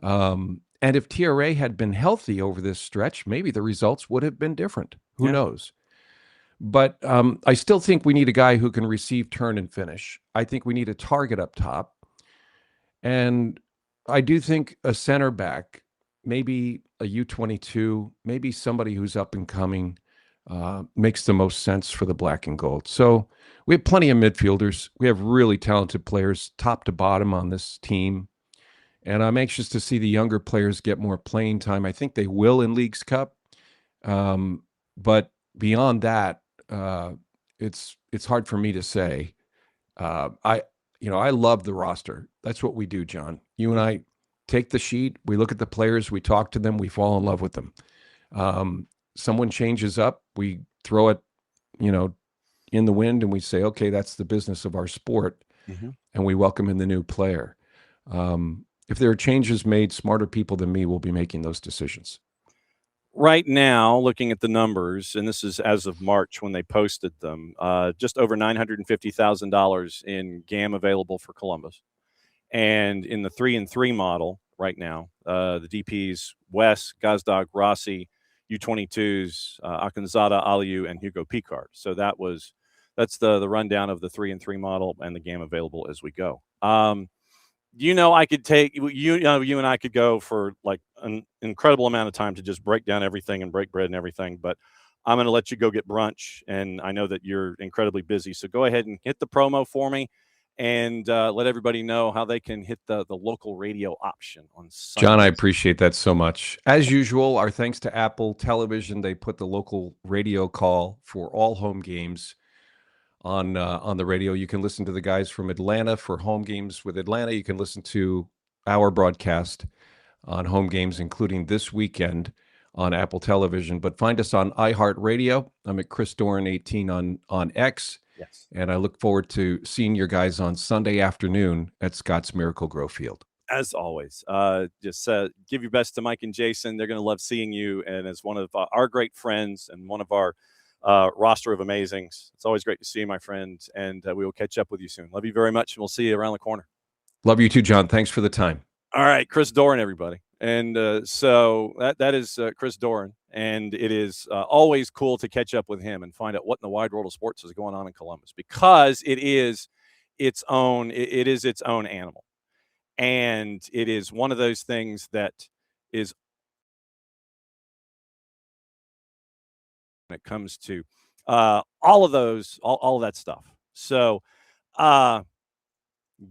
And if TRA had been healthy over this stretch, maybe the results would have been different. Who knows? But I still think we need a guy who can receive, turn, and finish. I think we need a target up top. And I do think a center back, maybe a U22, maybe somebody who's up and coming, makes the most sense for the black and gold. So we have plenty of midfielders. We have really talented players top to bottom on this team. And I'm anxious to see the younger players get more playing time. I think they will in Leagues Cup. But beyond that, it's hard for me to say. I love the roster. That's what we do, John. You and I take the sheet, we look at the players, we talk to them, we fall in love with them. Someone changes up, we throw it, in the wind, and we say, okay, that's the business of our sport, and we welcome in the new player. If there are changes made, smarter people than me will be making those decisions.
Right now, looking at the numbers, and this is as of March when they posted them, just over $950,000 in GAM available for Columbus. And in the 3-and-3 model right now, the DPs, Wes, Gazdag, Rossi, U22s, Akanzada, Aliu, and Hugo Picard. So that's the rundown of the 3-and-3 model and the GAM available as we go. I could take you and I could go for like an incredible amount of time to just break down everything and break bread and everything, but I'm going to let you go get brunch, and I know that you're incredibly busy. So go ahead and hit the promo for me, and let everybody know how they can hit the local radio option on Sunday.
John, I appreciate that so much. As usual, our thanks to Apple Television. They put the local radio call for all home games on the radio. You can listen to the guys from Atlanta for home games with Atlanta. You can listen to our broadcast on home games, including this weekend on Apple Television. But find us on iHeartRadio. I'm at Chris Doran 18 on X.
Yes.
And I look forward to seeing your guys on Sunday afternoon at Scott's Miracle Grow Field.
As always, just give your best to Mike and Jason. They're going to love seeing you. And as one of our great friends and one of our roster of amazings, it's always great to see you, my friend. And we will catch up with you soon. Love you very much. And we'll see you around the corner.
Love you too, John. Thanks for the time.
All right. Chris Doran, everybody. And so that is Chris Doran. And it is always cool to catch up with him and find out what in the wide world of sports is going on in Columbus, because it is its own animal. And it is one of those things that is, when it comes to all of that stuff. So got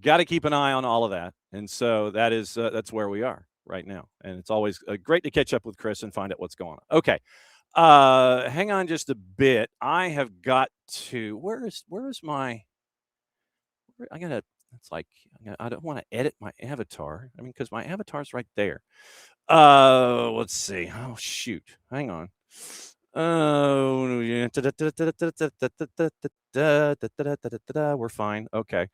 to keep an eye on all of that. And so that's where we are right now. And it's always great to catch up with Chris and find out what's going on. Okay. Hang on just a bit. I have got to, where is my, I don't want to edit my avatar. I mean, because my avatar's right there. Let's see. Oh, shoot. Hang on. Oh, yeah. We're fine. Okay.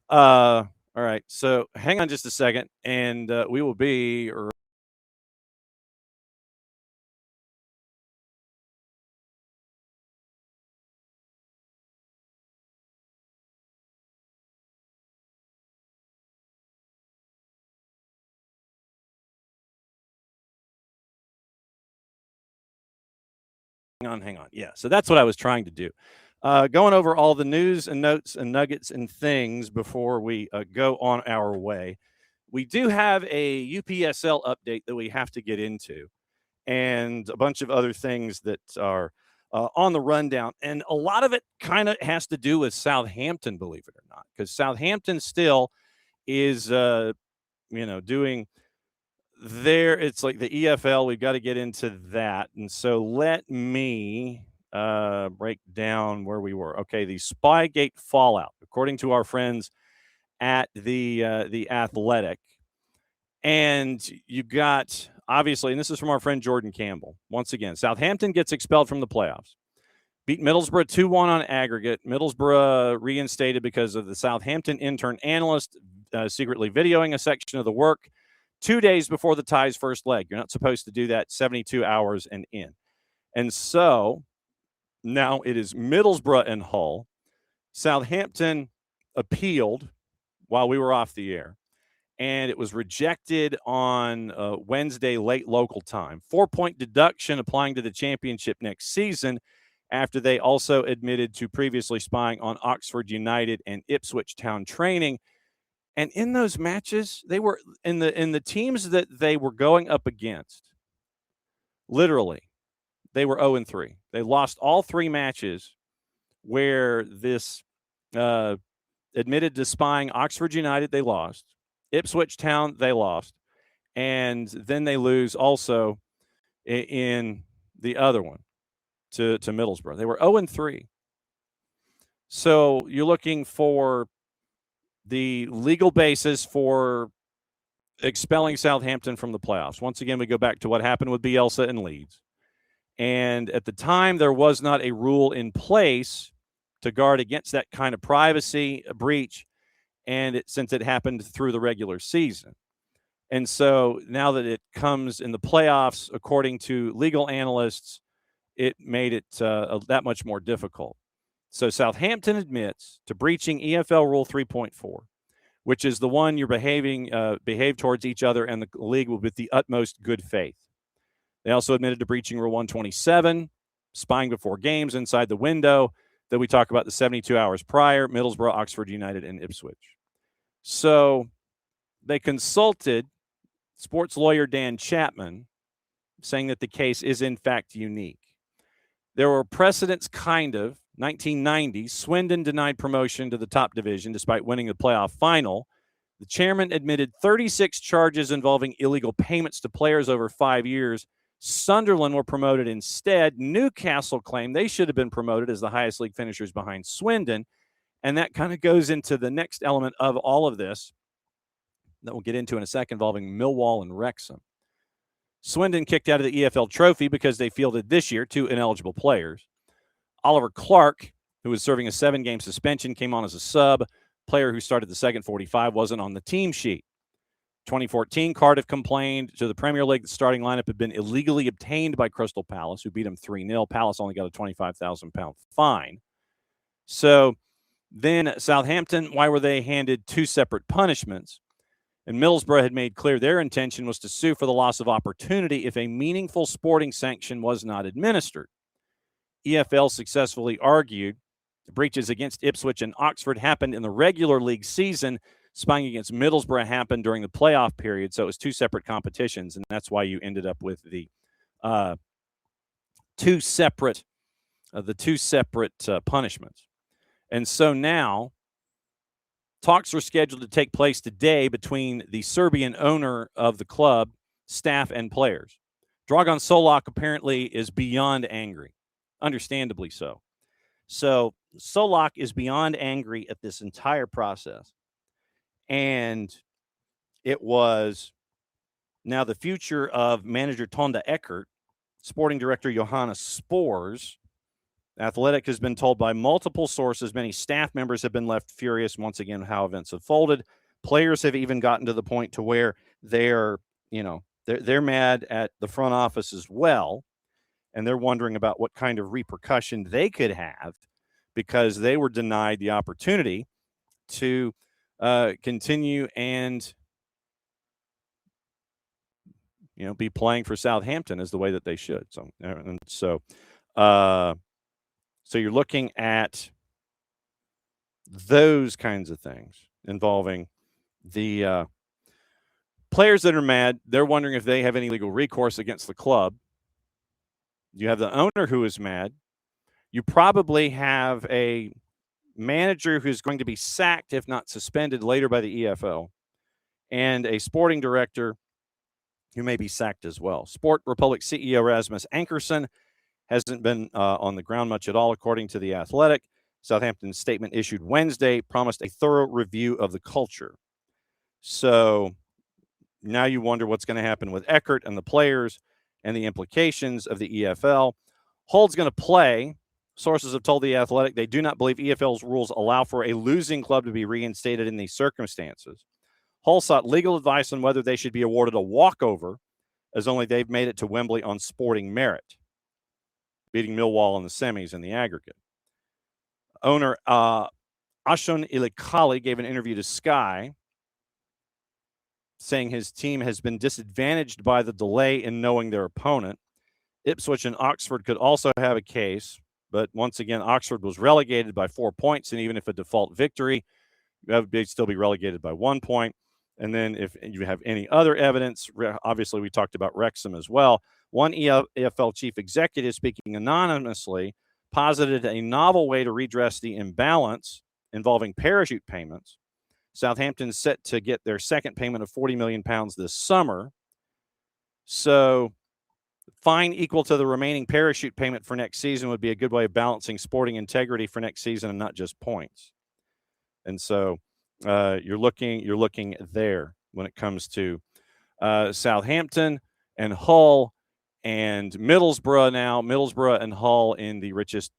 All right. So hang on just a second, and we will be. Hang on. Yeah. So that's what I was trying to do. Going over all the news and notes and nuggets and things before we go on our way. we do have a UPSL update that we have to get into, and a bunch of other things that are on the rundown. And a lot of it kind of has to do with Southampton, believe it or not, because Southampton still is, doing it's like the EFL. We've got to get into that. And so let me break down where we were. Okay, the Spygate fallout, according to our friends at the Athletic. And you got, obviously, and this is from our friend Jordan Campbell. Once again, Southampton gets expelled from the playoffs. Beat Middlesbrough 2-1 on aggregate. Middlesbrough reinstated because of the Southampton intern analyst secretly videoing a section of the work 2 days before the tie's first leg. You're not supposed to do that 72 hours and in. And so now it is Middlesbrough and Hull. Southampton appealed while we were off the air, and it was rejected on Wednesday late local time. 4-point deduction applying to the championship next season after they also admitted to previously spying on Oxford United and Ipswich Town training. And in those matches, they were in the teams that they were going up against, literally, they were 0-3. They lost all 3 matches where this admitted to spying Oxford United, they lost. Ipswich Town, they lost. And then they lose also in the other one to Middlesbrough. They were 0-3. So you're looking for the legal basis for expelling Southampton from the playoffs. Once again, we go back to what happened with Bielsa and Leeds. And at the time, there was not a rule in place to guard against that kind of privacy breach, and since it happened through the regular season. And so now that it comes in the playoffs, according to legal analysts, it made it that much more difficult. So Southampton admits to breaching EFL Rule 3.4, which is the one you're behave towards each other and the league with the utmost good faith. They also admitted to breaching Rule 127, spying before games inside the window that we talk about the 72 hours prior, Middlesbrough, Oxford United, and Ipswich. So they consulted sports lawyer Dan Chapman, saying that the case is in fact unique. There were precedents, kind of. 1990, Swindon denied promotion to the top division despite winning the playoff final. The chairman admitted 36 charges involving illegal payments to players over 5 years. Sunderland were promoted instead. Newcastle claimed they should have been promoted as the highest league finishers behind Swindon. And that kind of goes into the next element of all of this that we'll get into in a second, involving Millwall and Wrexham. Swindon kicked out of the EFL trophy because they fielded this year 2 ineligible players. Oliver Clark, who was serving a 7-game suspension, came on as a sub. Player who started the second 45 wasn't on the team sheet. 2014, Cardiff complained to the Premier League that the starting lineup had been illegally obtained by Crystal Palace, who beat them 3-0. Palace only got a £25,000 fine. So then Southampton, why were they handed 2 separate punishments? And Middlesbrough had made clear their intention was to sue for the loss of opportunity if a meaningful sporting sanction was not administered. EFL successfully argued the breaches against Ipswich and Oxford happened in the regular league season. Spying against Middlesbrough happened during the playoff period, so it was 2 separate competitions, and that's why you ended up with the two separate punishments. And so now talks are scheduled to take place today between the Serbian owner of the club, staff, and players. Dragan Solak apparently is beyond angry. Understandably so. So Solak is beyond angry at this entire process. And it was now the future of manager Tonda Eckert, sporting director Johannes Spors. Athletic has been told by multiple sources many staff members have been left furious once again how events have folded. Players have even gotten to the point to where they're mad at the front office as well. And they're wondering about what kind of repercussion they could have because they were denied the opportunity to continue and, be playing for Southampton as the way that they should. So you're looking at those kinds of things involving the players that are mad, they're wondering if they have any legal recourse against the club. You have the owner who is mad. You probably have a manager who's going to be sacked, if not suspended, later by the EFL, and a sporting director who may be sacked as well. Sport Republic CEO Rasmus Ankerson hasn't been on the ground much at all, according to The Athletic. Southampton's statement issued Wednesday promised a thorough review of the culture. So now you wonder what's going to happen with Eckert and the players and the implications of the EFL. Hull's going to play. Sources have told The Athletic they do not believe EFL's rules allow for a losing club to be reinstated in these circumstances. Hull sought legal advice on whether they should be awarded a walkover, as only they've made it to Wembley on sporting merit, beating Millwall in the semis in the aggregate. Owner Ashon Ilikali gave an interview to Sky saying his team has been disadvantaged by the delay in knowing their opponent. Ipswich and Oxford could also have a case, but once again, Oxford was relegated by 4 points, and even if a default victory, they'd still be relegated by 1 point. And then if you have any other evidence, obviously we talked about Wrexham as well. One EFL chief executive, speaking anonymously, posited a novel way to redress the imbalance involving parachute payments. Southampton's set to get their second payment of £40 million this summer. So fine equal to the remaining parachute payment for next season would be a good way of balancing sporting integrity for next season and not just points. And so you're looking there when it comes to Southampton and Hull and Middlesbrough now. Middlesbrough and Hull in the richest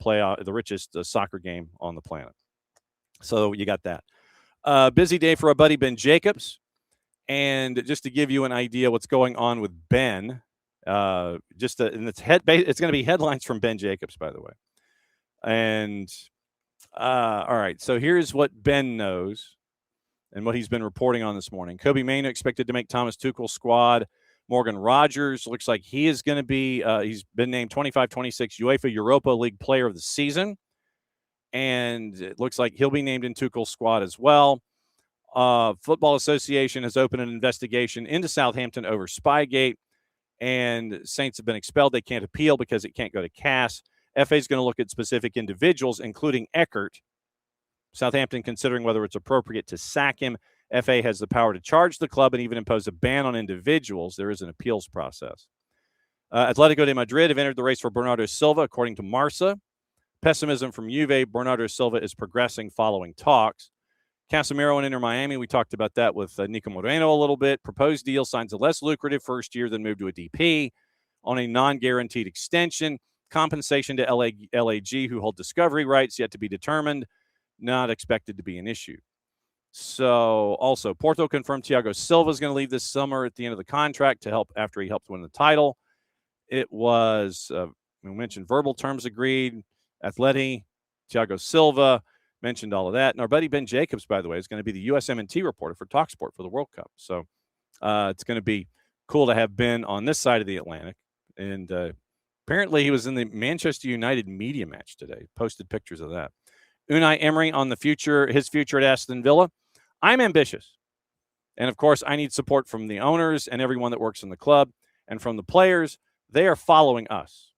soccer game on the planet. So you got that. Busy day for our buddy Ben Jacobs. And just to give you an idea what's going on with Ben, and it's going to be headlines from Ben Jacobs, by the way. And all right, so here's what Ben knows and what he's been reporting on this morning. Kobe Mainoo expected to make Thomas Tuchel's squad. Morgan Rogers looks like he is going to be, he's been named 25-26 UEFA Europa League Player of the Season. And it looks like he'll be named in Tuchel's squad as well. Football Association has opened an investigation into Southampton over Spygate, and Saints have been expelled. They can't appeal because it can't go to CAS. FA is going to look at specific individuals, including Eckert. Southampton considering whether it's appropriate to sack him. FA has the power to charge the club and even impose a ban on individuals. There is an appeals process. Atletico de Madrid have entered the race for Bernardo Silva, according to Marca. Pessimism from Juve. Bernardo Silva is progressing following talks. Casemiro and Inter Miami, we talked about that with Niko Moreno a little bit. Proposed deal signs a less lucrative first year than move to a DP on a non-guaranteed extension. Compensation to LAG, who hold discovery rights, yet to be determined. Not expected to be an issue. So also, Porto confirmed Thiago Silva is going to leave this summer at the end of the contract to help after he helped win the title. It was, we mentioned verbal terms agreed. Atleti, Thiago Silva, mentioned all of that. And our buddy Ben Jacobs, by the way, is going to be the USMNT reporter for TalkSport for the World Cup. So it's going to be cool to have Ben on this side of the Atlantic. And apparently he was in the Manchester United media match today. Posted pictures of that. Unai Emery on his future at Aston Villa. I'm ambitious. And, of course, I need support from the owners and everyone that works in the club and from the players. They are following us.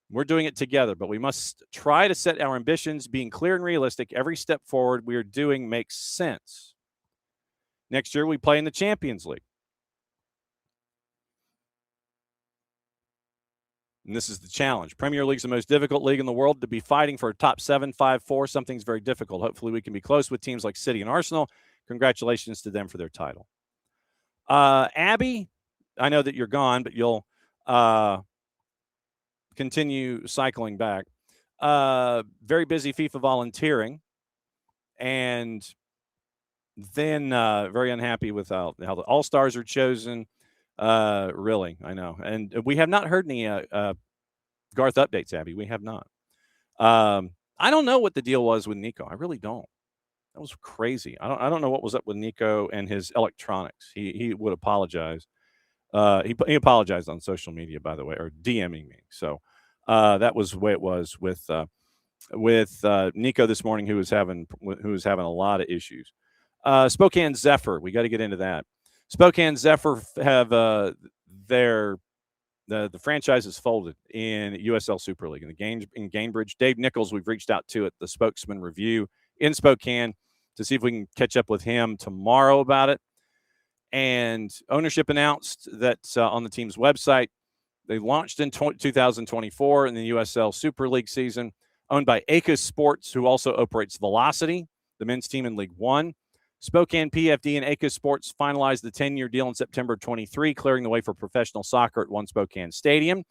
We're doing it together, but we must try to set our ambitions, being clear and realistic. Every step forward we are doing makes sense. Next year, we play in the Champions League. And this is the challenge. Premier League's the most difficult league in the world. To be fighting for a top 7, 5, 4, something's very difficult. Hopefully we can be close with teams like City and Arsenal. Congratulations to them for their title. Abby, I know that you're gone, but you'll continue cycling back. Very busy FIFA volunteering. And then very unhappy with how the All-Stars are chosen. Really, I know. And we have not heard any Garth updates, Abby. We have not. I don't know what the deal was with Niko. I really don't. That was crazy. I don't know what was up with Niko and his electronics. He would apologize. He apologized on social media, by the way, or DMing me. So that was the way it was with Niko this morning, who was having a lot of issues. Spokane Zephyr, we got to get into that. Spokane Zephyr have the franchise is folded in USL Super League in Gainbridge. Dave Nichols, we've reached out to at the Spokesman Review in Spokane to see if we can catch up with him tomorrow about it. And ownership announced that on the team's website, they launched in 2024 in the USL Super League season, owned by ACUS Sports, who also operates Velocity, the men's team in League One. Spokane PFD and ACUS Sports finalized the 10-year deal in September 23, clearing the way for professional soccer at One Spokane Stadium.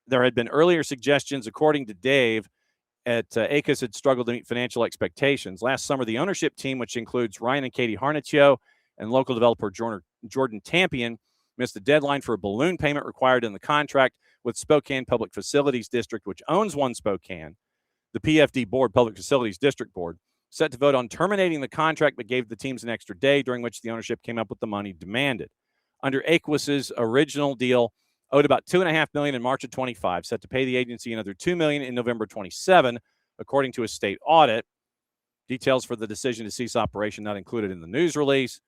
There had been earlier suggestions, according to Dave, at ACUS had struggled to meet financial expectations. Last summer, the ownership team, which includes Ryan and Katie Harnitio and local developer Jordan Tampion, missed the deadline for a balloon payment required in the contract with Spokane Public Facilities District, which owns One Spokane. The PFD Board, Public Facilities District Board, set to vote on terminating the contract, but gave the teams an extra day, during which the ownership came up with the money demanded. Under ACUS's original deal, owed about $2.5 million in March of 25, set to pay the agency another $2 million in November 27, according to a state audit. Details for the decision to cease operation not included in the news release.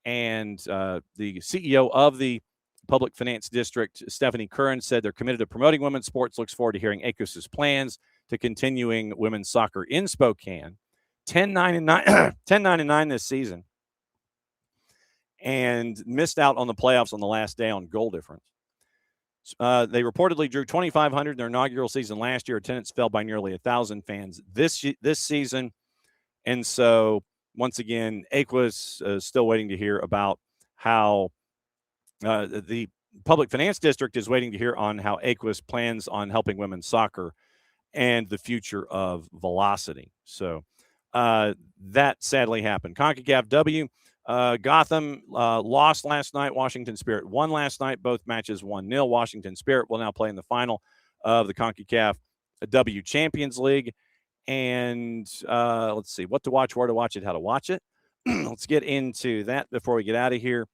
And the CEO of the Public Finance District, Stephanie Curran, said they're committed to promoting women's sports, looks forward to hearing ACUS's plans to continuing women's soccer in Spokane. 10-9-9 this season, and missed out on the playoffs on the last day on goal difference. They reportedly drew 2,500 in their inaugural season last year. Attendance fell by nearly 1,000 fans this season. And so, once again, ACUS is still waiting to hear about how the Public Finance District is waiting to hear on how ACUS plans on helping women's soccer and the future of Velocity. So that sadly happened. CONCACAF W. Gotham lost last night. Washington Spirit won last night. Both matches 1-0. Washington Spirit will now play in the final of the CONCACAF W Champions League. And let's see, what to watch, where to watch it, how to watch it. Let's get into that before we get out of here.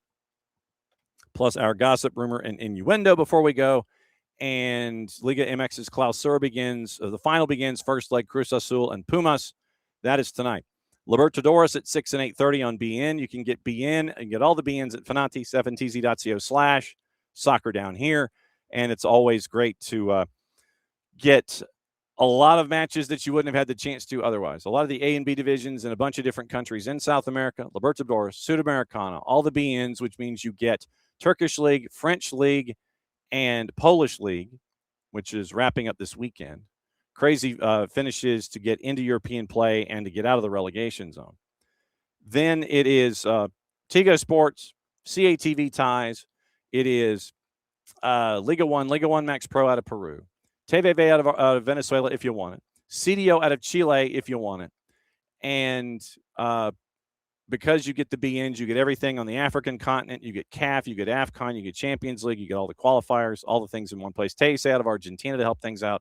Plus our gossip, rumor, and innuendo before we go. And Liga MX's Clausura begins. The final begins, first leg, Cruz Azul and Pumas. That is tonight. Libertadores at 6 and 8:30 on BN. You can get BN and get all the BNs at fanati7tz.co/soccer down here. And it's always great to get a lot of matches that you wouldn't have had the chance to otherwise. A lot of the A and B divisions in a bunch of different countries in South America, Libertadores, Sudamericana, all the BNs, which means you get Turkish League, French League, and Polish League, which is wrapping up this weekend. Crazy finishes to get into European play and to get out of the relegation zone. Then it is Tigo Sports, CATV ties. It is Liga 1 Max Pro out of Peru. TVV out of Venezuela if you want it. CDO out of Chile if you want it. And because you get the BNs, you get everything on the African continent. You get CAF, you get AFCON, you get Champions League, you get all the qualifiers, all the things in one place. Teis out of Argentina to help things out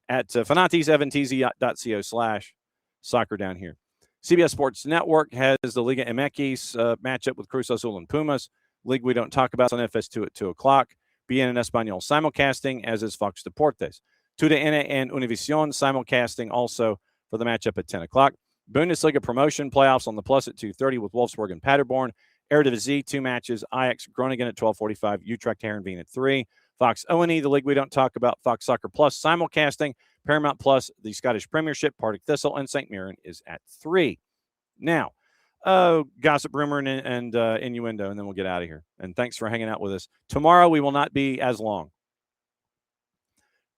at fanati7tz.co/soccer down here. CBS Sports Network has the Liga MX matchup with Cruz Azul and Pumas. League we don't talk about on FS2 at 2 o'clock. BN and Espanol simulcasting, as is Fox Deportes. TUDN and Univision simulcasting also for the matchup at 10 o'clock. Bundesliga promotion playoffs on the Plus at 2:30 with Wolfsburg and Paderborn. Eredivisie, 2 matches. Ajax Groningen at 12:45. Utrecht Heerenveen at 3. Fox O&E, the league we don't talk about. Fox Soccer Plus simulcasting. Paramount Plus, the Scottish Premiership. Partick Thistle and St. Mirren is at 3. Now, gossip, rumor, and innuendo, and then we'll get out of here. And thanks for hanging out with us. Tomorrow we will not be as long.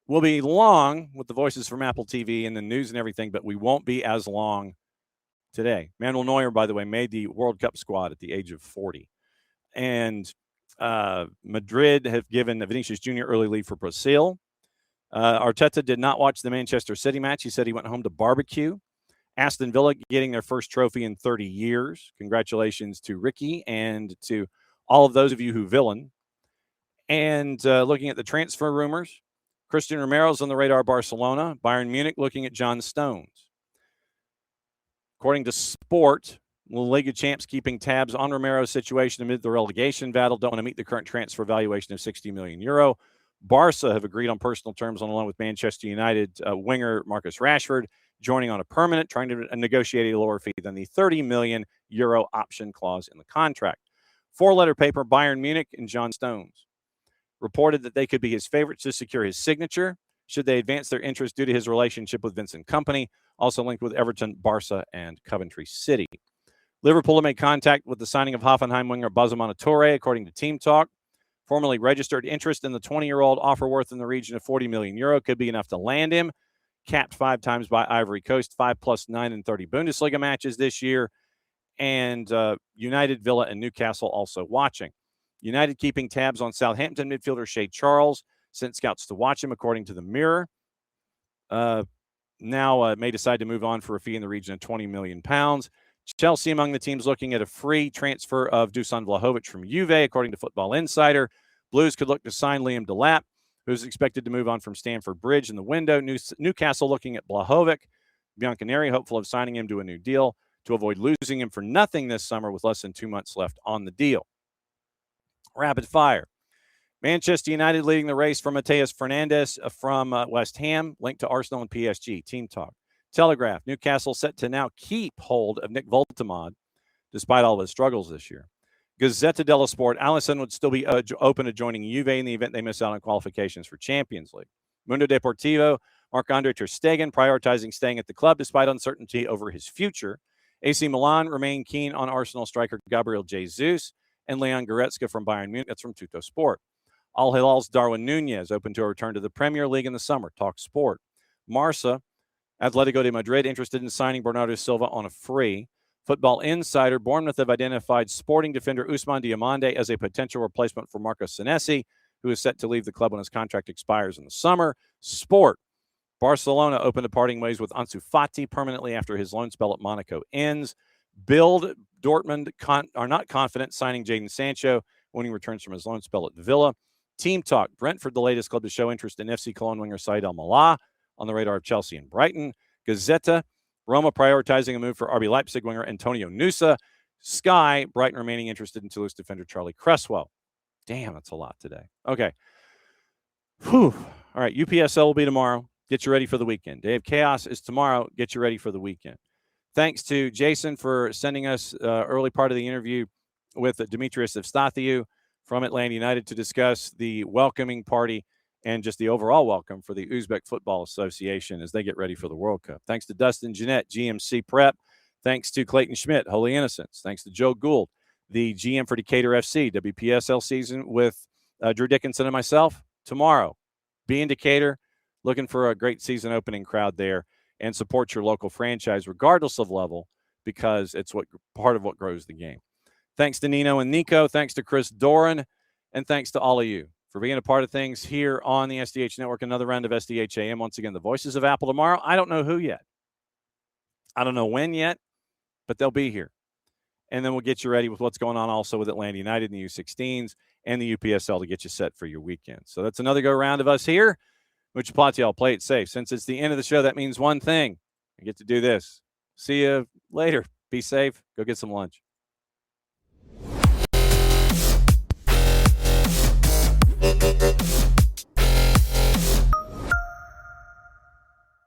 We'll be long with the voices from Apple TV and the news and everything, but we won't be as long today. Manuel Neuer, by the way, made the World Cup squad at the age of 40. And Madrid have given Vinicius Jr. early leave for Brazil. Arteta did not watch the Manchester City match. He said he went home to barbecue. Aston Villa getting their first trophy in 30 years. Congratulations to Ricky and to all of those of you who villain. And looking at the transfer rumors, Christian Romero's on the radar, Barcelona. Bayern Munich looking at John Stones. According to Sport, La Liga champs keeping tabs on Romero's situation amid the relegation battle. Don't want to meet the current transfer valuation of €60 million. Barca have agreed on personal terms on a loan with Manchester United winger Marcus Rashford, joining on a permanent, trying to negotiate a lower fee than the €30 million option clause in the contract. Four-letter paper, Bayern Munich and John Stones reported that they could be his favorites to secure his signature should they advance their interest due to his relationship with Vincent Kompany, also linked with Everton, Barca, and Coventry City. Liverpool made contact with the signing of Hoffenheim winger Bazamana Toure, according to Team Talk. Formally registered interest in the 20-year-old, offer worth in the region of €40 million, could be enough to land him. Capped 5 times by Ivory Coast, 5 + 9 in 30 Bundesliga matches this year. And United, Villa, and Newcastle also watching. United keeping tabs on Southampton midfielder Shea Charles, sent scouts to watch him, according to the Mirror. Now may decide to move on for a fee in the region of £20 million. Chelsea among the teams looking at a free transfer of Dusan Vlahovic from Juve, according to Football Insider. Blues could look to sign Liam Delap, who's expected to move on from Stamford Bridge in the window. Newcastle looking at Vlahovic. Bianconeri hopeful of signing him to a new deal to avoid losing him for nothing this summer with less than 2 months left on the deal. Rapid fire. Manchester United leading the race for Mateus Fernandes from West Ham, linked to Arsenal and PSG. Team Talk. Telegraph. Newcastle set to now keep hold of Nick Voltemade, despite all of his struggles this year. Gazzetta dello Sport. Alisson would still be open to joining Juve in the event they miss out on qualifications for Champions League. Mundo Deportivo. Marc-Andre ter Stegen prioritizing staying at the club despite uncertainty over his future. AC Milan remain keen on Arsenal striker Gabriel Jesus and Leon Goretzka from Bayern Munich. That's from Tutto Sport. Al Hilal's Darwin Nunez open to a return to the Premier League in the summer. Talk Sport. Marca, Atletico de Madrid interested in signing Bernardo Silva on a free. Football Insider, Bournemouth have identified Sporting defender Ousmane Diomande as a potential replacement for Marco Senesi, who is set to leave the club when his contract expires in the summer. Sport. Barcelona open to parting ways with Ansu Fati permanently after his loan spell at Monaco ends. Bild, Dortmund are not confident signing Jadon Sancho when he returns from his loan spell at Villa. Team Talk, Brentford, the latest club to show interest in FC Cologne winger Said Al-Mallah, on the radar of Chelsea and Brighton. Gazzetta, Roma prioritizing a move for RB Leipzig winger Antonio Nusa. Sky, Brighton remaining interested in Toulouse defender Charlie Cresswell. Damn, that's a lot today. Okay. Whew. All right, UPSL will be tomorrow. Get you ready for the weekend. Day of Chaos is tomorrow. Get you ready for the weekend. Thanks to Jason for sending us early part of the interview with Demetrius Evstathiou from Atlanta United to discuss the welcoming party and just the overall welcome for the Uzbek Football Association as they get ready for the World Cup. Thanks to Dustin Jeanette, GMC Prep. Thanks to Clayton Schmidt, Holy Innocents. Thanks to Joe Gould, the GM for Decatur FC, WPSL season with Drew Dickinson and myself tomorrow. Be in Decatur, looking for a great season opening crowd there, and support your local franchise regardless of level, because it's part of what grows the game. Thanks to Nino and Niko. Thanks to Chris Doran. And thanks to all of you for being a part of things here on the SDH Network. Another round of SDH AM. Once again, the voices of Apple tomorrow. I don't know who yet. I don't know when yet, but they'll be here. And then we'll get you ready with what's going on also with Atlanta United and the U16s and the UPSL to get you set for your weekend. So that's another go-round of us here. Mucho Platiel, play it safe. Since it's the end of the show, that means one thing. I get to do this. See you later. Be safe. Go get some lunch.